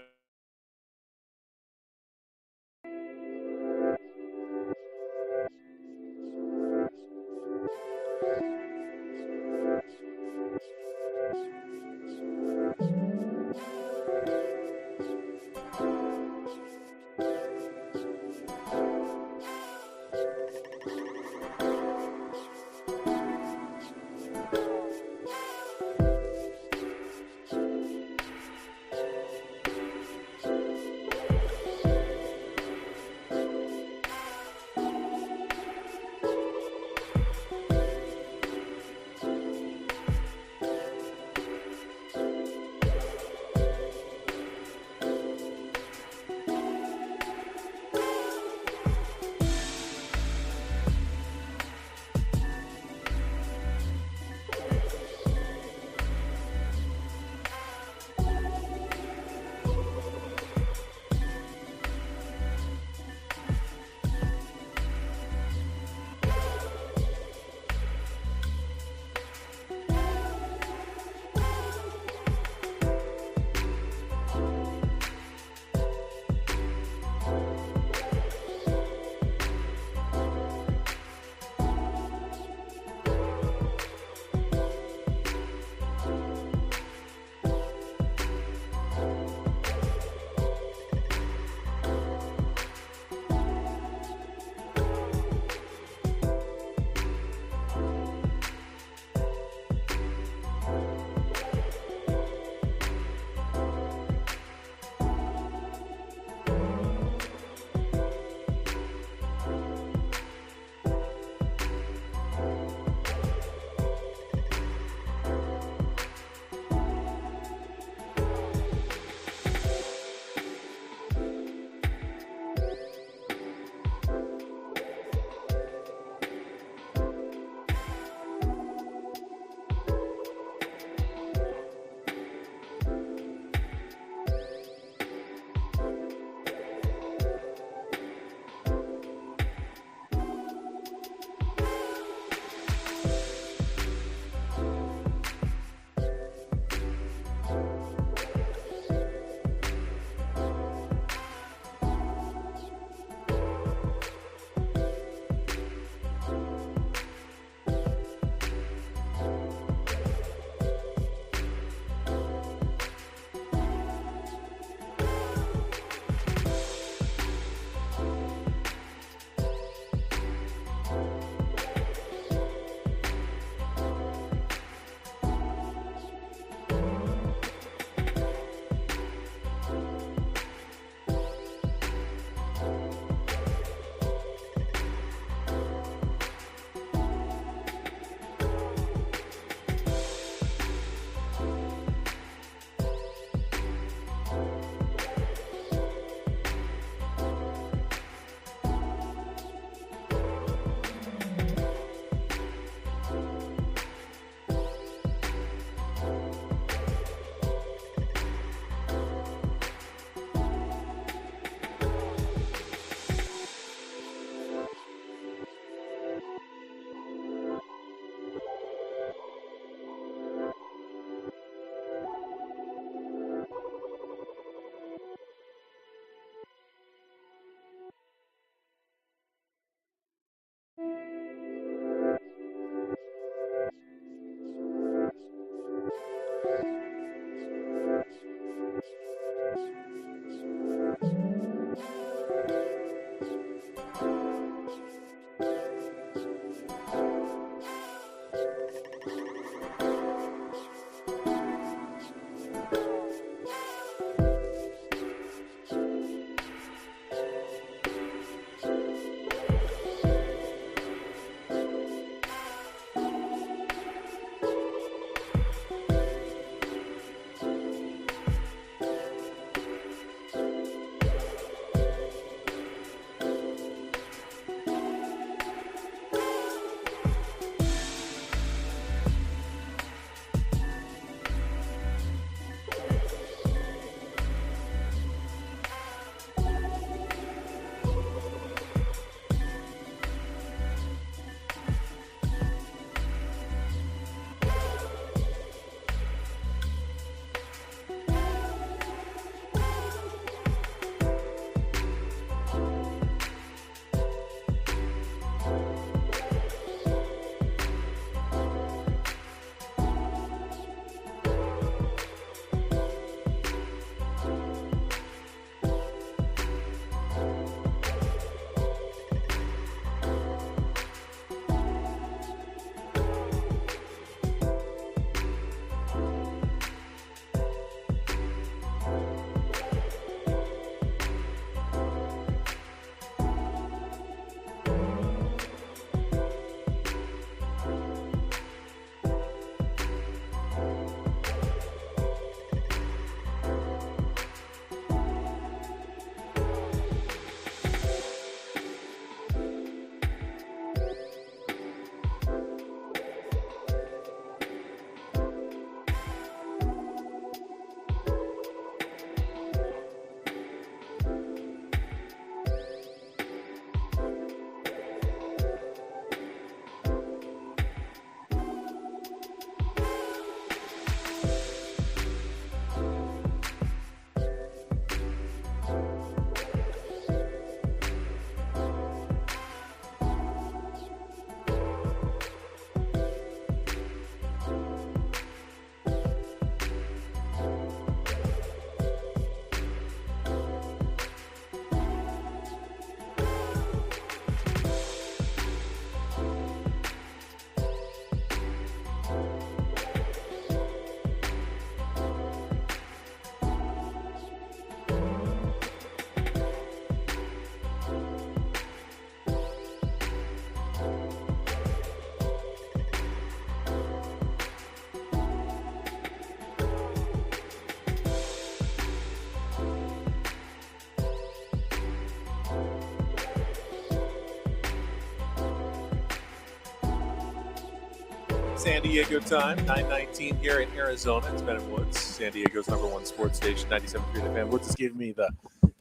San Diego time, 9:19 here in Arizona. It's Ben and Woods, San Diego's #1 sports station, 97.3 The Fan. Woods is giving me the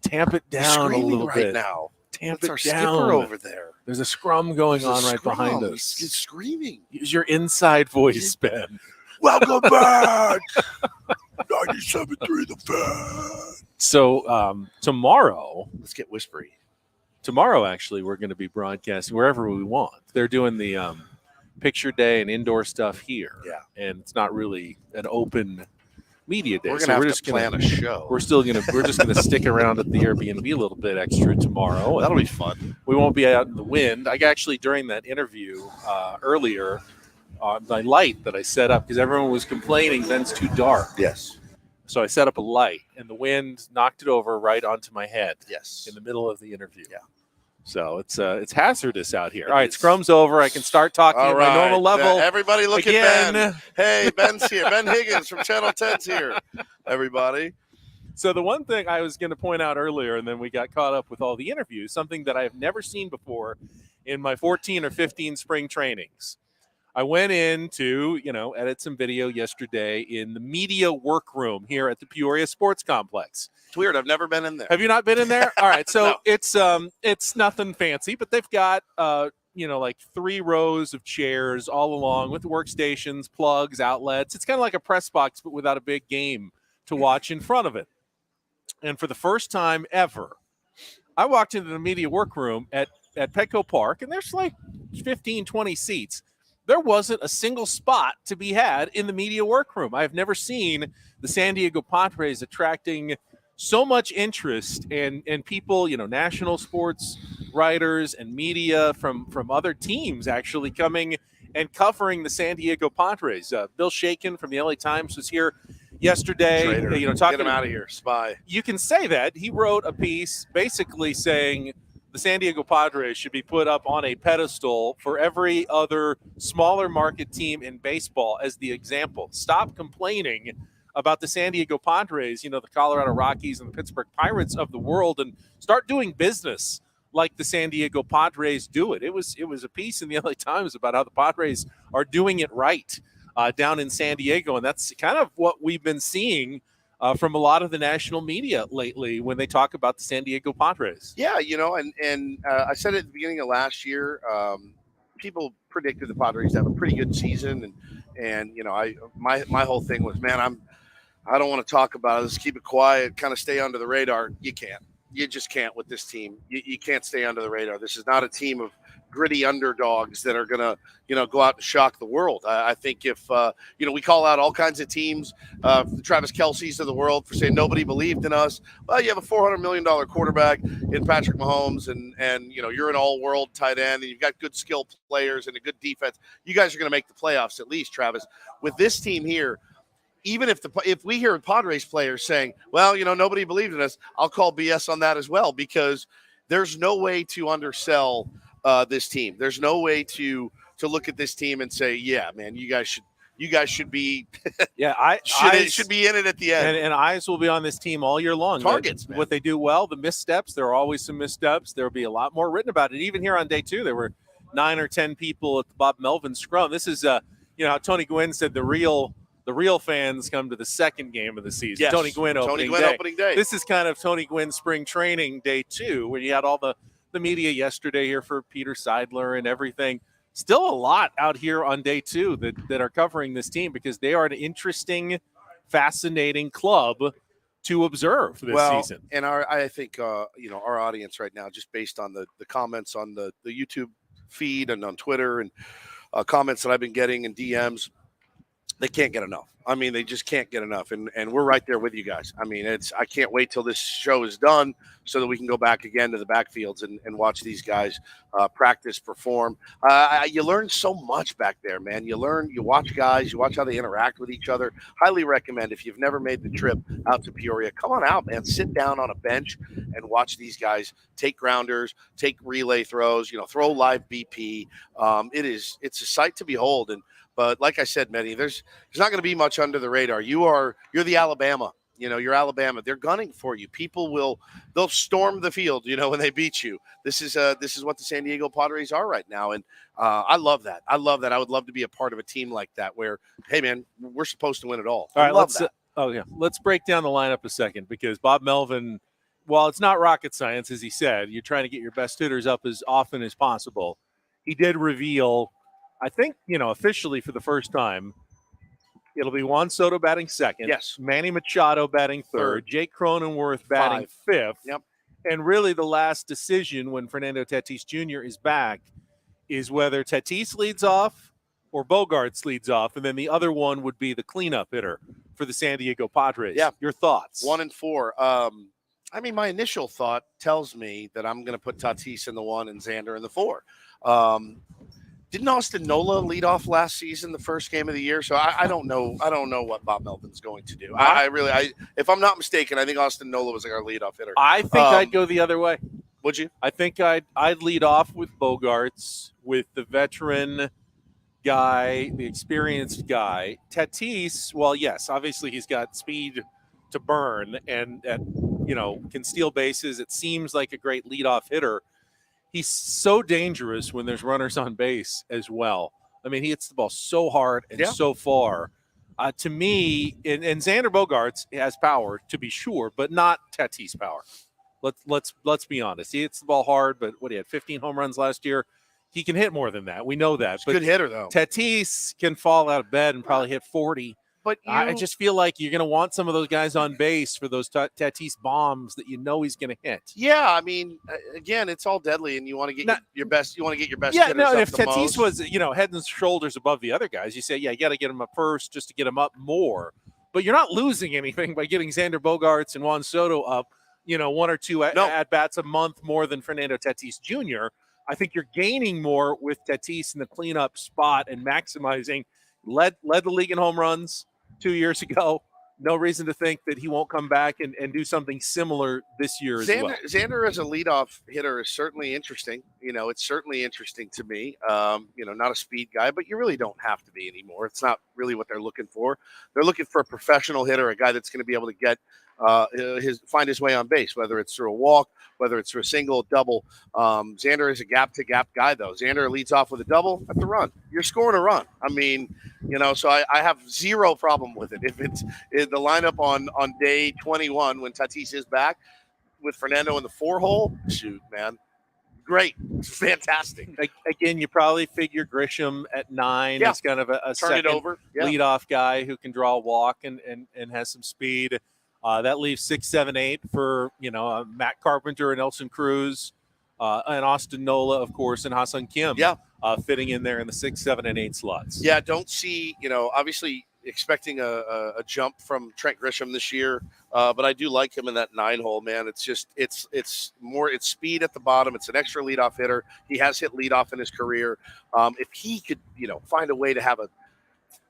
tamp it down a little right bit. now. Tamp That's it our down. skipper over there. There's a scrum going There's on a right behind scrum. us. He's screaming. Use your inside voice, Ben. Welcome back. 97.3 The Fan. So tomorrow, let's get whispery. Tomorrow, actually, we're going to be broadcasting wherever we want. They're doing the picture day and indoor stuff here. Yeah. And it's not really an open media day. We're gonna have to plan a show. We're just gonna stick around at the Airbnb a little bit extra tomorrow. That'll be fun. We won't be out in the wind. I actually, during that interview earlier, my light that I set up, because everyone was complaining Ben's too dark. Yes. So I set up a light, and the wind knocked it over right onto my head. Yes. In the middle of the interview. Yeah. So it's hazardous out here. All right, scrum's over. I can start talking at my normal level. Everybody look again. at Ben. Hey, Ben's here. Ben Higgins from Channel 10's here. Everybody. So the one thing I was going to point out earlier, and then we got caught up with all the interviews, something that I have never seen before in my 14 or 15 spring trainings. I went in to, edit some video yesterday in the media workroom here at the Peoria Sports Complex. It's weird. I've never been in there. Have you not been in there? All right. So No. it's nothing fancy, but they've got, like 3 rows of chairs all along with workstations, plugs, outlets. It's kind of like a press box, but without a big game to watch in front of it. And for the first time ever, I walked into the media workroom at Petco Park, and there's like 15, 20 seats. There wasn't a single spot to be had in the media workroom. I've never seen the San Diego Padres attracting so much interest and people, national sports writers and media from other teams actually coming and covering the San Diego Padres. Bill Shakin from the LA Times was here yesterday. Traitor. Talking, Get him out of here, spy. You can say that. He wrote a piece basically saying the San Diego Padres should be put up on a pedestal for every other smaller market team in baseball as the example. Stop complaining about the San Diego Padres, the Colorado Rockies and the Pittsburgh Pirates of the world, and start doing business like the San Diego Padres do it. It was a piece in the LA Times about how the Padres are doing it right down in San Diego, and that's kind of what we've been seeing from a lot of the national media lately when they talk about the San Diego Padres. Yeah, and I said it at the beginning of last year. People predicted the Padres to have a pretty good season, and my whole thing was, man, I don't want to talk about it. Let's keep it quiet, kind of stay under the radar. You can't. You just can't with this team. You can't stay under the radar. This is not a team of gritty underdogs that are going to, go out and shock the world. I think if, we call out all kinds of teams, the Travis Kelce's of the world for saying nobody believed in us. Well, you have a $400 million quarterback in Patrick Mahomes and you're an all-world tight end and you've got good skill players and a good defense. You guys are going to make the playoffs at least, Travis. With this team here, even if we hear Padres players saying, well, nobody believed in us, I'll call BS on that as well, because there's no way to undersell this team. There's no way to look at this team and say, yeah, man, you guys should be should be in it at the end. And eyes will be on this team all year long. Targets, man. What they do well, the missteps, there are always some missteps. There will be a lot more written about it. Even here on day 2, there were 9 or 10 people at the Bob Melvin scrum. This is how Tony Gwynn said the real fans come to the second game of the season. Yes. Tony Gwynn opening day. This is kind of Tony Gwynn spring training day 2, where you had all the media yesterday here for Peter Seidler and everything. Still a lot out here on day 2 that are covering this team, because they are an interesting, fascinating club to observe this season. And I think our audience right now, just based on the comments on the YouTube feed and on Twitter and comments that I've been getting and DMs, they can't get enough. I mean, they just can't get enough. And we're right there with you guys. I mean, I can't wait till this show is done so that we can go back again to the backfields and watch these guys practice, perform. You learn so much back there, man. You watch guys, you watch how they interact with each other. Highly recommend, if you've never made the trip out to Peoria, come on out, man. Sit down on a bench and watch these guys take grounders, take relay throws, throw live BP. It's a sight to behold. But like I said, Manny, there's not going to be much under the radar. You're the Alabama. You're Alabama. They're gunning for you. They'll storm the field, when they beat you. This is what the San Diego Padres are right now. And I love that. I would love to be a part of a team like that where, hey, man, we're supposed to win it all. All right, that. Let's break down the lineup a second, because Bob Melvin, while it's not rocket science, as he said, you're trying to get your best hitters up as often as possible. He did reveal, I think, officially for the first time, it'll be Juan Soto batting second. Yes. Manny Machado batting third. Jake Cronenworth batting fifth. Yep. And really the last decision when Fernando Tatis Jr. is back is whether Tatis leads off or Bogaerts leads off, and then the other one would be the cleanup hitter for the San Diego Padres. Yeah. Your thoughts? 1 and 4. My initial thought tells me that I'm going to put Tatis in the 1 and Xander in the 4. Didn't Austin Nola lead off last season, the first game of the year? So I don't know. I don't know what Bob Melvin's going to do. If I'm not mistaken, I think Austin Nola was our leadoff hitter. I think I'd go the other way. Would you? I think I'd lead off with Bogaerts, with the veteran guy, the experienced guy. Tatis, well, yes, obviously he's got speed to burn and can steal bases. It seems like a great leadoff hitter. He's so dangerous when there's runners on base as well. I mean, he hits the ball so hard and so far. To me, and Xander Bogaerts has power, to be sure, but not Tatis power. Let's be honest. He hits the ball hard, but he had 15 home runs last year. He can hit more than that. We know that. But good hitter, though. Tatis can fall out of bed and probably hit 40. But I just feel like you're going to want some of those guys on base for those Tatis bombs that he's going to hit. Yeah, I mean, again, it's all deadly, and you want to get your best. You want to get your best. Yeah, hitters no. up If the Tatis most. was, head and shoulders above the other guys, you say, you got to get him up first just to get him up more. But you're not losing anything by getting Xander Bogaerts and Juan Soto up, 1 or 2 at bats a month more than Fernando Tatis Jr. I think you're gaining more with Tatis in the cleanup spot and maximizing. Led the league in home runs 2 years ago. No reason to think that he won't come back and do something similar this year as well. Xander as a leadoff hitter is certainly interesting. It's certainly interesting to me. Not a speed guy, but you really don't have to be anymore. It's not really what they're looking for. They're looking for a professional hitter, a guy that's going to be able to get find his way on base, whether it's through a walk, whether it's through a single, double. Xander is a gap-to-gap guy, though. Xander leads off with a double at the run. You're scoring a run. I mean, so I have zero problem with it. If it's the lineup on day 21 when Tatis is back with Fernando in the 4-hole, shoot, man. Great. Fantastic. Again, you probably figure Grisham at 9 is kind of a turn it second over. leadoff guy who can draw a walk and has some speed. That leaves 6, 7, 8 for, Matt Carpenter and Nelson Cruz, and Austin Nola, of course, and Ha-Seong Kim fitting in there in the 6, 7, and 8 slots. Yeah, don't see, obviously expecting a jump from Trent Grisham this year, but I do like him in that 9-hole, man. It's just, it's speed at the bottom. It's an extra leadoff hitter. He has hit leadoff in his career. If he could, find a way to have a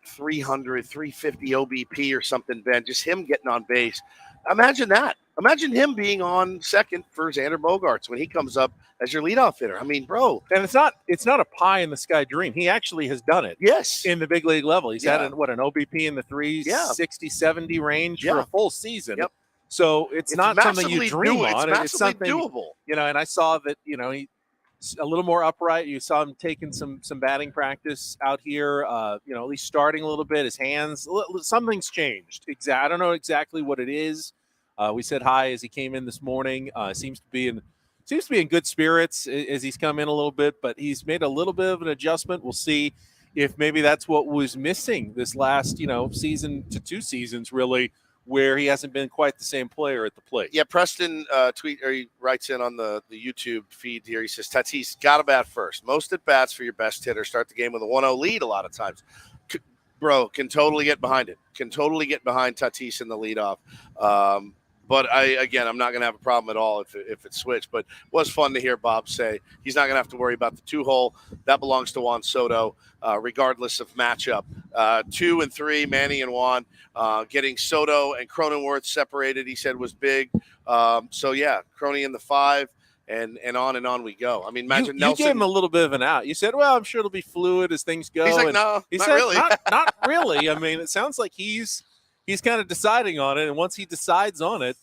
300, 350 OBP or something, Ben, just him getting on base. Imagine that. Imagine him being on second for Xander Bogaerts when he comes up as your leadoff hitter. I mean, bro. And it's not a pie in the sky dream. He actually has done it. Yes. In the big league level. He's had an OBP in the 360, 70 range for a full season. Yep. So it's not something you dream on. It's something doable. And I saw that, he's a little more upright. You saw him taking some batting practice out here, at least starting a little bit. His hands, something's changed. I don't know exactly what it is. We said hi as he came in this morning. Seems to be in good spirits as he's come in a little bit, but he's made a little bit of an adjustment. We'll see if maybe that's what was missing this last, season to 2 seasons, really, where he hasn't been quite the same player at the plate. Yeah, Preston he writes in on the YouTube feed here. He says, Tatis, got to bat first. Most at bats for your best hitter start the game with a 1-0 lead a lot of times. Bro, can totally get behind it. Can totally get behind Tatis in the leadoff. But I'm not going to have a problem at all if it's switched. But it was fun to hear Bob say he's not going to have to worry about the 2-hole. That belongs to Juan Soto, regardless of matchup. 2 and 3, Manny and Juan. Getting Soto and Cronenworth separated, he said, was big. Croney in the 5, and on we go. I mean, imagine Nelson. You gave him a little bit of an out. You said, well, I'm sure it'll be fluid as things go. He's like, no, he not said, really. not really. I mean, it sounds like he's he's kind of deciding on it, and once he decides on it,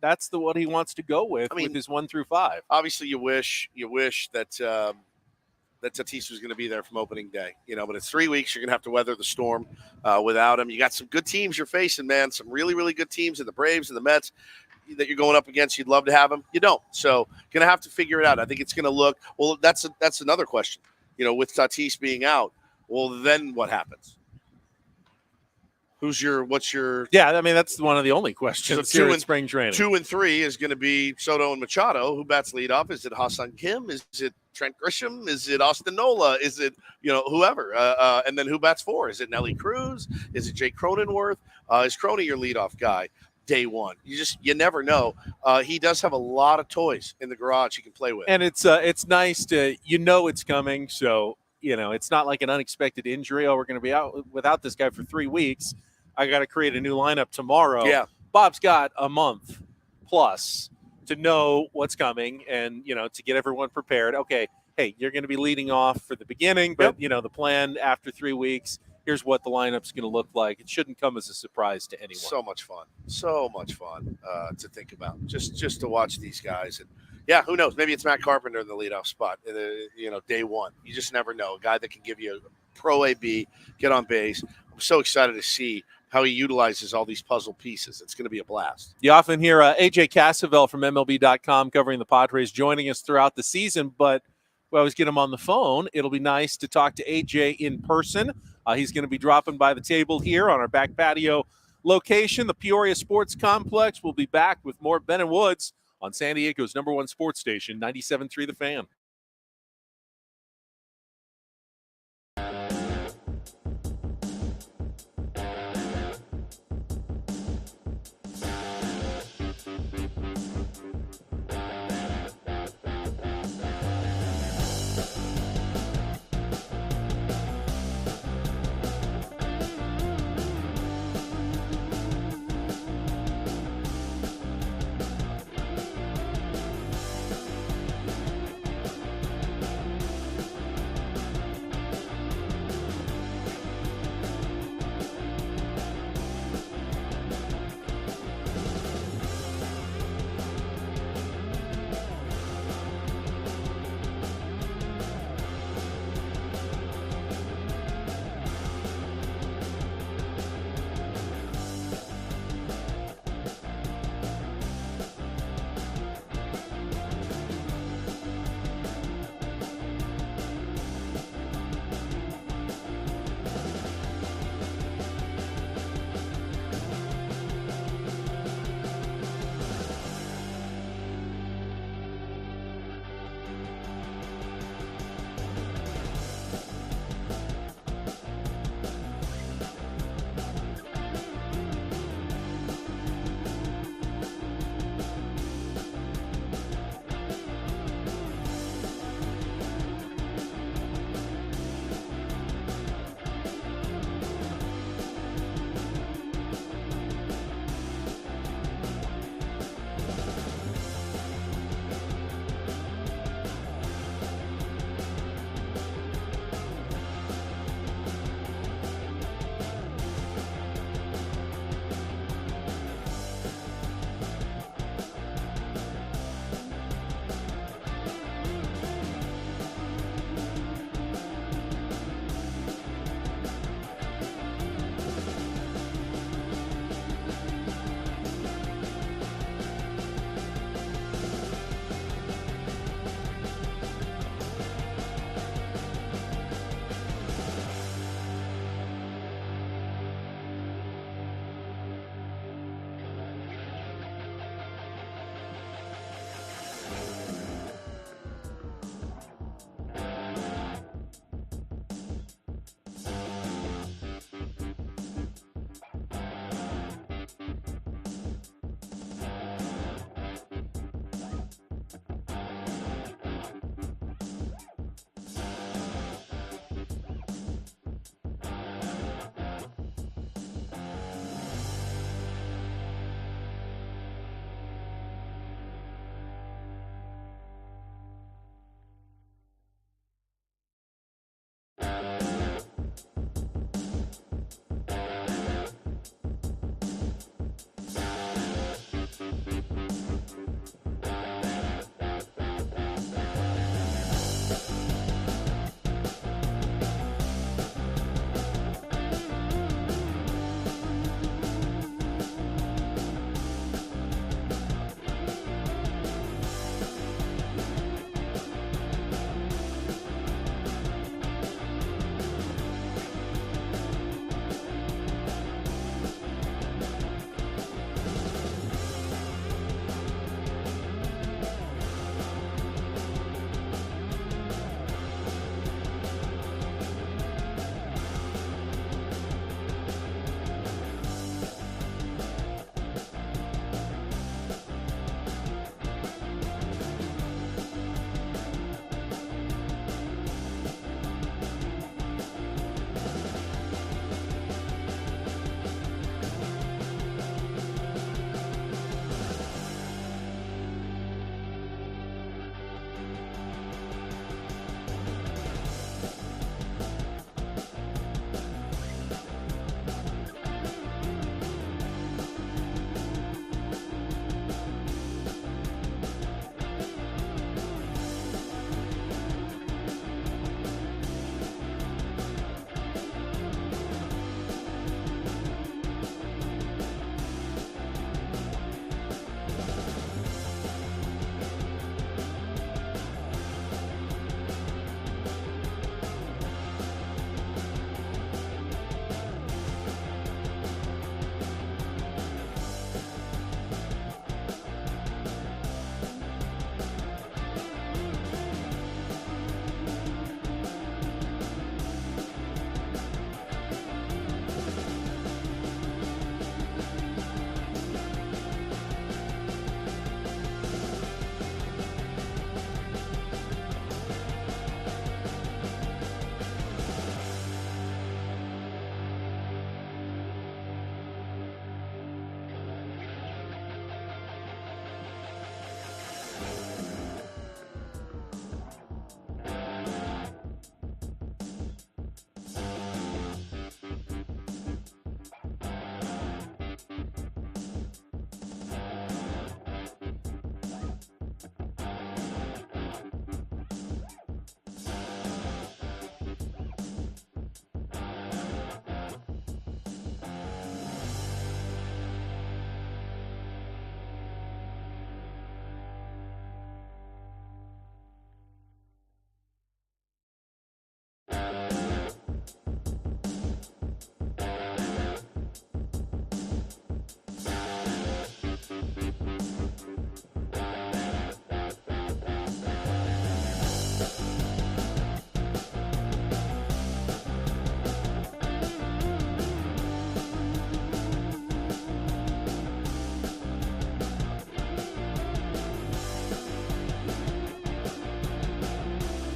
that's what he wants to go with. I mean, with his 1 through 5. Obviously, you wish that that Tatis was going to be there from opening day, but it's 3 weeks. You're going to have to weather the storm without him. You got some good teams you're facing, man. Some really, really good teams in the Braves and the Mets that you're going up against. You'd love to have them. You don't. So going to have to figure it out. I think it's going to look – well, that's another question. With Tatis being out, well, then what happens? What's your – Yeah, I mean, that's one of the only questions so in spring training. 2 and 3 is going to be Soto and Machado. Who bats leadoff? Is it Ha-Seong Kim? Is it Trent Grisham? Is it Austin Nola? Is it, whoever? And then who bats 4? Is it Nelly Cruz? Is it Jake Cronenworth? Is Croney your leadoff guy day one? You never know. He does have a lot of toys in the garage he can play with. And it's nice to, it's coming. So, it's not like an unexpected injury. Oh, we're going to be out without this guy for 3 weeks. I got to create a new lineup tomorrow. Yeah. Bob's got a month plus to know what's coming and, to get everyone prepared. Okay, hey, you're going to be leading off for the beginning, but, the plan after 3 weeks, here's what the lineup's going to look like. It shouldn't come as a surprise to anyone. So much fun to think about, just to watch these guys. And, yeah, who knows? Maybe it's Matt Carpenter in the leadoff spot, day one. You just never know. A guy that can give you a pro AB, get on base. I'm so excited to see how he utilizes all these puzzle pieces. It's going to be a blast. You often hear AJ Cassavell from MLB.com covering the Padres joining us throughout the season, but we always get him on the phone. It'll be nice to talk to AJ in person. He's going to be dropping by the table here on our back patio location, the Peoria Sports Complex. We'll be back with more Ben and Woods on San Diego's #1 sports station, 97.3 The Fan.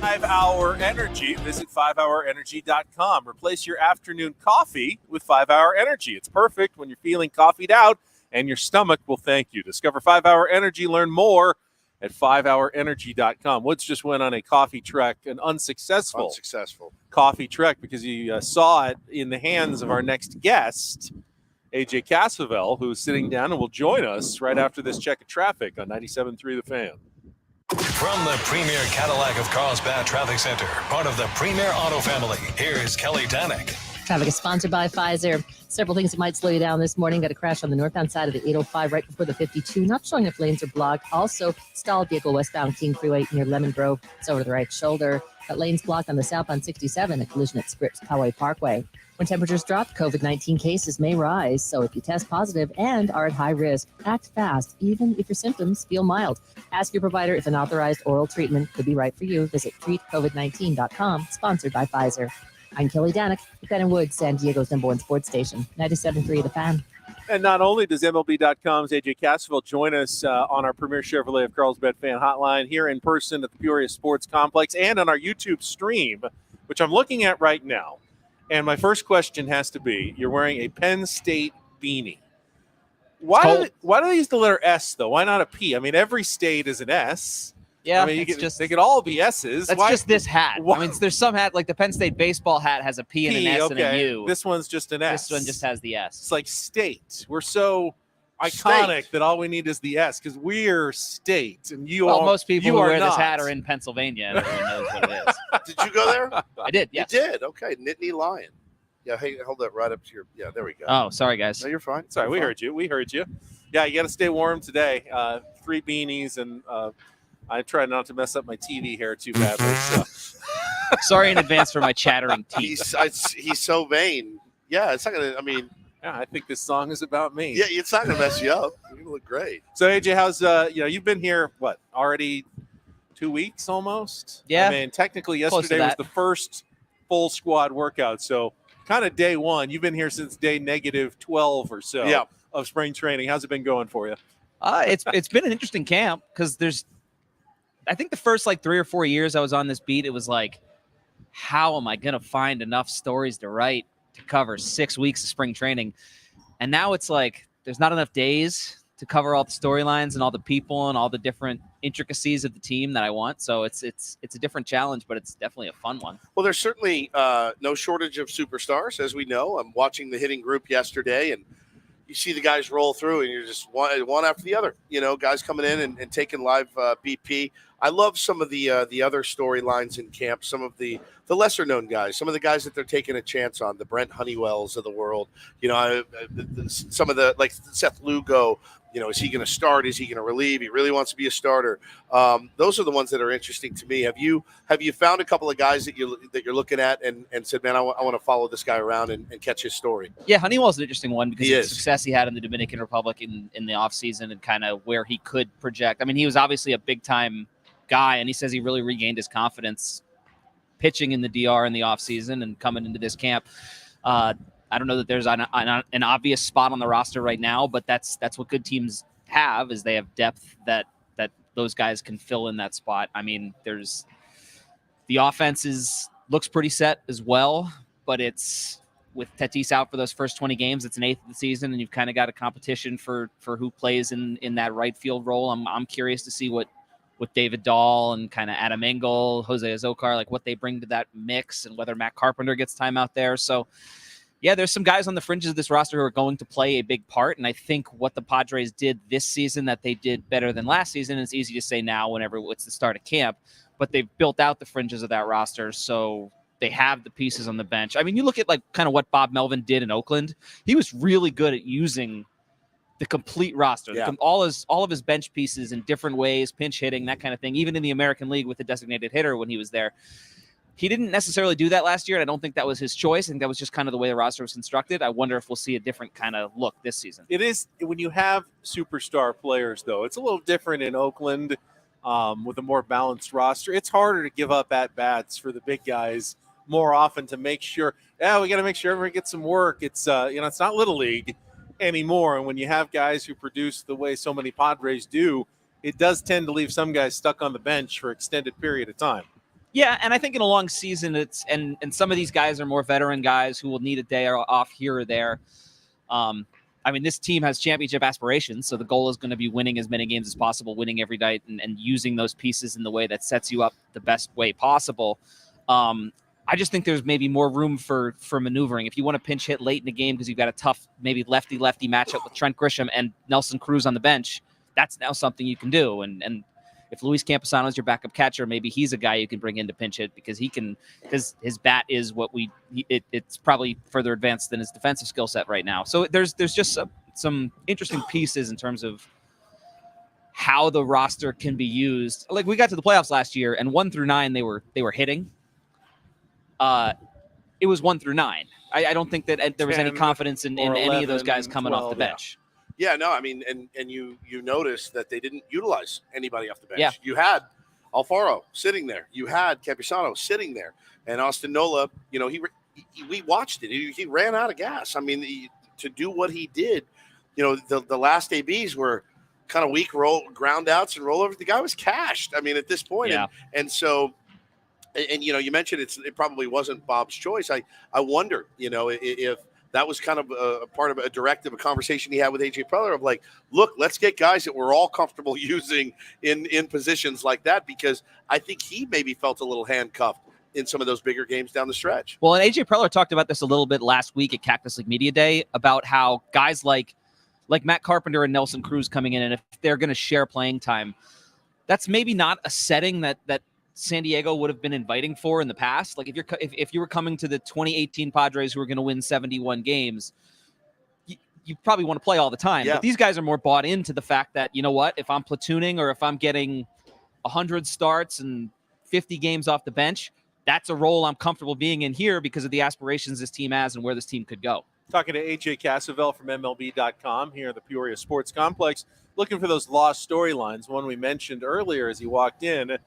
5-Hour Energy. Visit 5hourenergy.com. Replace your afternoon coffee with 5-Hour Energy. It's perfect when you're feeling coffeeed out, and your stomach will thank you. Discover 5-Hour Energy. Learn more at 5hourenergy.com. Woods just went on a coffee trek, an unsuccessful coffee trek, because he saw it in the hands of our next guest, AJ Cassavel, who's sitting down and will join us right after this check of traffic on 97.3 The Fan. From the premier Cadillac of Carlsbad Traffic Center, part of the Premier Auto Family, here's Kelly Danek. Traffic is sponsored by Pfizer. Several things that might slow you down this morning. Got a crash on the northbound side of the 805 right before the 52. Not showing if lanes are blocked. Also, stalled vehicle westbound King Freeway near Lemon Grove. It's over the right shoulder. Got lanes blocked on the southbound 67, a collision at Scripps Poway Parkway. When temperatures drop, COVID-19 cases may rise. So if you test positive and are at high risk, act fast, even if your symptoms feel mild. Ask your provider if an authorized oral treatment could be right for you. Visit treatcovid19.com, sponsored by Pfizer. I'm Kelly Danek, Ben and Woods, San Diego's #1 sports station, 97.3 The Fan. And not only does MLB.com's AJ Cassavel join us on our Premier Chevrolet of Carlsbad Fan Hotline here in person at the Peoria Sports Complex and on our YouTube stream, which I'm looking at right now. And my first question has to be, you're wearing a Penn State beanie. Why do they use the letter S, though? Why not a P? I mean, every state is an S. Yeah, I mean, they could all be S's. That's just this hat. I mean, there's some hat, like the Penn State baseball hat has a P and an S and a U. This one's just an S. This one just has the S. It's like state. We're so iconic that all we need is the S because we're state. And most people who wear this hat are in Pennsylvania and everyone knows what it is. Did you go there? I did, yes. You did? Okay. Nittany Lion. Yeah, hey, hold that right up to your. Yeah, there we go. Oh, sorry, guys. No, you're fine. Sorry, we heard you. We heard you. Yeah, you got to stay warm today. 3 beanies, and I try not to mess up my TV hair too badly. So. Sorry in advance for my chattering teeth. He's so vain. Yeah, it's not gonna. I mean, yeah, I think this song is about me. Yeah, it's not gonna mess you up. You're gonna look great. So AJ, how's you've been here already 2 weeks almost? Yeah. I mean, technically yesterday was the first full squad workout. So kind of day one. You've been here since day -12 or so of spring training. How's it been going for you? It's been an interesting camp because I think the first 3 or 4 years I was on this beat, it was like, how am I going to find enough stories to write to cover 6 weeks of spring training? And now it's like, there's not enough days. to cover all the storylines and all the people and all the different intricacies of the team that I want. So it's a different challenge, but it's definitely a fun one. Well, there's certainly no shortage of superstars, as we know. I'm watching the hitting group yesterday, and you see the guys roll through, and you're just one after the other. Guys coming in and taking live BP. I love some of the other storylines in camp. Some of the lesser known guys, some of the guys that they're taking a chance on, the Brent Honeywells of the world. Some of the, like Seth Lugo. Is he going to start? Is he going to relieve? He really wants to be a starter. Those are the ones that are interesting to me. Have you found a couple of guys that you're looking at and said, man, I want to follow this guy around and catch his story? Yeah, Honeywell's an interesting one because of the success he had in the Dominican Republic in the offseason and kind of where he could project. I mean, he was obviously a big-time guy, and he says he really regained his confidence pitching in the DR in the offseason and coming into this camp. I don't know that there's an obvious spot on the roster right now, but that's what good teams have, is they have depth that those guys can fill in that spot. I mean, the offense looks pretty set as well, but it's with Tatis out for those first 20 games, it's an eighth of the season, and you've kind of got a competition for who plays in that right field role. I'm curious to see what David Dahl and kind of Adam Engel, Jose Azocar, like what they bring to that mix, and whether Matt Carpenter gets time out there. So yeah, there's some guys on the fringes of this roster who are going to play a big part. And I think what the Padres did this season that they did better than last season, it's easy to say now whenever it's the start of camp, but they've built out the fringes of that roster. So they have the pieces on the bench. I mean, you look at like kind of what Bob Melvin did in Oakland. He was really good at using the complete roster, all of his bench pieces in different ways, pinch hitting, that kind of thing, even in the American League with the designated hitter when he was there. He didn't necessarily do that last year, and I don't think that was his choice. I think that was just kind of the way the roster was constructed. I wonder if we'll see a different kind of look this season. It is, when you have superstar players, though, it's a little different in Oakland with a more balanced roster. It's harder to give up at-bats for the big guys more often to make sure, we got to make sure everyone gets some work. It's, it's not Little League anymore. And when you have guys who produce the way so many Padres do, it does tend to leave some guys stuck on the bench for an extended period of time. Yeah, and I think in a long season, and some of these guys are more veteran guys who will need a day off here or there. I mean, this team has championship aspirations, so the goal is going to be winning as many games as possible, winning every night, and using those pieces in the way that sets you up the best way possible. I just think there's maybe more room for maneuvering. If you want to pinch hit late in the game because you've got a tough, maybe lefty-lefty matchup with Trent Grisham and Nelson Cruz on the bench, that's now something you can do. And if Luis Camposano is your backup catcher, maybe he's a guy you can bring in to pinch hit because his bat is it's probably further advanced than his defensive skill set right now. So there's just some interesting pieces in terms of how the roster can be used. Like we got to the playoffs last year, and 1 through 9 they were hitting. It was 1 through 9. I don't think that there was any confidence in any of those guys coming 12, off the bench. Yeah, no, I mean, and you noticed that they didn't utilize anybody off the bench. Yeah. You had Alfaro sitting there. You had Camposano sitting there. And Austin Nola, we watched it. He ran out of gas. I mean, to do what he did, the last ABs were kind of weak ground outs and rollovers. The guy was cashed. I mean, at this point. Yeah. And so, you mentioned it probably wasn't Bob's choice. I wonder, if that was kind of a part of a directive, a conversation he had with AJ Preller of like, look, let's get guys that we're all comfortable using in positions like that, because I think he maybe felt a little handcuffed in some of those bigger games down the stretch. Well, and AJ Preller talked about this a little bit last week at Cactus League Media Day about how guys like Matt Carpenter and Nelson Cruz coming in, and if they're going to share playing time, that's maybe not a setting that San Diego would have been inviting for in the past. Like if you were coming to the 2018 Padres who were going to win 71 games, you probably want to play all the time. Yeah. But these guys are more bought into the fact that, you know what, if I'm platooning or if I'm getting 100 starts and 50 games off the bench, that's a role I'm comfortable being in here because of the aspirations this team has and where this team could go. Talking to AJ Cassavell from MLB.com here at the Peoria Sports Complex, looking for those lost storylines. One we mentioned earlier as he walked in.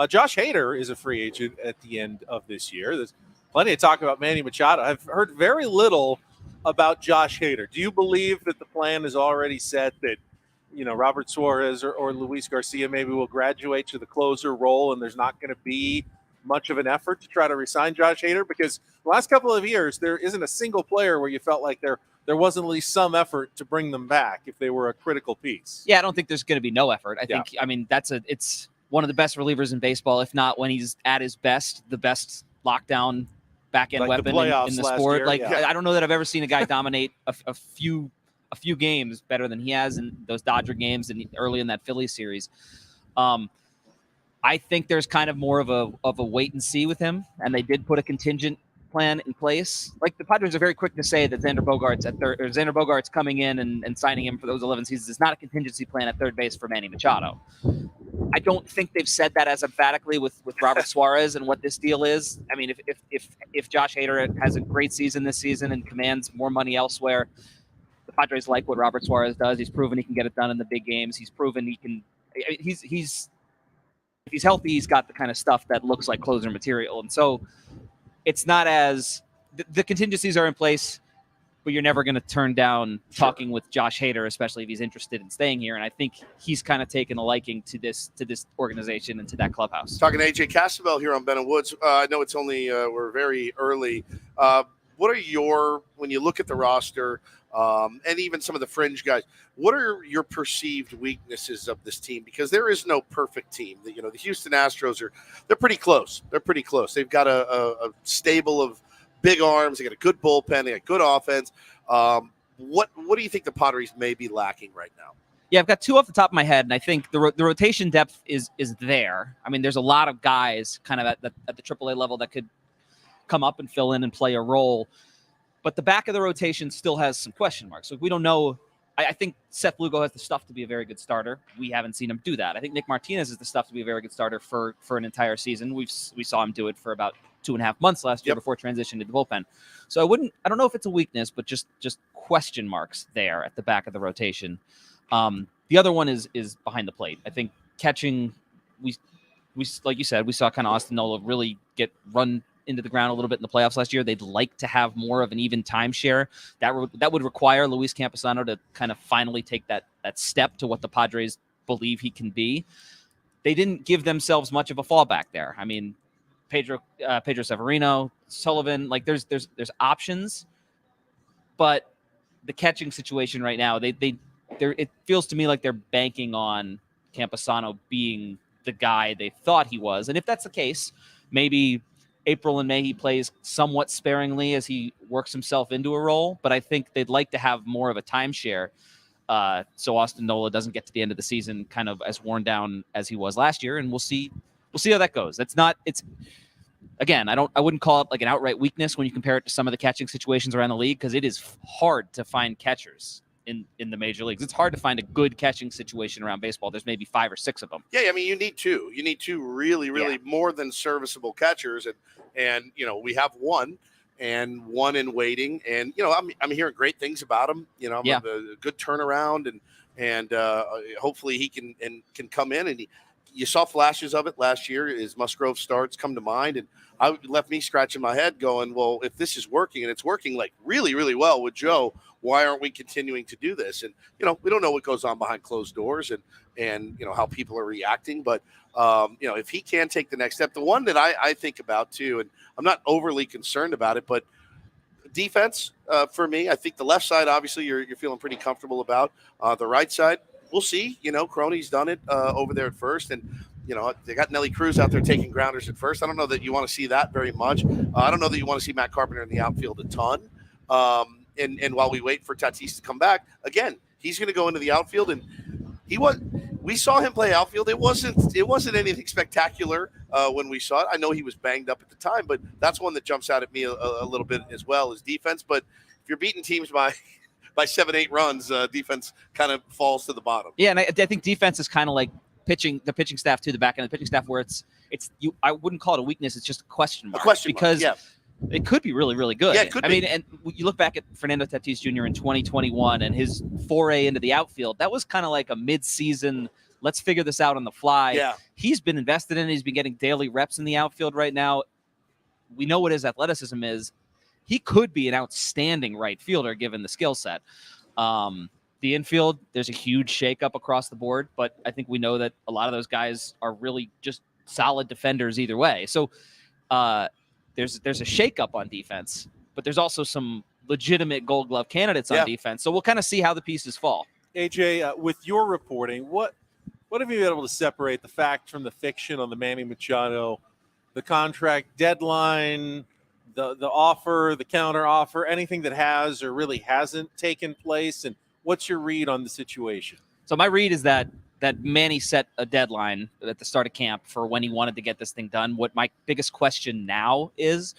Josh Hader is a free agent at the end of this year. There's plenty of talk about Manny Machado. I've heard very little about Josh Hader. Do you believe that the plan is already set that, Robert Suarez or Luis Garcia maybe will graduate to the closer role and there's not going to be much of an effort to try to re-sign Josh Hader? Because the last couple of years, there isn't a single player where you felt like they're there wasn't at least some effort to bring them back if they were a critical piece. Yeah, I don't think there's going to be no effort. I think, I mean, it's one of the best relievers in baseball, if not when he's at his best, the best lockdown back-end Like the weapon in playoffs the last sport. year, I don't know that I've ever seen a guy dominate a few games better than he has in those Dodger games and early in that Phillies series. I think there's kind of more of a wait and see with him, and they did put a contingent plan in place. Like the Padres are very quick to say that Xander Bogaerts coming in and signing him for those 11 seasons is not a contingency plan at third base for Manny Machado. I don't think they've said that as emphatically with Robert Suarez and what this deal is. I mean, if Josh Hader has a great season this season and commands more money elsewhere, the Padres like what Robert Suarez does. He's proven he can get it done in the big games. He's proven he can. He's if he's healthy, he's got the kind of stuff that looks like closer material. And so it's not as the contingencies are in place, but you're never going to turn down talking with Josh Hader, especially if he's interested in staying here. And I think he's kind of taken a liking to this organization and to that clubhouse. Talking to AJ Castavell here on Ben and Woods. I know it's only we're very early. What are when you look at the roster and even some of the fringe guys, what are your perceived weaknesses of this team? Because there is no perfect team. The Houston Astros they're pretty close. They've got a stable of big arms. They got a good bullpen. They got good offense. What do you think the Padres may be lacking right now? Yeah, I've got two off the top of my head, and I think the rotation depth is there. I mean, there's a lot of guys kind of at the AAA level that could come up and fill in and play a role. But the back of the rotation still has some question marks. So we don't know. I think Seth Lugo has the stuff to be a very good starter. We haven't seen him do that. I think Nick Martinez has the stuff to be a very good starter for an entire season. We saw him do it for about 2.5 months last year before transition to the bullpen. So I don't know if it's a weakness, but just question marks there at the back of the rotation. The other one is behind the plate. I think catching, we like you said, we saw kind of Austin Nola really get run into the ground a little bit in the playoffs last year. They'd like to have more of an even timeshare. That would require Luis Camposano to kind of finally take that step to what the Padres believe he can be. They didn't give themselves much of a fallback there. I mean, Pedro Severino, Sullivan, like there's options, but the catching situation right now, it feels to me like they're banking on Camposano being the guy they thought he was. And if that's the case, maybe April and May he plays somewhat sparingly as he works himself into a role, but I think they'd like to have more of a timeshare so Austin Nola doesn't get to the end of the season kind of as worn down as he was last year, and we'll see how that goes. Again, I wouldn't call it like an outright weakness when you compare it to some of the catching situations around the league, because it is hard to find catchers in the major leagues. It's hard to find a good catching situation around baseball. There's maybe 5 or 6 of them. Yeah, I mean, you need two. You need two really more than serviceable catchers, and we have one in waiting, and I'm hearing great things about him. A good turnaround, and hopefully he can come in, and you saw flashes of it last year. His Musgrove starts come to mind, and it left me scratching my head going, well, if this is working, and it's working like really, really well with Joe, why aren't we continuing to do this? And, we don't know what goes on behind closed doors and how people are reacting. But, if he can take the next step, the one that I think about too, and I'm not overly concerned about it, but defense for me, I think the left side, obviously you're feeling pretty comfortable about. The right side, we'll see. Crony's done it over there at first, and they got Nelly Cruz out there taking grounders at first. I don't know that you want to see that very much. I don't know that you want to see Matt Carpenter in the outfield a ton. And while we wait for Tatis to come back, again, he's going to go into the outfield, and we saw him play outfield. It wasn't anything spectacular when we saw it. I know he was banged up at the time, but that's one that jumps out at me a little bit as well as defense. But if you're beating teams by 7-8 runs, defense kind of falls to the bottom. Yeah, and I think defense is kind of like the pitching staff to the back end of the pitching staff, where I wouldn't call it a weakness. It's just a question mark. Because it could be really, really good. Yeah, it could be. I mean, and you look back at Fernando Tatis Jr. in 2021 and his foray into the outfield, that was kind of like a mid-season, let's figure this out on the fly. Yeah. He's been invested in it. He's been getting daily reps in the outfield right now. We know what his athleticism is. He could be an outstanding right fielder given the skill set. The infield, there's a huge shakeup across the board, but I think we know that a lot of those guys are really just solid defenders either way. So there's a shakeup on defense, but there's also some legitimate Gold Glove candidates on defense. So we'll kind of see how the pieces fall. AJ, with your reporting, what have you been able to separate the fact from the fiction on the Manny Machado, the contract deadline, the offer, the counter offer, anything that has or really hasn't taken place? And what's your read on the situation? So my read is that Manny set a deadline at the start of camp for when he wanted to get this thing done. What my biggest question now is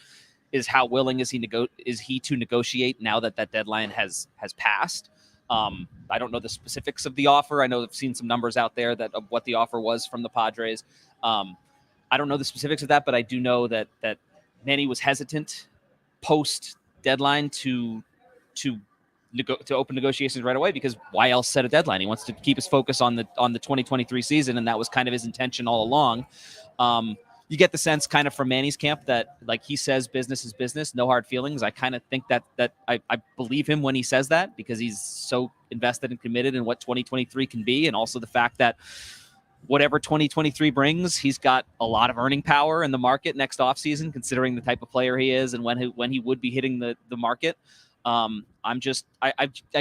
how willing is he to negotiate now that deadline has passed. I don't know the specifics of the offer. I know I've seen some numbers out there of what the offer was from the Padres. I don't know the specifics of that, but I do know that Manny was hesitant post deadline to open negotiations right away, because why else set a deadline? He wants to keep his focus on the 2023 season, and that was kind of his intention all along. You get the sense kind of from Manny's camp that, like he says, business is business, no hard feelings. I kind of think that I believe him when he says that, because he's so invested and committed in what 2023 can be, and also the fact that whatever 2023 brings, he's got a lot of earning power in the market next offseason, considering the type of player he is and when he would be hitting the market. I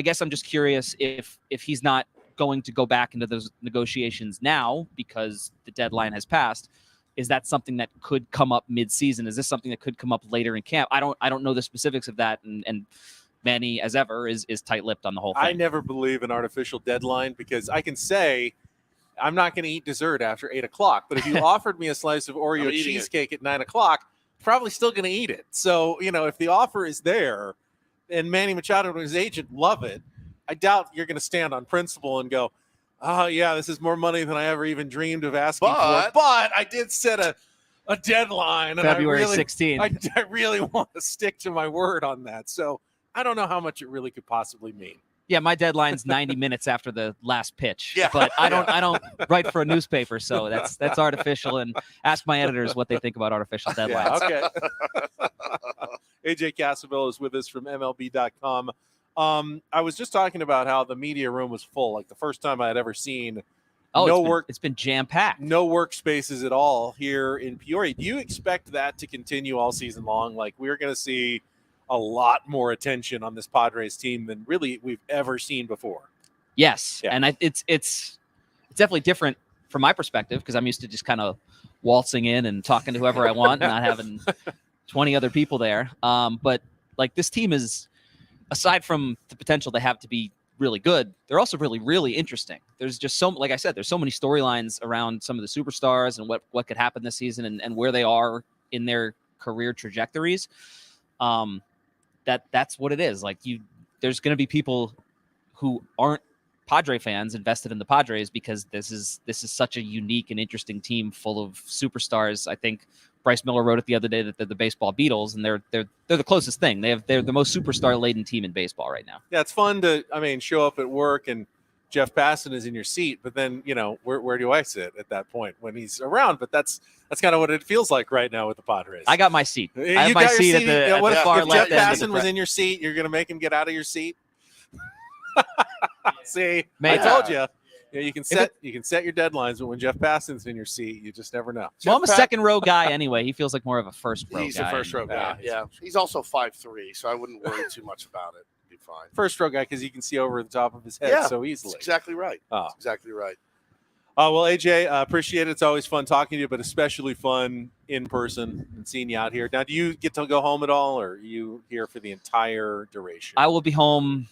guess I'm just curious if he's not going to go back into those negotiations now because the deadline has passed. Is that something that could come up mid-season? Is this something that could come up later in camp? I don't know the specifics of that, and Manny, as ever, is tight-lipped on the whole thing. I never believe an artificial deadline, because I can say I'm not going to eat dessert after 8 o'clock, but if you offered me a slice of Oreo cheesecake at 9 o'clock, probably still going to eat it. So, if the offer is there and Manny Machado and his agent love it, I doubt you're going to stand on principle and go, oh, yeah, this is more money than I ever even dreamed of asking for. But I did set a deadline. February and 16th. I really want to stick to my word on that. So I don't know how much it really could possibly mean. Yeah, my deadline's 90 minutes after the last pitch. Yeah. But I don't write for a newspaper, so that's artificial. And ask my editors what they think about artificial deadlines. Yeah, okay. AJ Cassaville is with us from MLB.com. I was just talking about how the media room was full, like the first time I had ever seen. It's been jam-packed. No workspaces at all here in Peoria. Do you expect that to continue all season long? Like, we're going to see a lot more attention on this Padres team than really we've ever seen before. Yes, yeah. And it's definitely different from my perspective, because I'm used to just kind of waltzing in and talking to whoever I want and not having 20 other people there. But like, this team is, aside from the potential they have to be really good, they're also really, really interesting. There's just like I said, there's so many storylines around some of the superstars and what could happen this season and where they are in their career trajectories. That's what it is. Like, there's going to be people who aren't Padre fans invested in the Padres because this is such a unique and interesting team full of superstars. I think Bryce Miller wrote it the other day that they're the baseball Beatles, and they're the closest thing. They're the most superstar laden team in baseball right now. Yeah, it's fun to show up at work and Jeff Passan is in your seat, but then where do I sit at that point when he's around? But that's kind of what it feels like right now with the Padres. I got my seat. I have my seat at the far left. If Jeff Passan was in your seat, you're going to make him get out of your seat. See, I told you. Yeah, you can set your deadlines, but when Jeff Passan's in your seat, you just never know. Well, I'm a second row guy anyway. He feels like more of a first row guy. He's a first row guy. Yeah, he's also 5'3", so I wouldn't worry too much about it. Be fine. First row guy, because you can see over the top of his head so easily. That's exactly right. Oh. Exactly right. Well, AJ, appreciate it. It's always fun talking to you, but especially fun in person and seeing you out here. Now, do you get to go home at all, or are you here for the entire duration? I will be home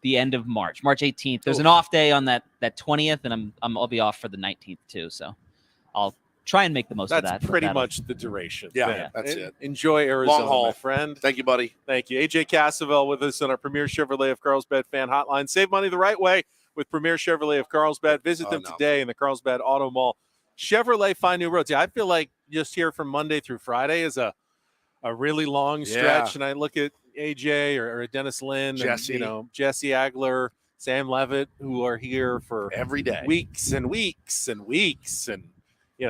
the end of March 18th. There's an off day on that 20th, and I'll be off for the 19th too. So I'll try and make the most of that. That's pretty much the duration. Yeah, that's it. Enjoy Arizona, Long haul, my friend. Thank you, buddy. Thank you. AJ Cassaville with us on our Premier Chevrolet of Carlsbad fan hotline. Save money the right way with Premier Chevrolet of Carlsbad. Visit them today in the Carlsbad Auto Mall. Chevrolet, find new roads. Yeah, I feel like just here from Monday through Friday is a really long stretch, and I look at AJ or Dennis Lynn, Jesse, and, Jesse Agler, Sam Levitt, who are here for every day, weeks and weeks and weeks, and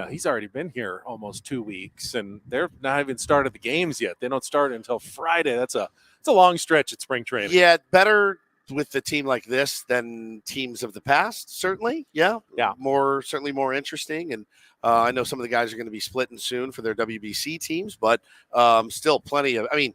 he's already been here almost 2 weeks, and they're not even started the games yet. They don't start until Friday. It's a long stretch at spring training. Yeah, better with the team like this than teams of the past. Certainly, yeah. Certainly more interesting. And I know some of the guys are going to be splitting soon for their WBC teams, but still plenty of. I mean,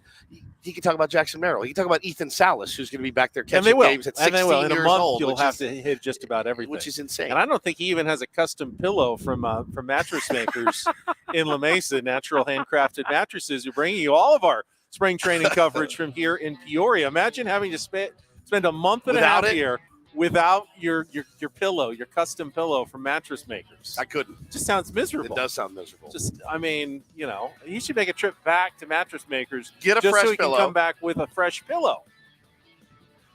he can talk about Jackson Merrill. He can talk about Ethan Salas, who's going to be back there catching games at 16 In a years month, old. You'll have to hit just about everything, which is insane. And I don't think he even has a custom pillow from Mattress Makers in La Mesa, natural handcrafted mattresses. We're bringing you all of our spring training coverage from here in Peoria. Imagine having to spend a month and a half here without your pillow, your custom pillow from Mattress Makers. I couldn't. Just sounds miserable. It does sound miserable. You should make a trip back to Mattress Makers. Get a just fresh so we pillow. can come back with a fresh pillow.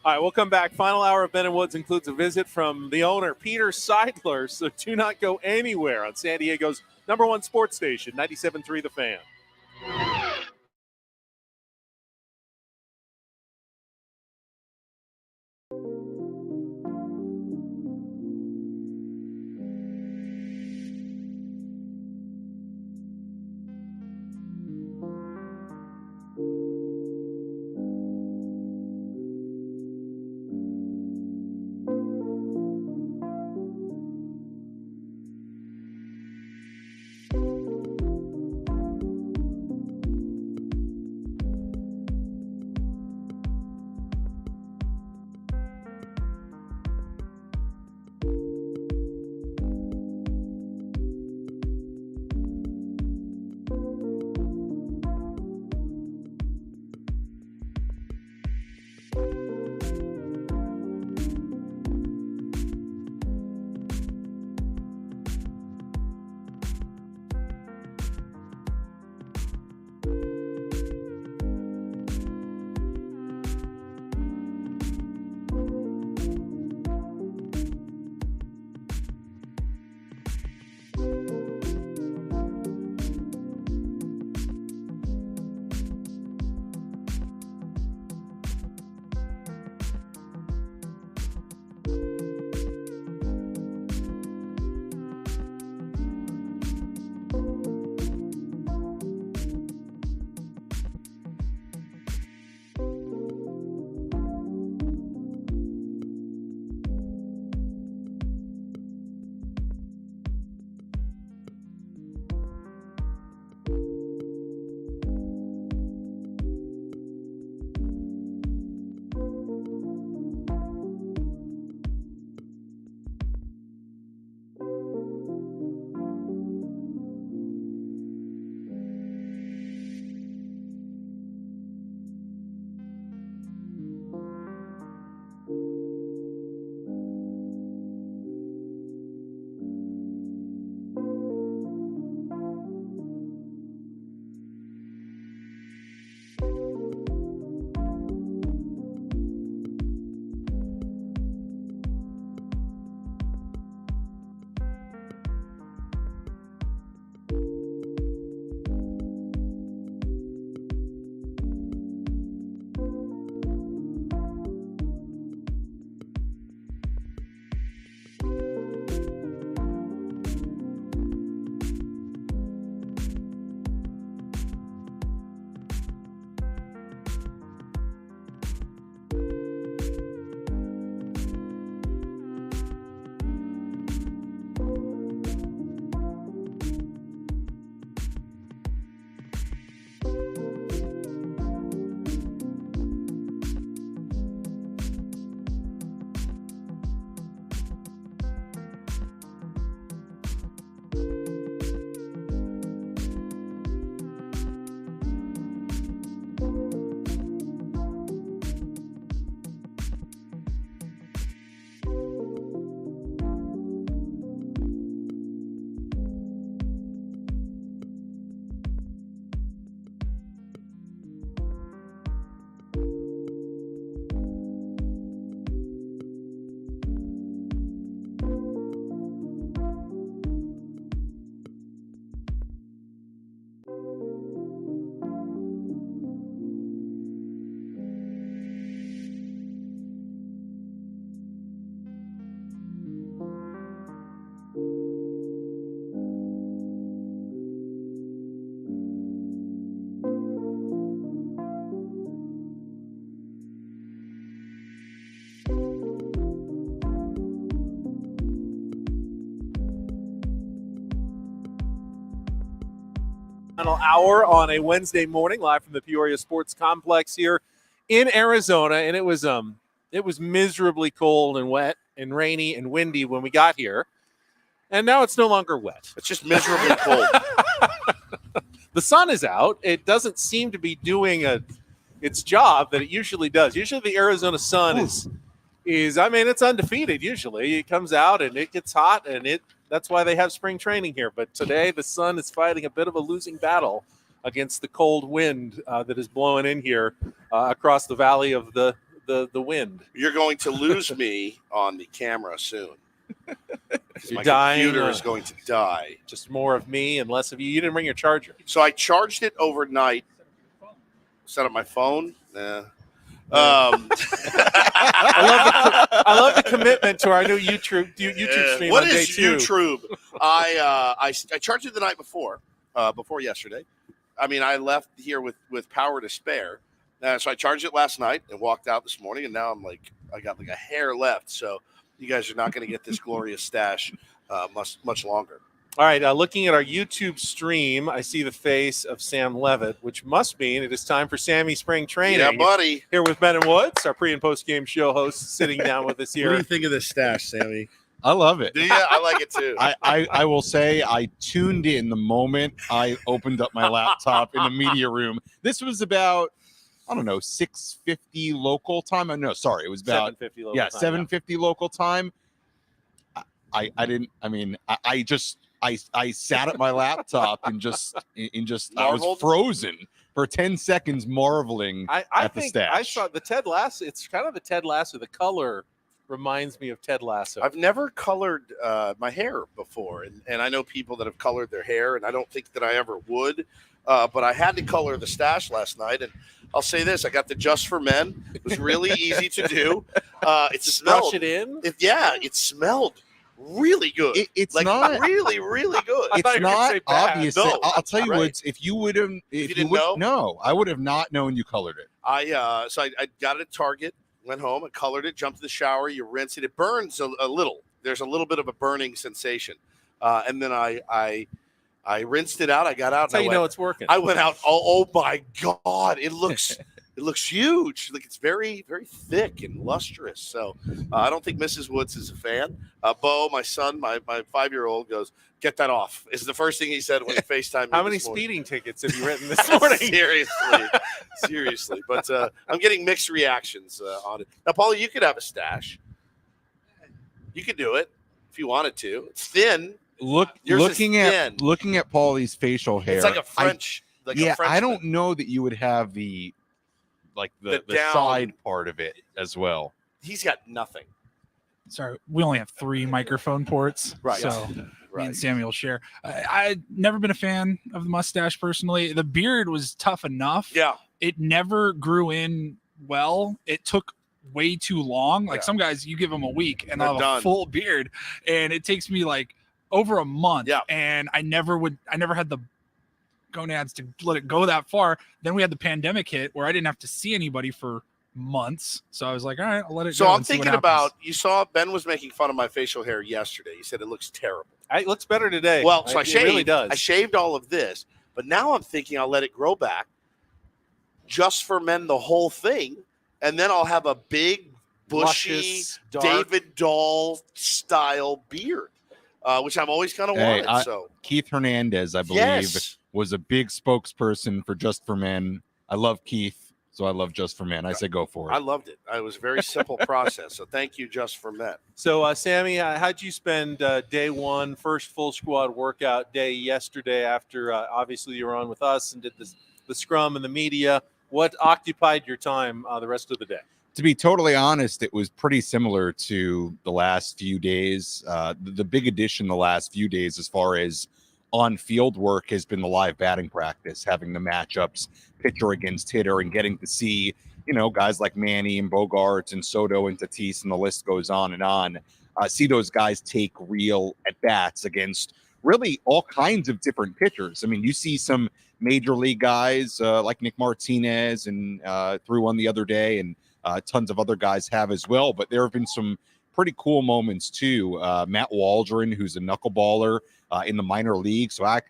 All right, we'll come back. Final hour of Ben and Woods includes a visit from the owner, Peter Seidler. So do not go anywhere on San Diego's #1 sports station, 97.3 The Fan. Final hour on a Wednesday morning, live from the Peoria Sports Complex here in Arizona, and it was miserably cold and wet and rainy and windy when we got here, and now it's no longer wet. It's just miserably cold. The sun is out. It doesn't seem to be doing its job that it usually does. Usually, the Arizona sun is it's undefeated. Usually, it comes out and it gets hot, and that's why they have spring training here. But today, the sun is fighting a bit of a losing battle against the cold wind that is blowing in here across the valley of the wind. You're going to lose me on the camera soon. You're my dying. Computer is going to die. Just more of me and less of you. You didn't bring your charger. So I charged it overnight. Set up my phone. I love the commitment to our new YouTube stream. What on day is 2. YouTube? I charged it the night before yesterday. I mean, I left here with power to spare. So I charged it last night and walked out this morning, and now I got like a hair left. So you guys are not going to get this glorious stash much longer. All right, looking at our YouTube stream, I see the face of Sam Levitt, which must mean it is time for Sammy Spring Training. Yeah, buddy. Here with Ben and Woods, our pre- and post-game show hosts, sitting down with us here. What do you think of this stash, Sammy? I love it. Do you? I like it too. I will say I tuned in the moment I opened up my laptop in the media room. This was about, I don't know, 6:50 local time. No, sorry, it was about 7:50 local time. 7:50 local time. I sat at my laptop and I was frozen for 10 seconds marveling at the stash. I saw the Ted Lasso. It's kind of the Ted Lasso. The color reminds me of Ted Lasso. I've never colored my hair before, and I know people that have colored their hair, and I don't think that I ever would. But I had to color the stash last night, and I'll say this: I got the Just for Men. It was really easy to do. It smelled. Brush it in. It smelled really good. It's like not really, really good. It's not obvious. No, I'll tell you right. what. If you would have, you didn't know? No, I would have not known you colored it. I got it at Target. Went home, I colored it, jumped in the shower, you rinse it. It burns a little. There's a little bit of a burning sensation. And then I rinsed it out. I got out. That's how you know it's working. I went out. Oh my God. It looks huge. Like it's very, very thick and lustrous. So I don't think Mrs. Woods is a fan. Bo, my son, my 5-year-old goes, "Get that off." Is the first thing he said when he FaceTimed me. How many speeding tickets have you written this morning? Seriously. But I'm getting mixed reactions on it. Now, Paulie, you could have a stash. You could do it if you wanted to. It's thin. Looking at Paulie's facial hair, it's like a French. I don't know that you would have the side part of it as well. He's got nothing. Sorry, we only have 3 microphone ports, right? So me and Samuel share. I've never been a fan of the mustache personally. The beard was tough enough. Yeah, it never grew in well. It took way too long. Like some guys, you give them a week and they'll have a full beard, and it takes me like over a month. Yeah, and I never had the gonads to let it go that far. Then we had the pandemic hit where I didn't have to see anybody for months. So I was like, all right, I'll let it go. So I'm thinking about, you saw Ben was making fun of my facial hair yesterday. He said it looks terrible. It looks better today. Well, so I shaved. It really does. I shaved all of this, but now I'm thinking I'll let it grow back, Just for Men, the whole thing, and then I'll have a big, bushy, luscious, dark David Dahl style beard, which I've always kind of wanted. Keith Hernandez, I believe, was a big spokesperson for Just for Men. I love Keith, so I love Just for Men. I say go for it. I loved it. It was a very simple process. So thank you, Just for Men. So, Sammy, how'd you spend day one, first full squad workout day yesterday after obviously you were on with us and did the scrum and the media? What occupied your time the rest of the day? To be totally honest, it was pretty similar to the last few days. The big addition the last few days as far as on-field work has been the live batting practice, having the matchups pitcher against hitter and getting to see, guys like Manny and Bogarts and Soto and Tatis, and the list goes on and on. See those guys take real at-bats against really all kinds of different pitchers. I mean, you see some major league guys like Nick Martinez and threw one the other day, and tons of other guys have as well. But there have been some pretty cool moments too. Matt Waldron, who's a knuckleballer in the minor league. So I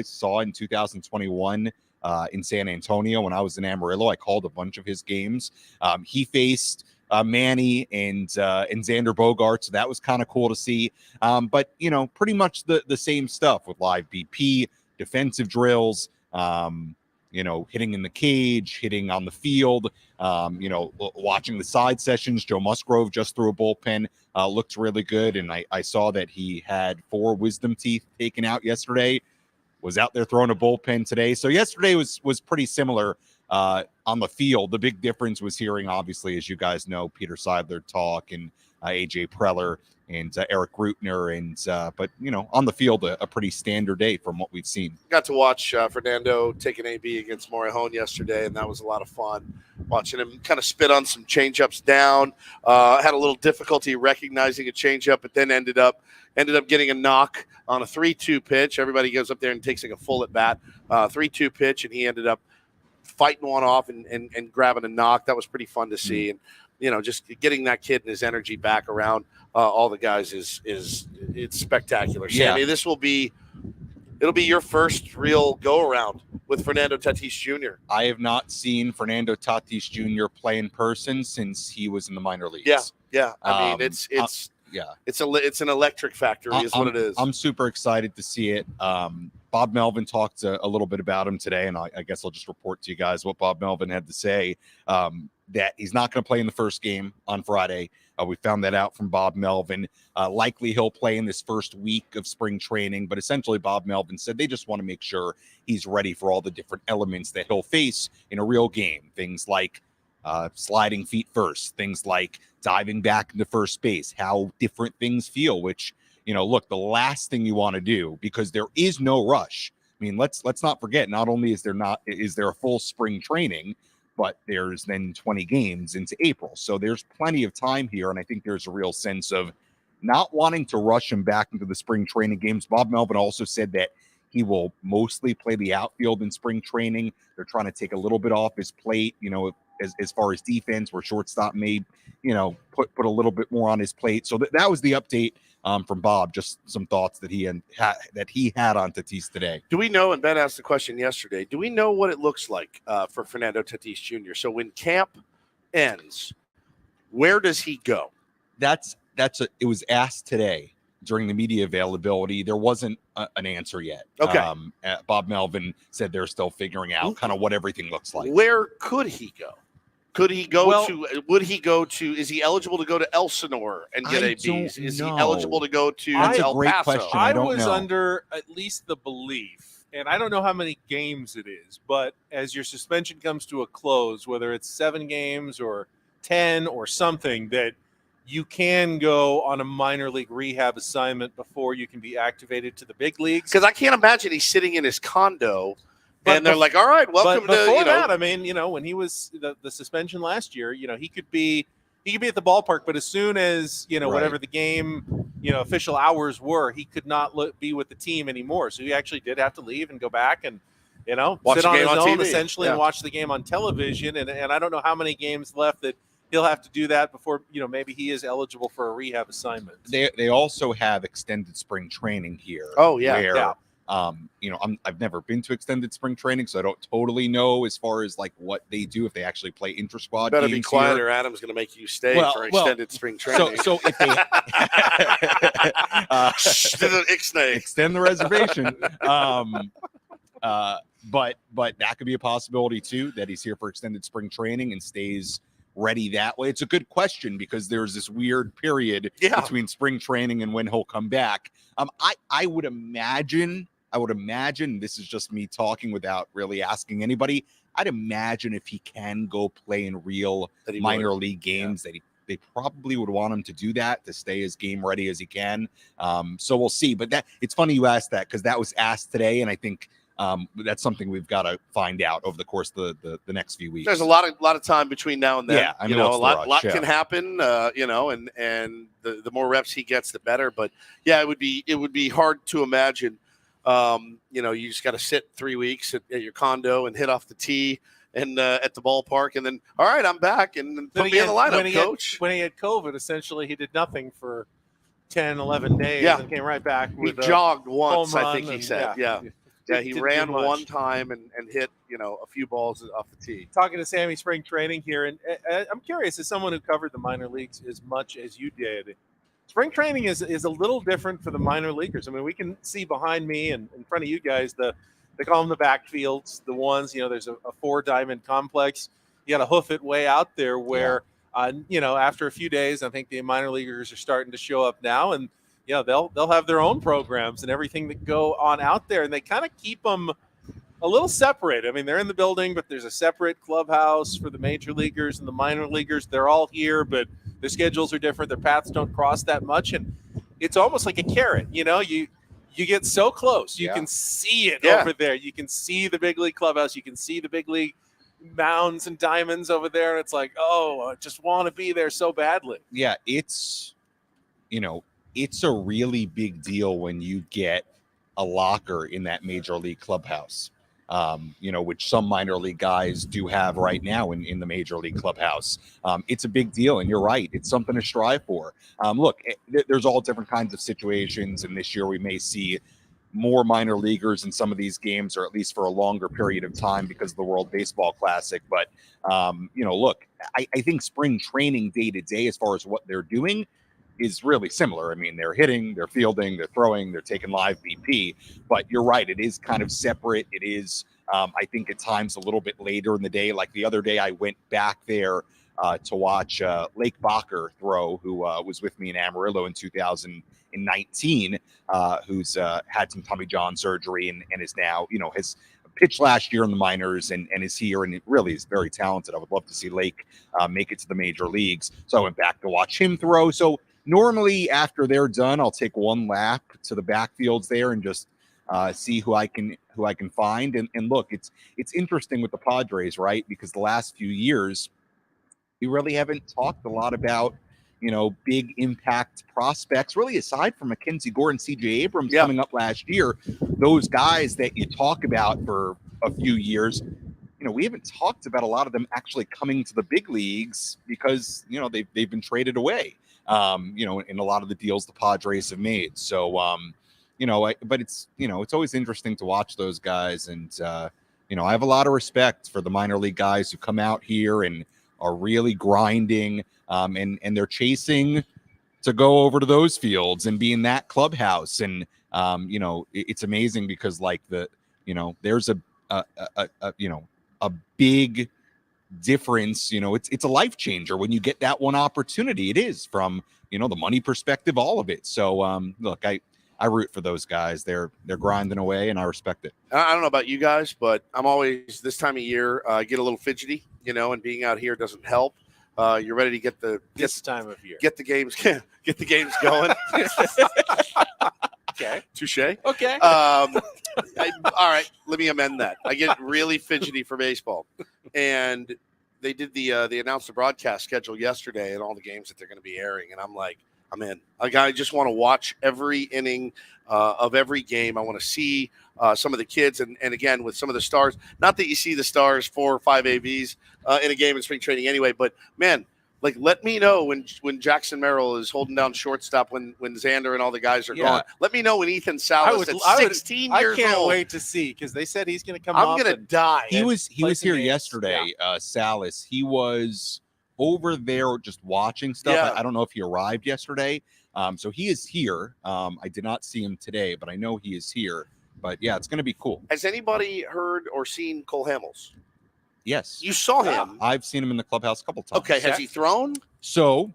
saw in 2021 in San Antonio when I was in Amarillo. I called a bunch of his games. He faced Manny and Xander Bogaerts. So that was kind of cool to see. But pretty much the same stuff with live BP, defensive drills. Hitting in the cage, hitting on the field, watching the side sessions. Joe Musgrove just threw a bullpen, looked really good. And I saw that he had 4 wisdom teeth taken out yesterday, was out there throwing a bullpen today. So yesterday was pretty similar on the field. The big difference was hearing, obviously, as you guys know, Peter Seidler talk and AJ Preller and Eric Rutner, but on the field a pretty standard day from what we've seen. Got to watch Fernando take an AB against Morejon yesterday, and that was a lot of fun. Watching him kind of spit on some changeups down. Had a little difficulty recognizing a changeup, but then ended up getting a knock on a 3-2 pitch. Everybody goes up there and takes like a full at bat, 3-2 pitch, and he ended up fighting one off and grabbing a knock. That was pretty fun to see, and just getting that kid and his energy back around all the guys it's spectacular. Sammy, it'll be your first real go around with Fernando Tatis Jr. I have not seen Fernando Tatis Jr. play in person since he was in the minor leagues. Yeah. I mean, it's an electric factory is what it is. I'm super excited to see it. Bob Melvin talked a little bit about him today, and I guess I'll just report to you guys what Bob Melvin had to say. That he's not going to play in the first game on Friday. We found that out from Bob Melvin. Likely he'll play in this first week of spring training, but essentially Bob Melvin said they just want to make sure he's ready for all the different elements that he'll face in a real game. Things like sliding feet first, things like diving back into first base, how different things feel, which, look, the last thing you want to do, because there is no rush. I mean, let's not forget, not only is there a full spring training, but there's then 20 games into April. So there's plenty of time here. And I think there's a real sense of not wanting to rush him back into the spring training games. Bob Melvin also said that he will mostly play the outfield in spring training. They're trying to take a little bit off his plate, as far as defense, where shortstop may, put a little bit more on his plate. So that was the update from Bob. Just some thoughts that he had on Tatis today. Do we know? And Ben asked the question yesterday. Do we know what it looks like for Fernando Tatis Jr.? So when camp ends, where does he go? It was asked today during the media availability. There wasn't an answer yet. Okay. Bob Melvin said they're still figuring out kind of what everything looks like. Where could he go? Would he go to, is he eligible to go to Elsinore and get ABs? Is he eligible to go to El Paso? Question. I was under at least the belief, and I don't know how many games it is, but as your suspension comes to a close, whether it's 7 games or 10 or something, that you can go on a minor league rehab assignment before you can be activated to the big leagues. Because I can't imagine he's sitting in his condo and they're like, all right, welcome to, before that, I mean, when he was the suspension last year, he could be at the ballpark, but as soon as, whatever the game, official hours were, he could not be with the team anymore. So he actually did have to leave and go back and, watch sit on his own TV. Essentially and watch the game on television. And I don't know how many games left that he'll have to do that before, maybe he is eligible for a rehab assignment. They also have extended spring training here. Oh, yeah. I've never been to extended spring training, so I don't totally know as far as like what they do if they actually play intra-squad. Better games be quiet, here. or Adam's going to make you stay for extended spring training. So if they extend the reservation, but that could be a possibility too, that he's here for extended spring training and stays ready that way. It's a good question because there's this weird period between spring training and when he'll come back. I would imagine, this is just me talking without really asking anybody, I'd imagine if he can go play in real minor league games, that they probably would want him to do that, to stay as game ready as he can. So we'll see. But it's funny you asked that, because that was asked today, and I think that's something we've got to find out over the course of the next few weeks. There's a lot of time between now and then. Yeah, I mean, a lot can happen. And the more reps he gets, the better. But yeah, it would be hard to imagine. You just got to sit 3 weeks at your condo and hit off the tee and at the ballpark, and then all right, I'm back, and then put me in the lineup, coach. When he had COVID, essentially, he did nothing for 10, 11 days Yeah. and came right back He with jogged a once, home I think run he said. Yeah. He didn't ran do much. one time and hit, a few balls off the tee. Talking to Sammy Spring Training here, and I'm curious, as someone who covered the minor leagues as much as you did, spring training is a little different for the minor leaguers. I mean, we can see behind me and in front of you guys, they call them the backfields, the ones, there's a 4-diamond complex. You got to hoof it way out there where, after a few days, I think the minor leaguers are starting to show up now, and they'll have their own programs and everything that go on out there, and they kind of keep them a little separate. I mean, they're in the building, but there's a separate clubhouse for the major leaguers and the minor leaguers. They're all here, but their schedules are different. Their paths don't cross that much, and it's almost like a carrot. You get so close. You can see it over there. You can see the big league clubhouse. You can see the big league mounds and diamonds over there, and it's like, oh, I just want to be there so badly. Yeah, it's a really big deal when you get a locker in that major league clubhouse. Which some minor league guys do have right now in the major league clubhouse. It's a big deal, and you're right. It's something to strive for. Look, there's all different kinds of situations, and this year we may see more minor leaguers in some of these games, or at least for a longer period of time because of the World Baseball Classic. But, look, I think spring training day to day, as far as what they're doing, is really similar. I mean, they're hitting, they're fielding, they're throwing, they're taking live BP, but you're right. It is kind of separate. It is, I think at times a little bit later in the day. Like the other day I went back there to watch Lake Bacher throw, who was with me in Amarillo in 2019, who's had some Tommy John surgery and is now, has pitched last year in the minors and is here, and it really is very talented. I would love to see Lake make it to the major leagues. So I went back to watch him throw. So normally after they're done, I'll take one lap to the backfields there and just see who I can find. And look, it's interesting with the Padres, right? Because the last few years, we really haven't talked a lot about, big impact prospects, really, aside from Mackenzie Gore and CJ Abrams coming up last year. Those guys that you talk about for a few years, we haven't talked about a lot of them actually coming to the big leagues because, they've been traded away, in a lot of the deals the Padres have made. So, but it's, it's always interesting to watch those guys. And, I have a lot of respect for the minor league guys who come out here and are really grinding, and they're chasing to go over to those fields and be in that clubhouse. And, it's amazing because there's a big difference. It's a life changer when you get that one opportunity. It is, from, the money perspective, all of it. So, look, I root for those guys. They're grinding away, and I respect it. I don't know about you guys, but I'm always, this time of year, get a little fidgety, and being out here doesn't help. You're ready to get the time of year, get the games going. Okay, touche. Okay. All right, let me amend that. I get really fidgety for baseball, and they announced the broadcast schedule yesterday and all the games that they're going to be airing, and I'm like, I'm in. I just want to watch every inning of every game. I want to see some of the kids, and again, with some of the stars. Not that you see the stars 4 or 5 AVs in a game in spring training anyway, but man, let me know when Jackson Merrill is holding down shortstop, when Xander and all the guys are gone. Let me know when Ethan Salas at 16 years old. I can't wait to see, because they said he's going to come. I'm going to die. He was here yesterday. Salas. He was over there just watching stuff. Yeah. I don't know if he arrived yesterday. So he is here. I did not see him today, but I know he is here. But yeah, it's going to be cool. Has anybody heard or seen Cole Hamels? Yes. You saw him. I've seen him in the clubhouse a couple times. Okay. Has he thrown? So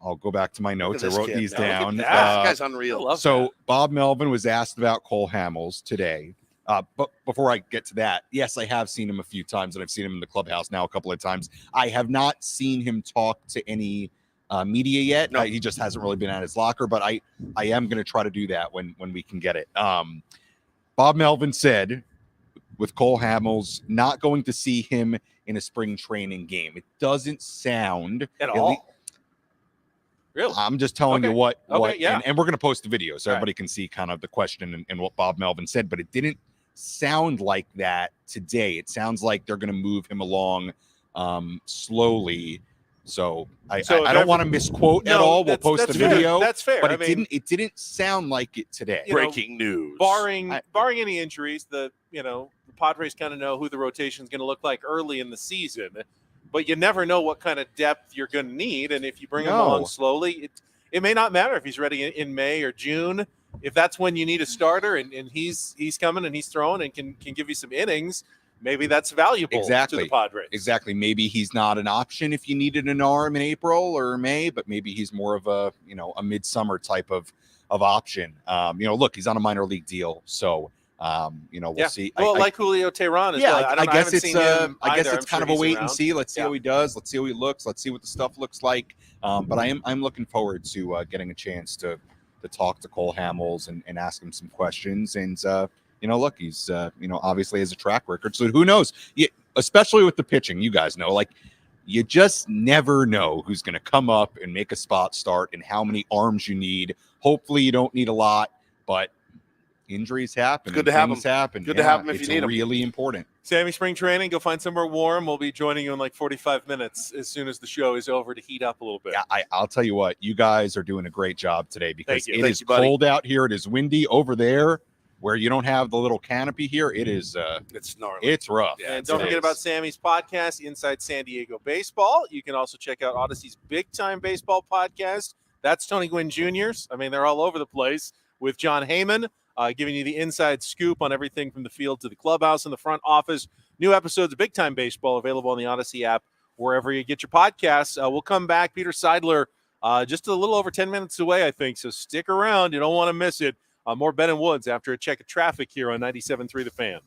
I'll go back to my notes. I wrote these down. This guy's unreal. So Bob Melvin was asked about Cole Hamels today. But before I get to that, yes, I have seen him a few times, and I've seen him in the clubhouse now a couple of times. I have not seen him talk to any media yet. No. He just hasn't really been at his locker, but I am going to try to do that when we can get it. Bob Melvin said, with Cole Hamels, not going to see him in a spring training game. It doesn't sound at all. Really? I'm just telling you what yeah. And we're going to post the video so everybody can see kind of the question and what Bob Melvin said, but it didn't sound like that today. It sounds like they're going to move him along slowly. So I don't want to misquote at all. We'll post the video. That's fair. But it didn't sound like it today. Breaking news. Barring any injuries, the Padres kind of know who the rotation is going to look like early in the season. But you never know what kind of depth you're going to need, and if you bring him along slowly, it may not matter if he's ready in May or June. If that's when you need a starter, and he's coming and he's throwing and can give you some innings, maybe that's valuable to the Padres. Exactly. Maybe he's not an option if you needed an arm in April or May, but maybe he's more of a midsummer type of option. Look, he's on a minor league deal, so. We'll see. Well, like Julio Teheran as well. I guess it's kind of a wait and see. Let's see how he does. Let's see how he looks. Let's see what the stuff looks like. But I'm looking forward to getting a chance to talk to Cole Hamels and ask him some questions. And look, he's obviously has a track record. So who knows? Especially with the pitching, you guys know, like you just never know who's going to come up and make a spot start and how many arms you need. Hopefully, you don't need a lot, but injuries happen. Good to have them. Good to have them if you need them. It's really important. Sammy, spring training, go find somewhere warm. We'll be joining you in like 45 minutes as soon as the show is over to heat up a little bit. Yeah, I'll tell you what, you guys are doing a great job today because it is cold out here. It is windy over there where you don't have the little canopy here. It is it's gnarly. It's rough. Yeah, and don't forget about Sammy's podcast, Inside San Diego Baseball. You can also check out Odyssey's Big Time Baseball podcast. That's Tony Gwynn Jr.'s. I mean, they're all over the place with John Heyman. Giving you the inside scoop on everything from the field to the clubhouse and the front office. New episodes of Big Time Baseball available on the Odyssey app, wherever you get your podcasts. We'll come back. Peter Seidler, just a little over 10 minutes away, I think. So stick around. You don't want to miss it. More Ben and Woods after a check of traffic here on 97.3 The Fan.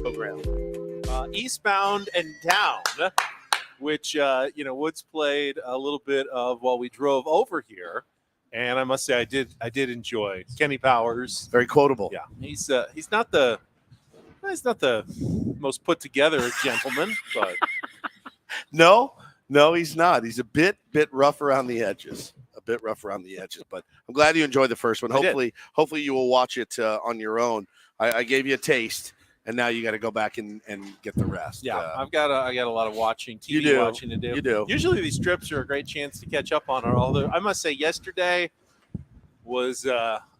program. Eastbound and Down, which Woods played a little bit of while we drove over here, and I must say I did enjoy Kenny Powers. Very quotable. Yeah, he's not the most put together gentleman, but No, he's not. He's a bit rough around the edges. But I'm glad you enjoyed the first one. Hopefully you will watch it on your own. I gave you a taste, and now you got to go back and get the rest. Yeah, I got a lot of TV watching to do. You do. Usually these trips are a great chance to catch up on it. Although I must say, yesterday was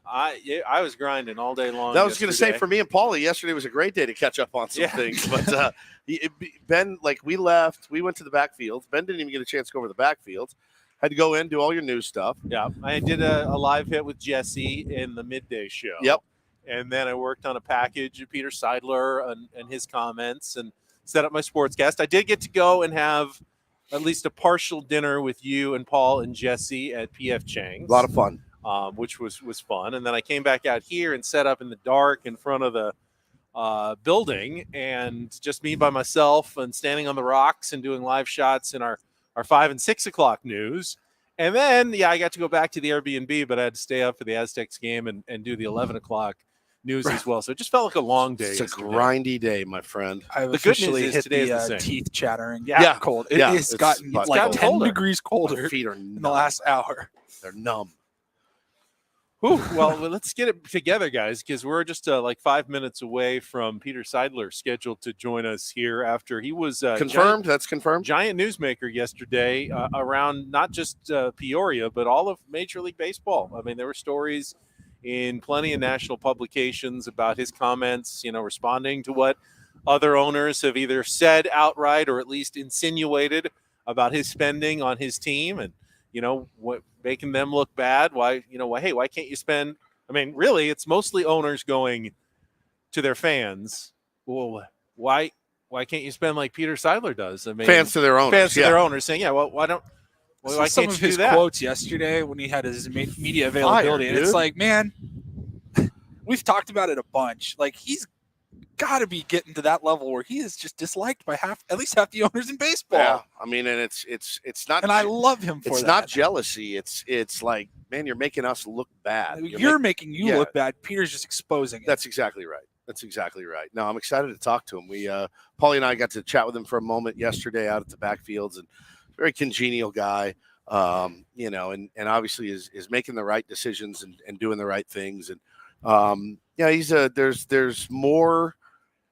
I was grinding all day long. I was going to say, for me and Paulie, yesterday was a great day to catch up on some things. But Ben, we left. We went to the backfields. Ben didn't even get a chance to go over the backfields. Had to go in, do all your news stuff. Yeah, I did a live hit with Jesse in the midday show. Yep. And then I worked on a package of Peter Seidler and his comments and set up my sportscast. I did get to go and have at least a partial dinner with you and Paul and Jesse at PF Chang's. A lot of fun. Which was fun. And then I came back out here and set up in the dark in front of the building, and just me by myself and standing on the rocks and doing live shots in our 5 and 6 o'clock news. And then, I got to go back to the Airbnb, but I had to stay up for the Aztecs game and do the 11 o'clock news as well. So it just felt like a long day. It's a grindy day, my friend. I've The good officially news is hit today is the the same. teeth chattering. Yeah. Cold. Yeah, It's gotten it's like gotten 10 colder. degrees colder My feet are in the last hour. They're numb. Whew, well, let's get it together, guys, because we're just like 5 minutes away from Peter Seidler scheduled to join us here after he was Confirmed? That's confirmed? Giant newsmaker yesterday around not just Peoria, but all of Major League Baseball. I mean, there were stories in plenty of national publications about his comments, responding to what other owners have either said outright or at least insinuated about his spending on his team, and what making them look bad. Why can't you spend? I mean, really, it's mostly owners going to their fans. Well, why can't you spend like Peter Seidler does? I mean, Fans to their owners. Fans to their owners saying, why don't? Well, why some can't of you his do that? quotes yesterday when he had his media availability, and it's like, man, we've talked about it a bunch. Like, he's got to be getting to that level where he is just disliked by at least half the owners in baseball. Yeah, I mean, and it's not. And I love him for it's that. not jealousy. It's like, man, you're making us look bad. You're making you look bad. Peter's just exposing it. That's exactly right. No, I'm excited to talk to him. Paulie and I got to chat with him for a moment yesterday out at the backfields, and very congenial guy. And obviously is making the right decisions and doing the right things. And there's more.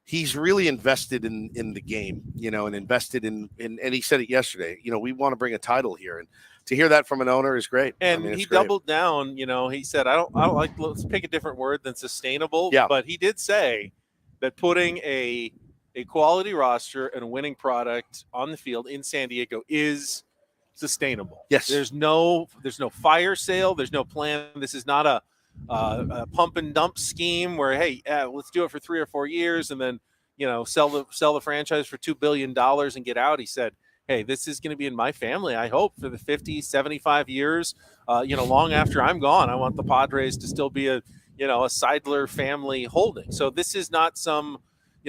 He's really invested in the game, and invested in and he said it yesterday. We want to bring a title here, and to hear that from an owner is great. And I mean, he it's great. doubled down. He said, I don't like. Let's pick a different word than sustainable. Yeah. But he did say that putting a quality roster and a winning product on the field in San Diego is sustainable. Yes. There's no fire sale. There's no plan. This is not a pump and dump scheme where, hey, let's do it for 3 or 4 years and then, sell the franchise for $2 billion and get out. He said, hey, this is going to be in my family, I hope, for the 50, 75 years, long after I'm gone. I want the Padres to still be a Seidler family holding. So this is not some,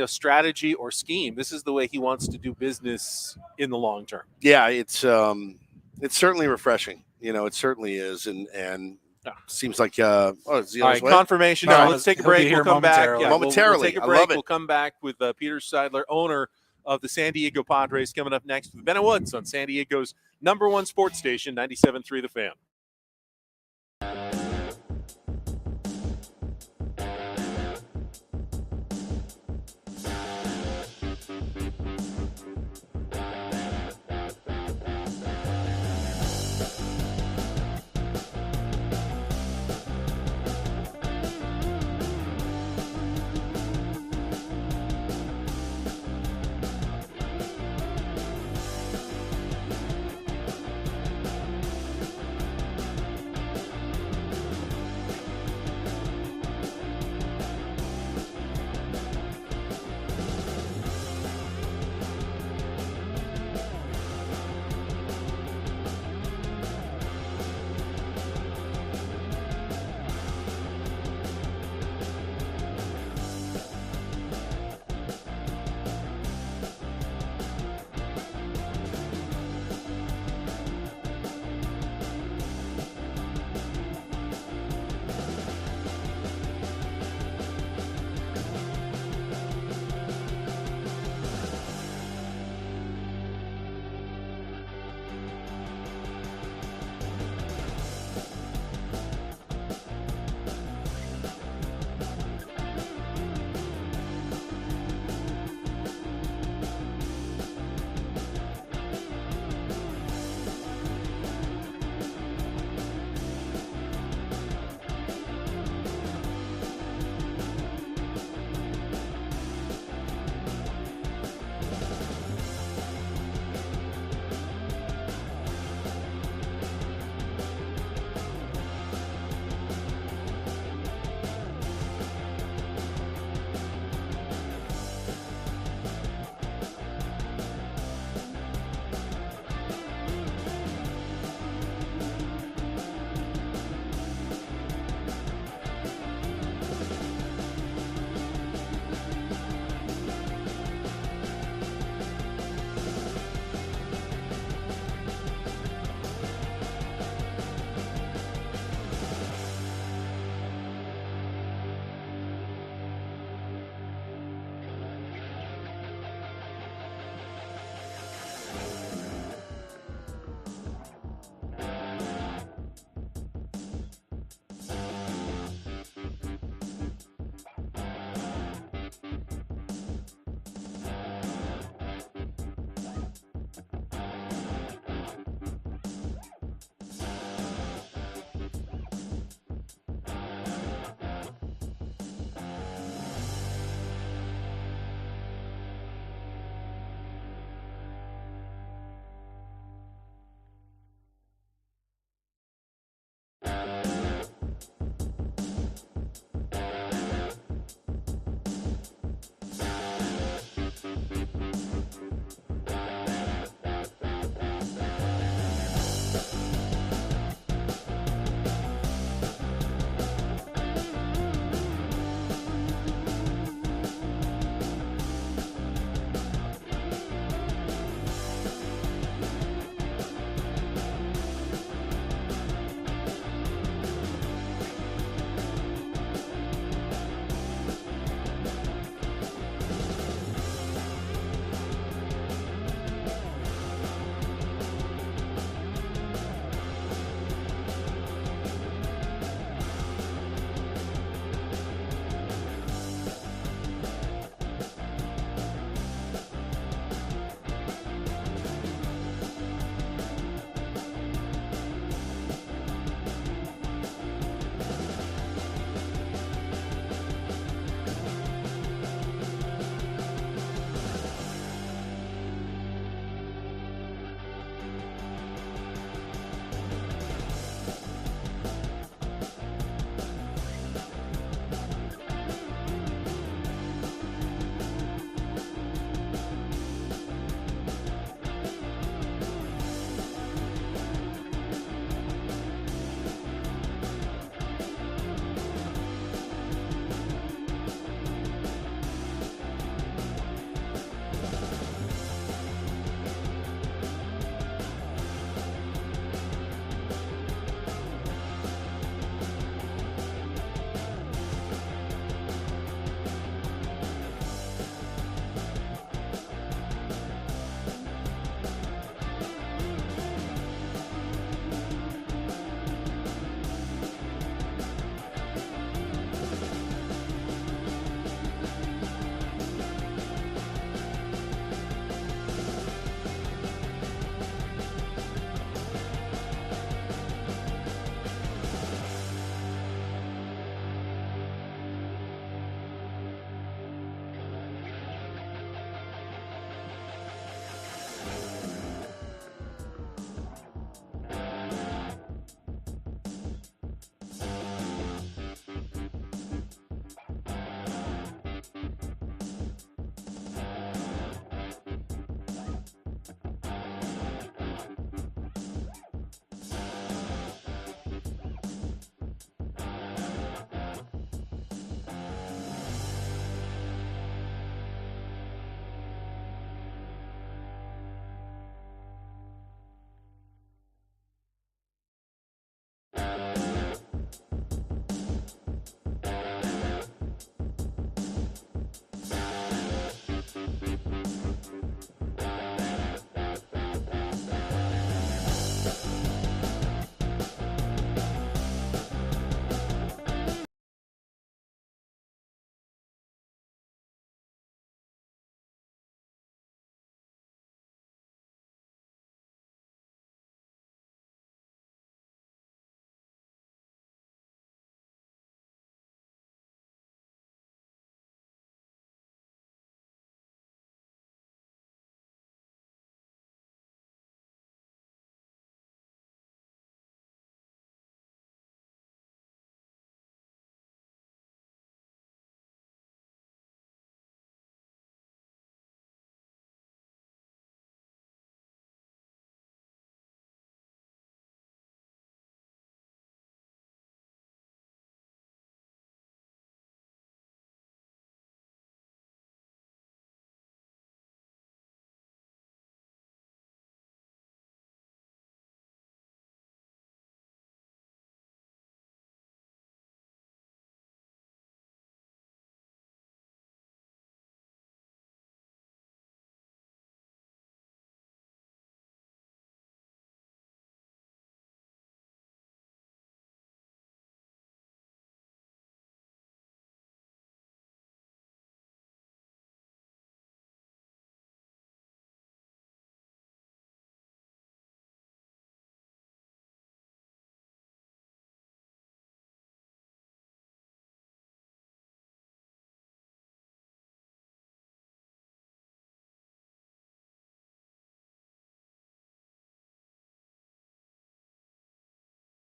strategy or scheme. This is the way he wants to do business in the long term. Yeah, it's certainly refreshing. It certainly is. And seems like it's the all right, way. confirmation. All All right, right, let's take a break. We'll come back. Yeah, momentarily. We'll take a I break. love it. We'll come back with Peter Seidler, owner of the San Diego Padres, coming up next with Ben Woods on San Diego's #1 sports station, 97.3 The Fan.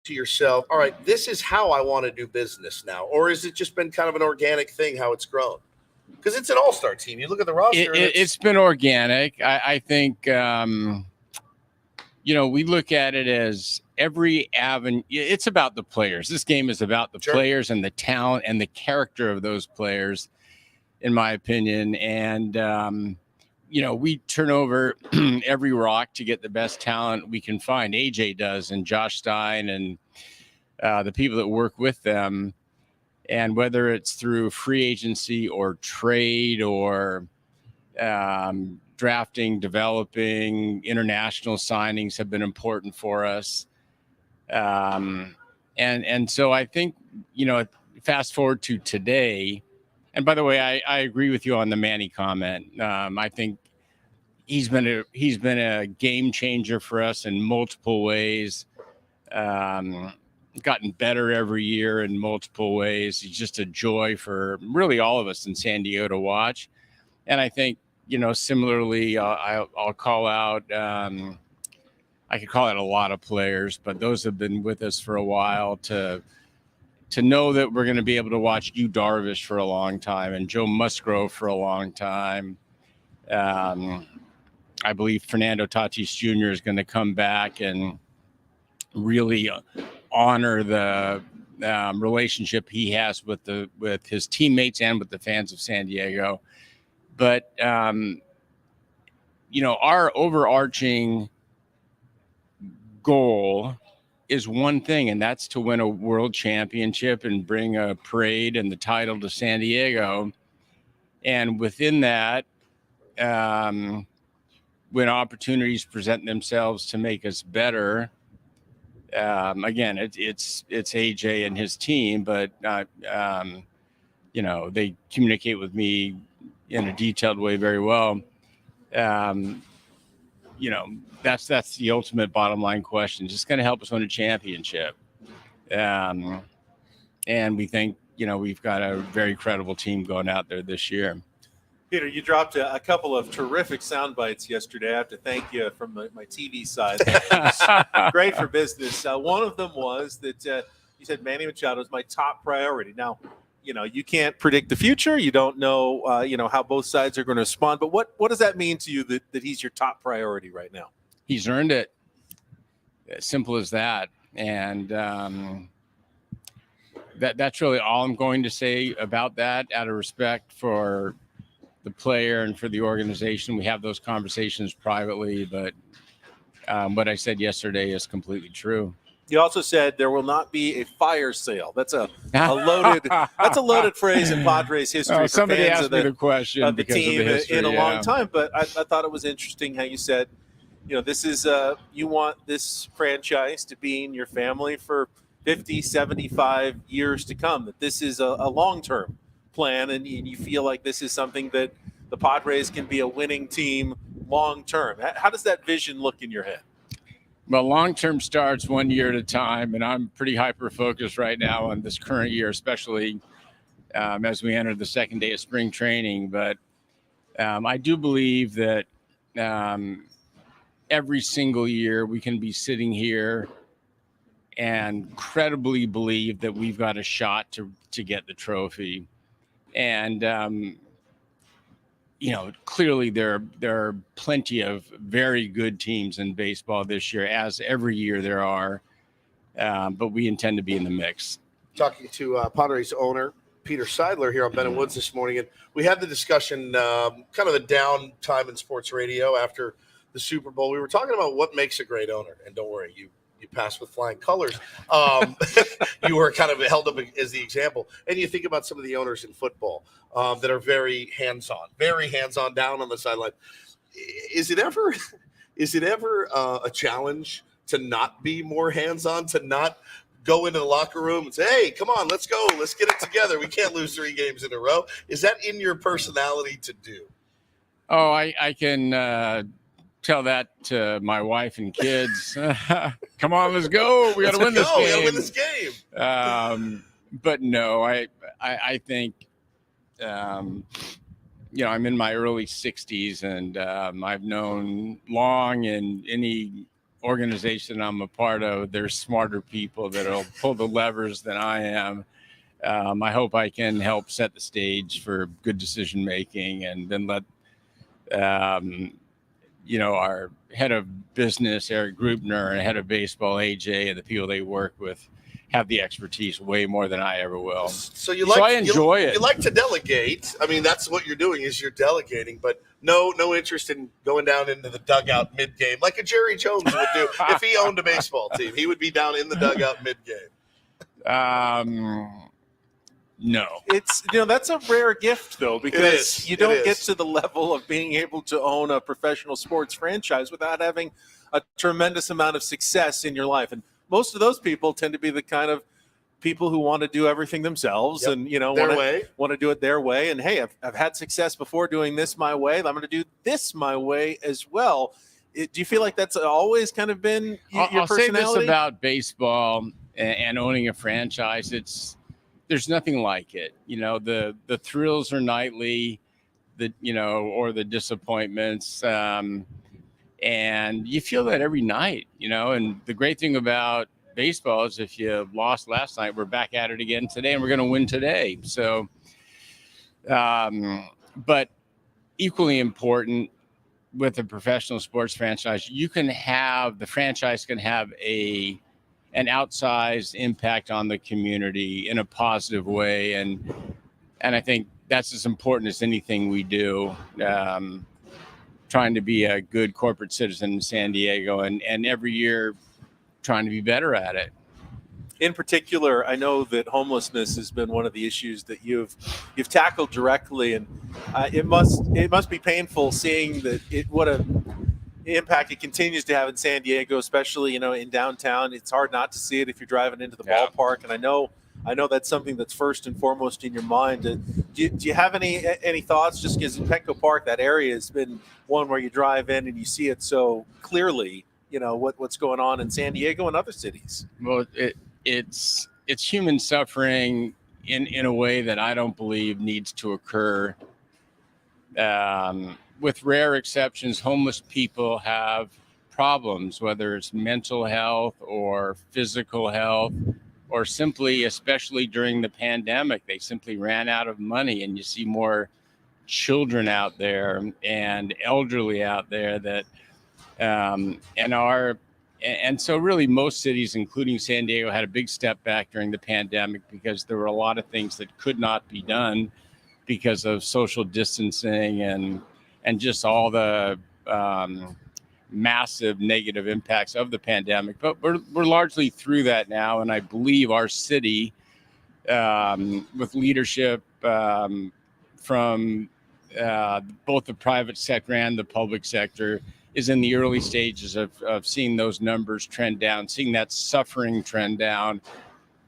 to yourself, all right, this is how I want to do business now? Or has it just been kind of an organic thing, how it's grown? Because it's an all-star team. You look at the roster. It's been organic. I think, we look at it as every avenue. It's about the players. This game is about the players and the talent and the character of those players, in my opinion. And, we turn over every rock to get the best talent we can find. AJ does, and Josh Stein and the people that work with them. And whether it's through free agency or trade or drafting, developing, international signings have been important for us. And so I think, fast forward to today, and by the way, I agree with you on the Manny comment. I think he's been a game changer for us in multiple ways. Gotten better every year in multiple ways. He's just a joy for really all of us in San Diego to watch. And I think, similarly, I'll call out, I could call out a lot of players, but those have been with us for a while to know that we're going to be able to watch Yu Darvish for a long time and Joe Musgrove for a long time. I believe Fernando Tatis Jr. is going to come back and really honor the relationship he has with his teammates and with the fans of San Diego. But, our overarching goal is one thing, and that's to win a world championship and bring a parade and the title to San Diego. And within that, when opportunities present themselves to make us better, again, it's AJ and his team, but they communicate with me in a detailed way very well. That's the ultimate bottom line question. Just going to help us win a championship. And we think, we've got a very credible team going out there this year. Peter, you dropped a couple of terrific sound bites yesterday. I have to thank you from my TV side. Great for business. One of them was that you said Manny Machado is my top priority. Now, you can't predict the future. You don't know, how both sides are going to respond. But what does that mean to you that he's your top priority right now? He's earned it. As simple as that. And that's really all I'm going to say about that, out of respect for the player and for the organization. We have those conversations privately, but what I said yesterday is completely true. You also said there will not be a fire sale. That's a loaded phrase in Padres history. Somebody asked me the question of the team in a long time, but I thought it was interesting how you said, this is you want this franchise to be in your family for 50, 75 years to come. That this is a long-term plan, and you feel like this is something that the Padres can be a winning team long-term. How does that vision look in your head? Well, long-term starts 1 year at a time, and I'm pretty hyper-focused right now on this current year, especially as we enter the second day of spring training. But I do believe that every single year we can be sitting here and credibly believe that we've got a shot to get the trophy. And clearly there are plenty of very good teams in baseball this year, as every year there are. But we intend to be in the mix. Talking to Padres owner Peter Seidler here on Ben and Woods this morning, and we had the discussion, kind of the down time in sports radio after the Super Bowl. We were talking about what makes a great owner, and don't worry, you passed with flying colors. You were kind of held up as the example. And you think about some of the owners in football that are very hands-on down on the sideline. Is it ever a challenge to not be more hands-on, to not go into the locker room and say, hey, come on, let's go. Let's get it together. We can't lose 3 games in a row. Is that in your personality to do? Oh, I can tell that to my wife and kids. Come on, let's go. We got to win this game. We got to win this game. But no, I think, I'm in my early 60s, and I've known long in any organization I'm a part of, there's smarter people that'll pull the levers than I am. I hope I can help set the stage for good decision making, and then let our head of business, Eric Grupner, and head of baseball, AJ, and the people they work with have the expertise way more than I ever will. So I enjoy it. You like to delegate. I mean, that's what you're doing, is you're delegating, but no interest in going down into the dugout mid-game like a Jerry Jones would do. If he owned a baseball team, he would be down in the dugout mid-game. No. It's that's a rare gift though, because you don't get to the level of being able to own a professional sports franchise without having a tremendous amount of success in your life. And most of those people tend to be the kind of people who want to do everything themselves and want to do it their way. And hey, I've had success before doing this my way. I'm going to do this my way as well. Do you feel like that's always kind of been your personality? I'll say this about baseball and owning a franchise. There's nothing like it. The thrills are nightly, or the disappointments. And you feel that every night, and the great thing about baseball is if you lost last night, we're back at it again today, and we're going to win today. So, but equally important with a professional sports franchise, the franchise can have an outsized impact on the community in a positive way. And I think that's as important as anything we do, trying to be a good corporate citizen in San Diego and every year trying to be better at it. In particular, I know that homelessness has been one of the issues that you've tackled directly, and it must be painful seeing what a impact it continues to have in San Diego, especially in downtown. It's hard not to see it if you're driving into the ballpark, and I know that's something that's first and foremost in your mind. Do you have any thoughts? Just because in Petco Park, that area has been one where you drive in and you see it so clearly. What's going on in San Diego and other cities. Well, it's human suffering in a way that I don't believe needs to occur. With rare exceptions, homeless people have problems, whether it's mental health or physical health, or simply, especially during the pandemic, they simply ran out of money, and you see more children out there and elderly out there that and so really most cities, including San Diego, had a big step back during the pandemic because there were a lot of things that could not be done because of social distancing and just all the massive negative impacts of the pandemic. But we're largely through that now, and I believe our city, with leadership from both the private sector and the public sector, is in the early stages of seeing those numbers trend down, seeing that suffering trend down.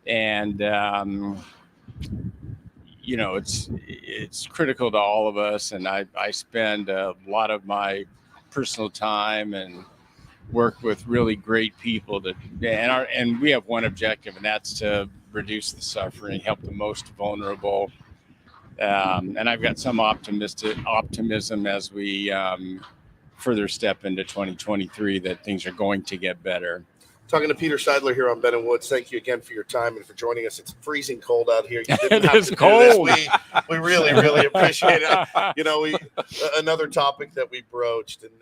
And, it's critical to all of us. And I spend a lot of my personal time and work with really great people and we have one objective, and that's to reduce the suffering, help the most vulnerable. And I've got some optimism as we further step into 2023 that things are going to get better. Talking to Peter Seidler here on Ben and Woods. Thank you again for your time and for joining us. It's freezing cold out here. You didn't have to cold. Do this. We really, really appreciate it. Another topic that we broached, and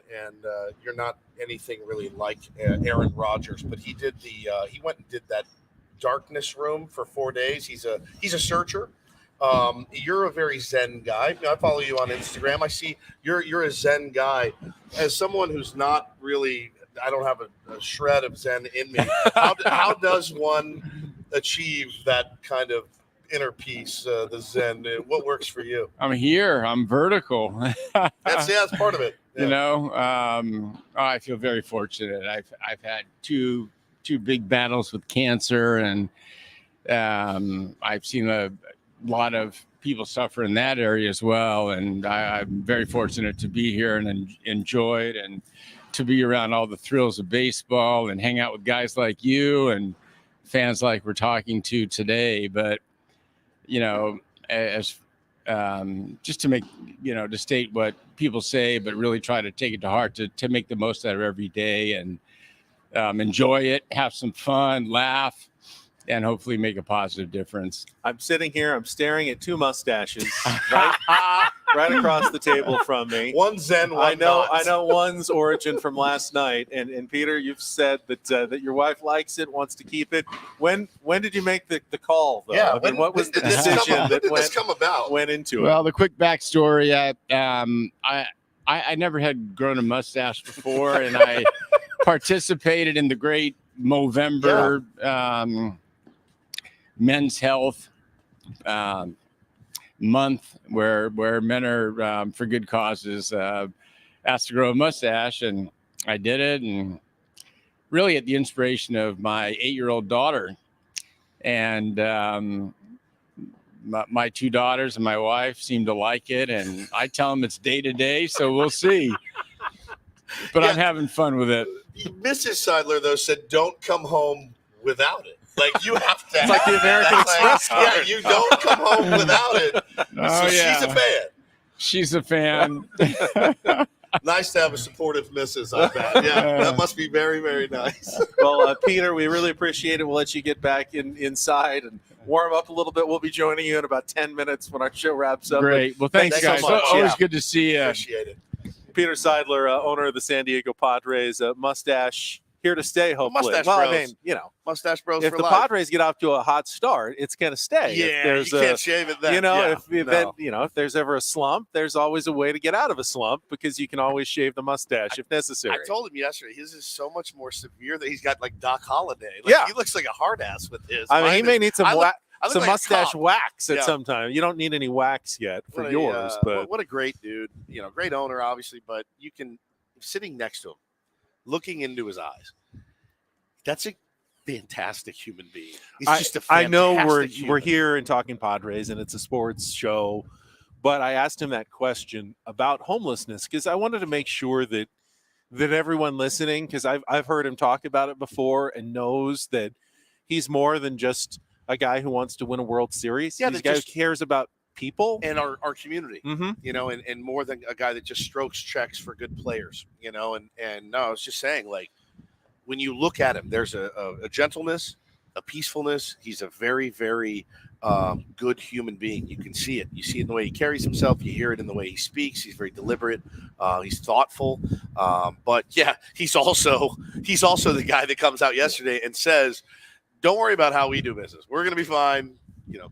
you're not anything really like Aaron Rodgers, but he went and did that darkness room for 4 days. He's a searcher. You're a very Zen guy. I follow you on Instagram. I see you're a Zen guy. As someone who's not really, I don't have a shred of Zen in me. How does one achieve that kind of inner peace, the Zen? What works for you? I'm here. I'm vertical. That's part of it. Yeah. I feel very fortunate. I've had two big battles with cancer, and I've seen a lot of people suffer in that area as well. And I'm very fortunate to be here and enjoy it, and to be around all the thrills of baseball and hang out with guys like you and fans like we're talking to today. But, as just to make, to state what people say, but really try to take it to heart, to make the most out of every day. And enjoy it, have some fun, laugh, and hopefully make a positive difference. I'm sitting here, I'm staring at two mustaches right across the table from me. One Zen, one not. I know one's origin from last night. And Peter, you've said that your wife likes it, wants to keep it. When did you make the call, though? Yeah, what was the decision that went into it? Well, the quick backstory, I never had grown a mustache before, and I participated in the great Movember Men's Health month where men are for good causes asked to grow a mustache, and I did it, and really at the inspiration of my 8-year-old daughter, and my 2 daughters and my wife seem to like it, and I tell them it's day to day, so we'll see. But I'm having fun with it. Mrs. Seidler, though, said don't come home without it. Like, you have to. It's like the American Express card. Yeah, you don't come home without it. Oh, She's a fan. She's a fan. Nice to have a supportive missus, I bet. Yeah, that must be very, very nice. Well, Peter, we really appreciate it. We'll let you get back inside and warm up a little bit. We'll be joining you in about 10 minutes when our show wraps up. Great. Well, thanks guys. so much. Always good to see you. Appreciate it. Peter Seidler, owner of the San Diego Padres, mustache here to stay, hopefully. Mustache well, Bros. I mean, Mustache Bros if for the life. Padres get off to a hot start, it's going to stay. Yeah, you can't shave it then. If there's ever a slump, there's always a way to get out of a slump because you can always shave the mustache if necessary. I told him yesterday, his is so much more severe that he's got like Doc Holliday. Like, he looks like a hard ass with his. I mean, he may need some I look some like a mustache cop. wax at some time. You don't need any wax yet for yours, but what a great dude. Great owner, obviously, but you can, sitting next to him, looking into his eyes, that's a fantastic human being. He's just a fantastic I know we're human. here and talking Padres and it's a sports show, but I asked him that question about homelessness because I wanted to make sure that everyone listening, because I've heard him talk about it before and knows that he's more than just a guy who wants to win a World Series. Yeah, he's a guy who cares about people and our community, Mm-hmm. and more than a guy that just strokes checks for good players, and no, I was just saying, like, when you look at him, there's a gentleness, a peacefulness. He's a very, very good human being. You can see it. You see it in the way he carries himself. You hear it in the way he speaks. He's very deliberate. He's thoughtful. But yeah, he's also the guy that comes out yesterday and says, "Don't worry about how we do business. We're going to be fine."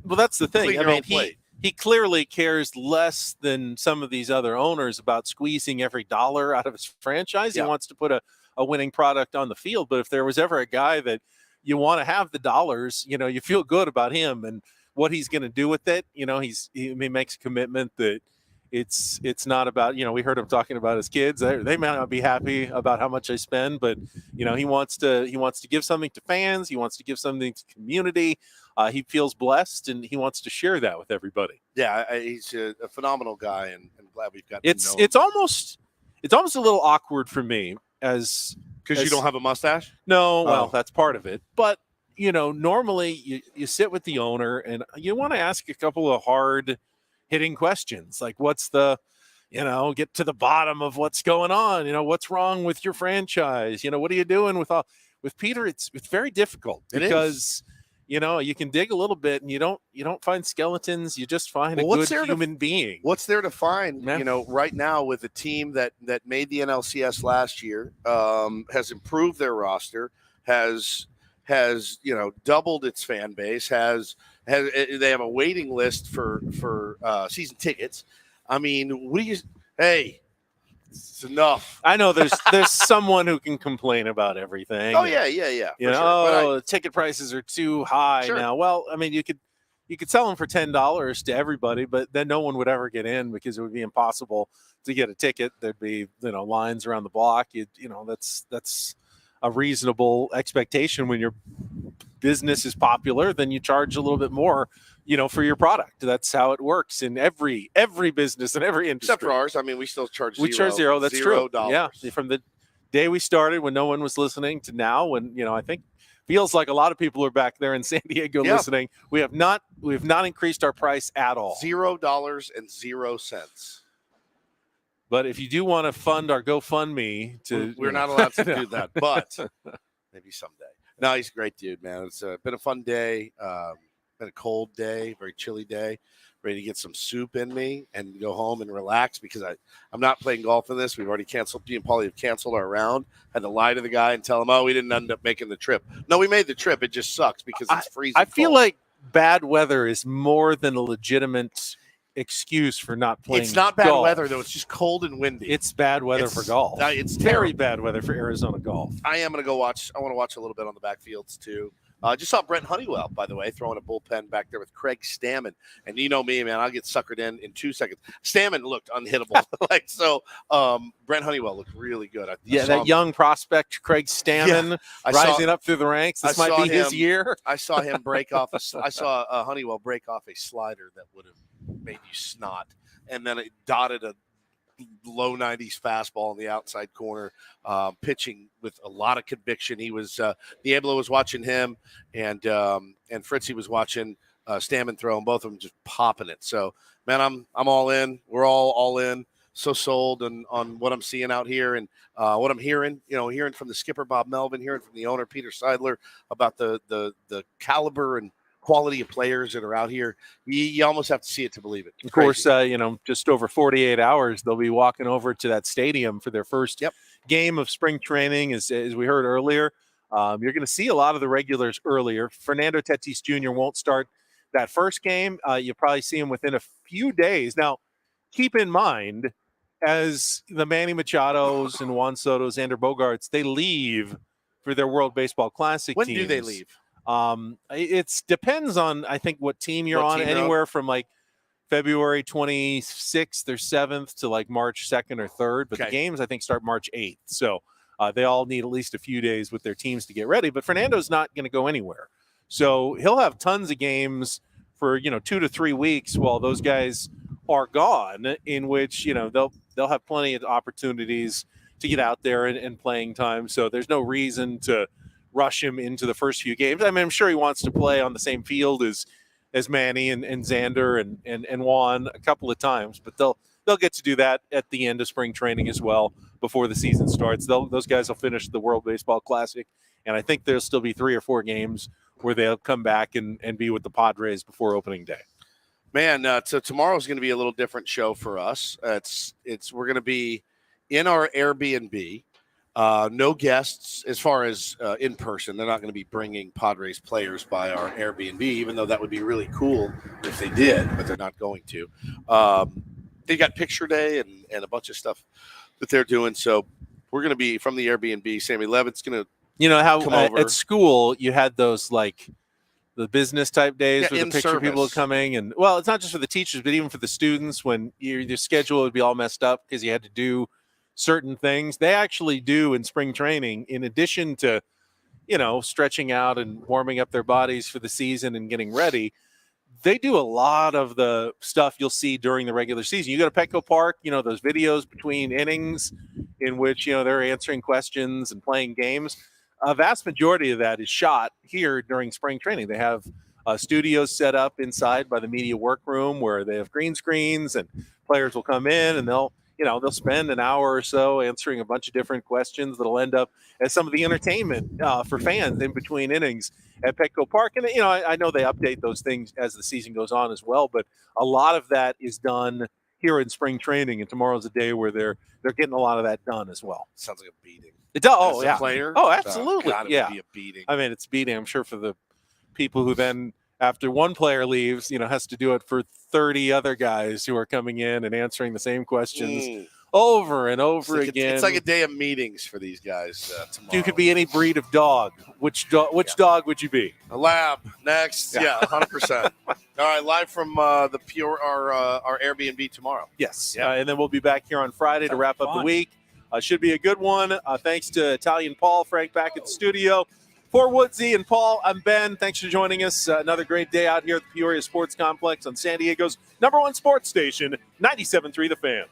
Well, that's the thing. clean I your own mean, plate. he clearly cares less than some of these other owners about squeezing every dollar out of his franchise. He wants to put a winning product on the field. But if there was ever a guy that you want to have the dollars, you feel good about him and what he's going to do with it. He makes a commitment that it's not about, we heard him talking about his kids. They may not be happy about how much they spend, but he wants to give something to fans. He wants to give something to community. He feels blessed and he wants to share that with everybody. Yeah, he's a phenomenal guy, and I'm glad we've got. It's almost a little awkward for me because you don't have a mustache. No, well, that's part of it. But normally you sit with the owner and you want to ask a couple of hard hitting questions, like what's the, get to the bottom of what's going on. What's wrong with your franchise? What are you doing with Peter? It's very difficult because you can dig a little bit and you don't find skeletons. You just find a good human being. What's there to find? Right now with a team that made the NLCS last year, has improved their roster, has doubled its fan base, they have a waiting list for season tickets. I mean, it's enough. I know there's someone who can complain about everything. Oh yeah. The ticket prices are too high now. Well, I mean, you could sell them for $10 to everybody, but then no one would ever get in because it would be impossible to get a ticket. There'd be lines around the block. That's a reasonable expectation. When your business is popular, then you charge a little bit more, for your product. That's how it works in every business and every industry. Except for ours. I mean, we still charge zero. We charge zero. That's true. $0. Yeah. From the day we started when no one was listening to now, when, I think feels like a lot of people are back there in San Diego listening. We have not increased our price at all. $0.00. But if you do want to fund our GoFundMe, we're not allowed to do that. But Maybe someday. No, he's a great dude, man. It's been a fun day. Been a cold day, very chilly day. Ready to get some soup in me and go home and relax because I'm not playing golf in this. We've already canceled. Me and Paulie have canceled our round. Had to lie to the guy and tell him, oh, we didn't end up making the trip. No, we made the trip. It just sucks because it's freezing. I feel cold. like bad weather is more than a legitimate excuse for not playing. It's not bad golf. weather though. It's just cold and windy. It's bad weather for golf. It's very bad weather for Arizona golf. I am going to go watch. I want to watch a little bit on the backfields too. Just saw Brent Honeywell, by the way, throwing a bullpen back there with Craig Stammen. And you know me, man, I'll get suckered in 2 seconds. Stammen looked unhittable. Brent Honeywell looked really good. That young prospect, Craig Stammen, rising up through the ranks. This might be his year. I saw him break off. I saw Honeywell break off a slider that would have made you snot. And then it dotted a low 90s fastball in the outside corner, pitching with a lot of conviction. He was Diablo was watching him, and Fritzy was watching Stammen throw, and both of them just popping it. So, man, I'm all in. We're all in. So sold on what I'm seeing out here and what I'm hearing. Hearing from the skipper Bob Melvin, hearing from the owner Peter Seidler about the caliber and quality of players that are out here. You almost have to see it to believe it. Of course, just over 48 hours, they'll be walking over to that stadium for their first game of spring training. As we heard earlier, you're going to see a lot of the regulars earlier. Fernando Tatis Jr. won't start that first game. You'll probably see him within a few days. Now, keep in mind, as the Manny Machados and Juan Soto's, Xander Bogaerts, they leave for their World Baseball Classic When teams. do they leave? It depends on, I think, what team you're on. Anywhere from like February 26th or 7th to like March 2nd or 3rd. But the games, I think, start March 8th. So they all need at least a few days with their teams to get ready. But Fernando's not going to go anywhere. So he'll have tons of games for 2 to 3 weeks while those guys are gone, in which they'll have plenty of opportunities to get out there and playing time. So there's no reason to rush him into the first few games. I mean, I'm sure he wants to play on the same field as Manny and Xander and Juan a couple of times, but they'll get to do that at the end of spring training as well before the season starts. Those guys will finish the World Baseball Classic, and I think there'll still be 3 or 4 games where they'll come back and be with the Padres before opening day. Man, so tomorrow's going to be a little different show for us. We're going to be in our Airbnb. No guests as far as in person. They're not going to be bringing Padres players by our Airbnb, even though that would be really cool if they did, but they're not going to. They got picture day and a bunch of stuff that they're doing. So we're going to be from the Airbnb. Sammy Levitt's going to come over. At school you had those like the business type days with the picture service. people coming, and well, it's not just for the teachers, but even for the students when your schedule would be all messed up because you had to do certain things. They actually do in spring training, in addition to, stretching out and warming up their bodies for the season and getting ready. They do a lot of the stuff you'll see during the regular season. You go to Petco Park, those videos between innings in which, they're answering questions and playing games. A vast majority of that is shot here during spring training. They have studios set up inside by the media workroom where they have green screens and players will come in and they'll spend an hour or so answering a bunch of different questions that'll end up as some of the entertainment for fans in between innings at Petco Park. And, I know they update those things as the season goes on as well, but a lot of that is done here in spring training, and tomorrow's a day where they're getting a lot of that done as well. Sounds like a beating. It does. As Oh, a yeah. player? Oh, absolutely. God, it yeah. would be a beating. I mean, it's beating, I'm sure, for the people who then, after one player leaves, has to do it for 30 other guys who are coming in and answering the same questions over and over again. It's like a day of meetings for these guys tomorrow. You could be any breed of dog. Which dog would you be? A lab. Next. Yeah, 100%. All right, live from our Airbnb tomorrow. Yes. And then we'll be back here on Friday to wrap up the week. Should be a good one. Thanks to Italian Paul, Frank back at the studio. For Woodsy and Paul, I'm Ben. Thanks for joining us. Another great day out here at the Peoria Sports Complex on San Diego's #1 sports station, 97.3 The Fan.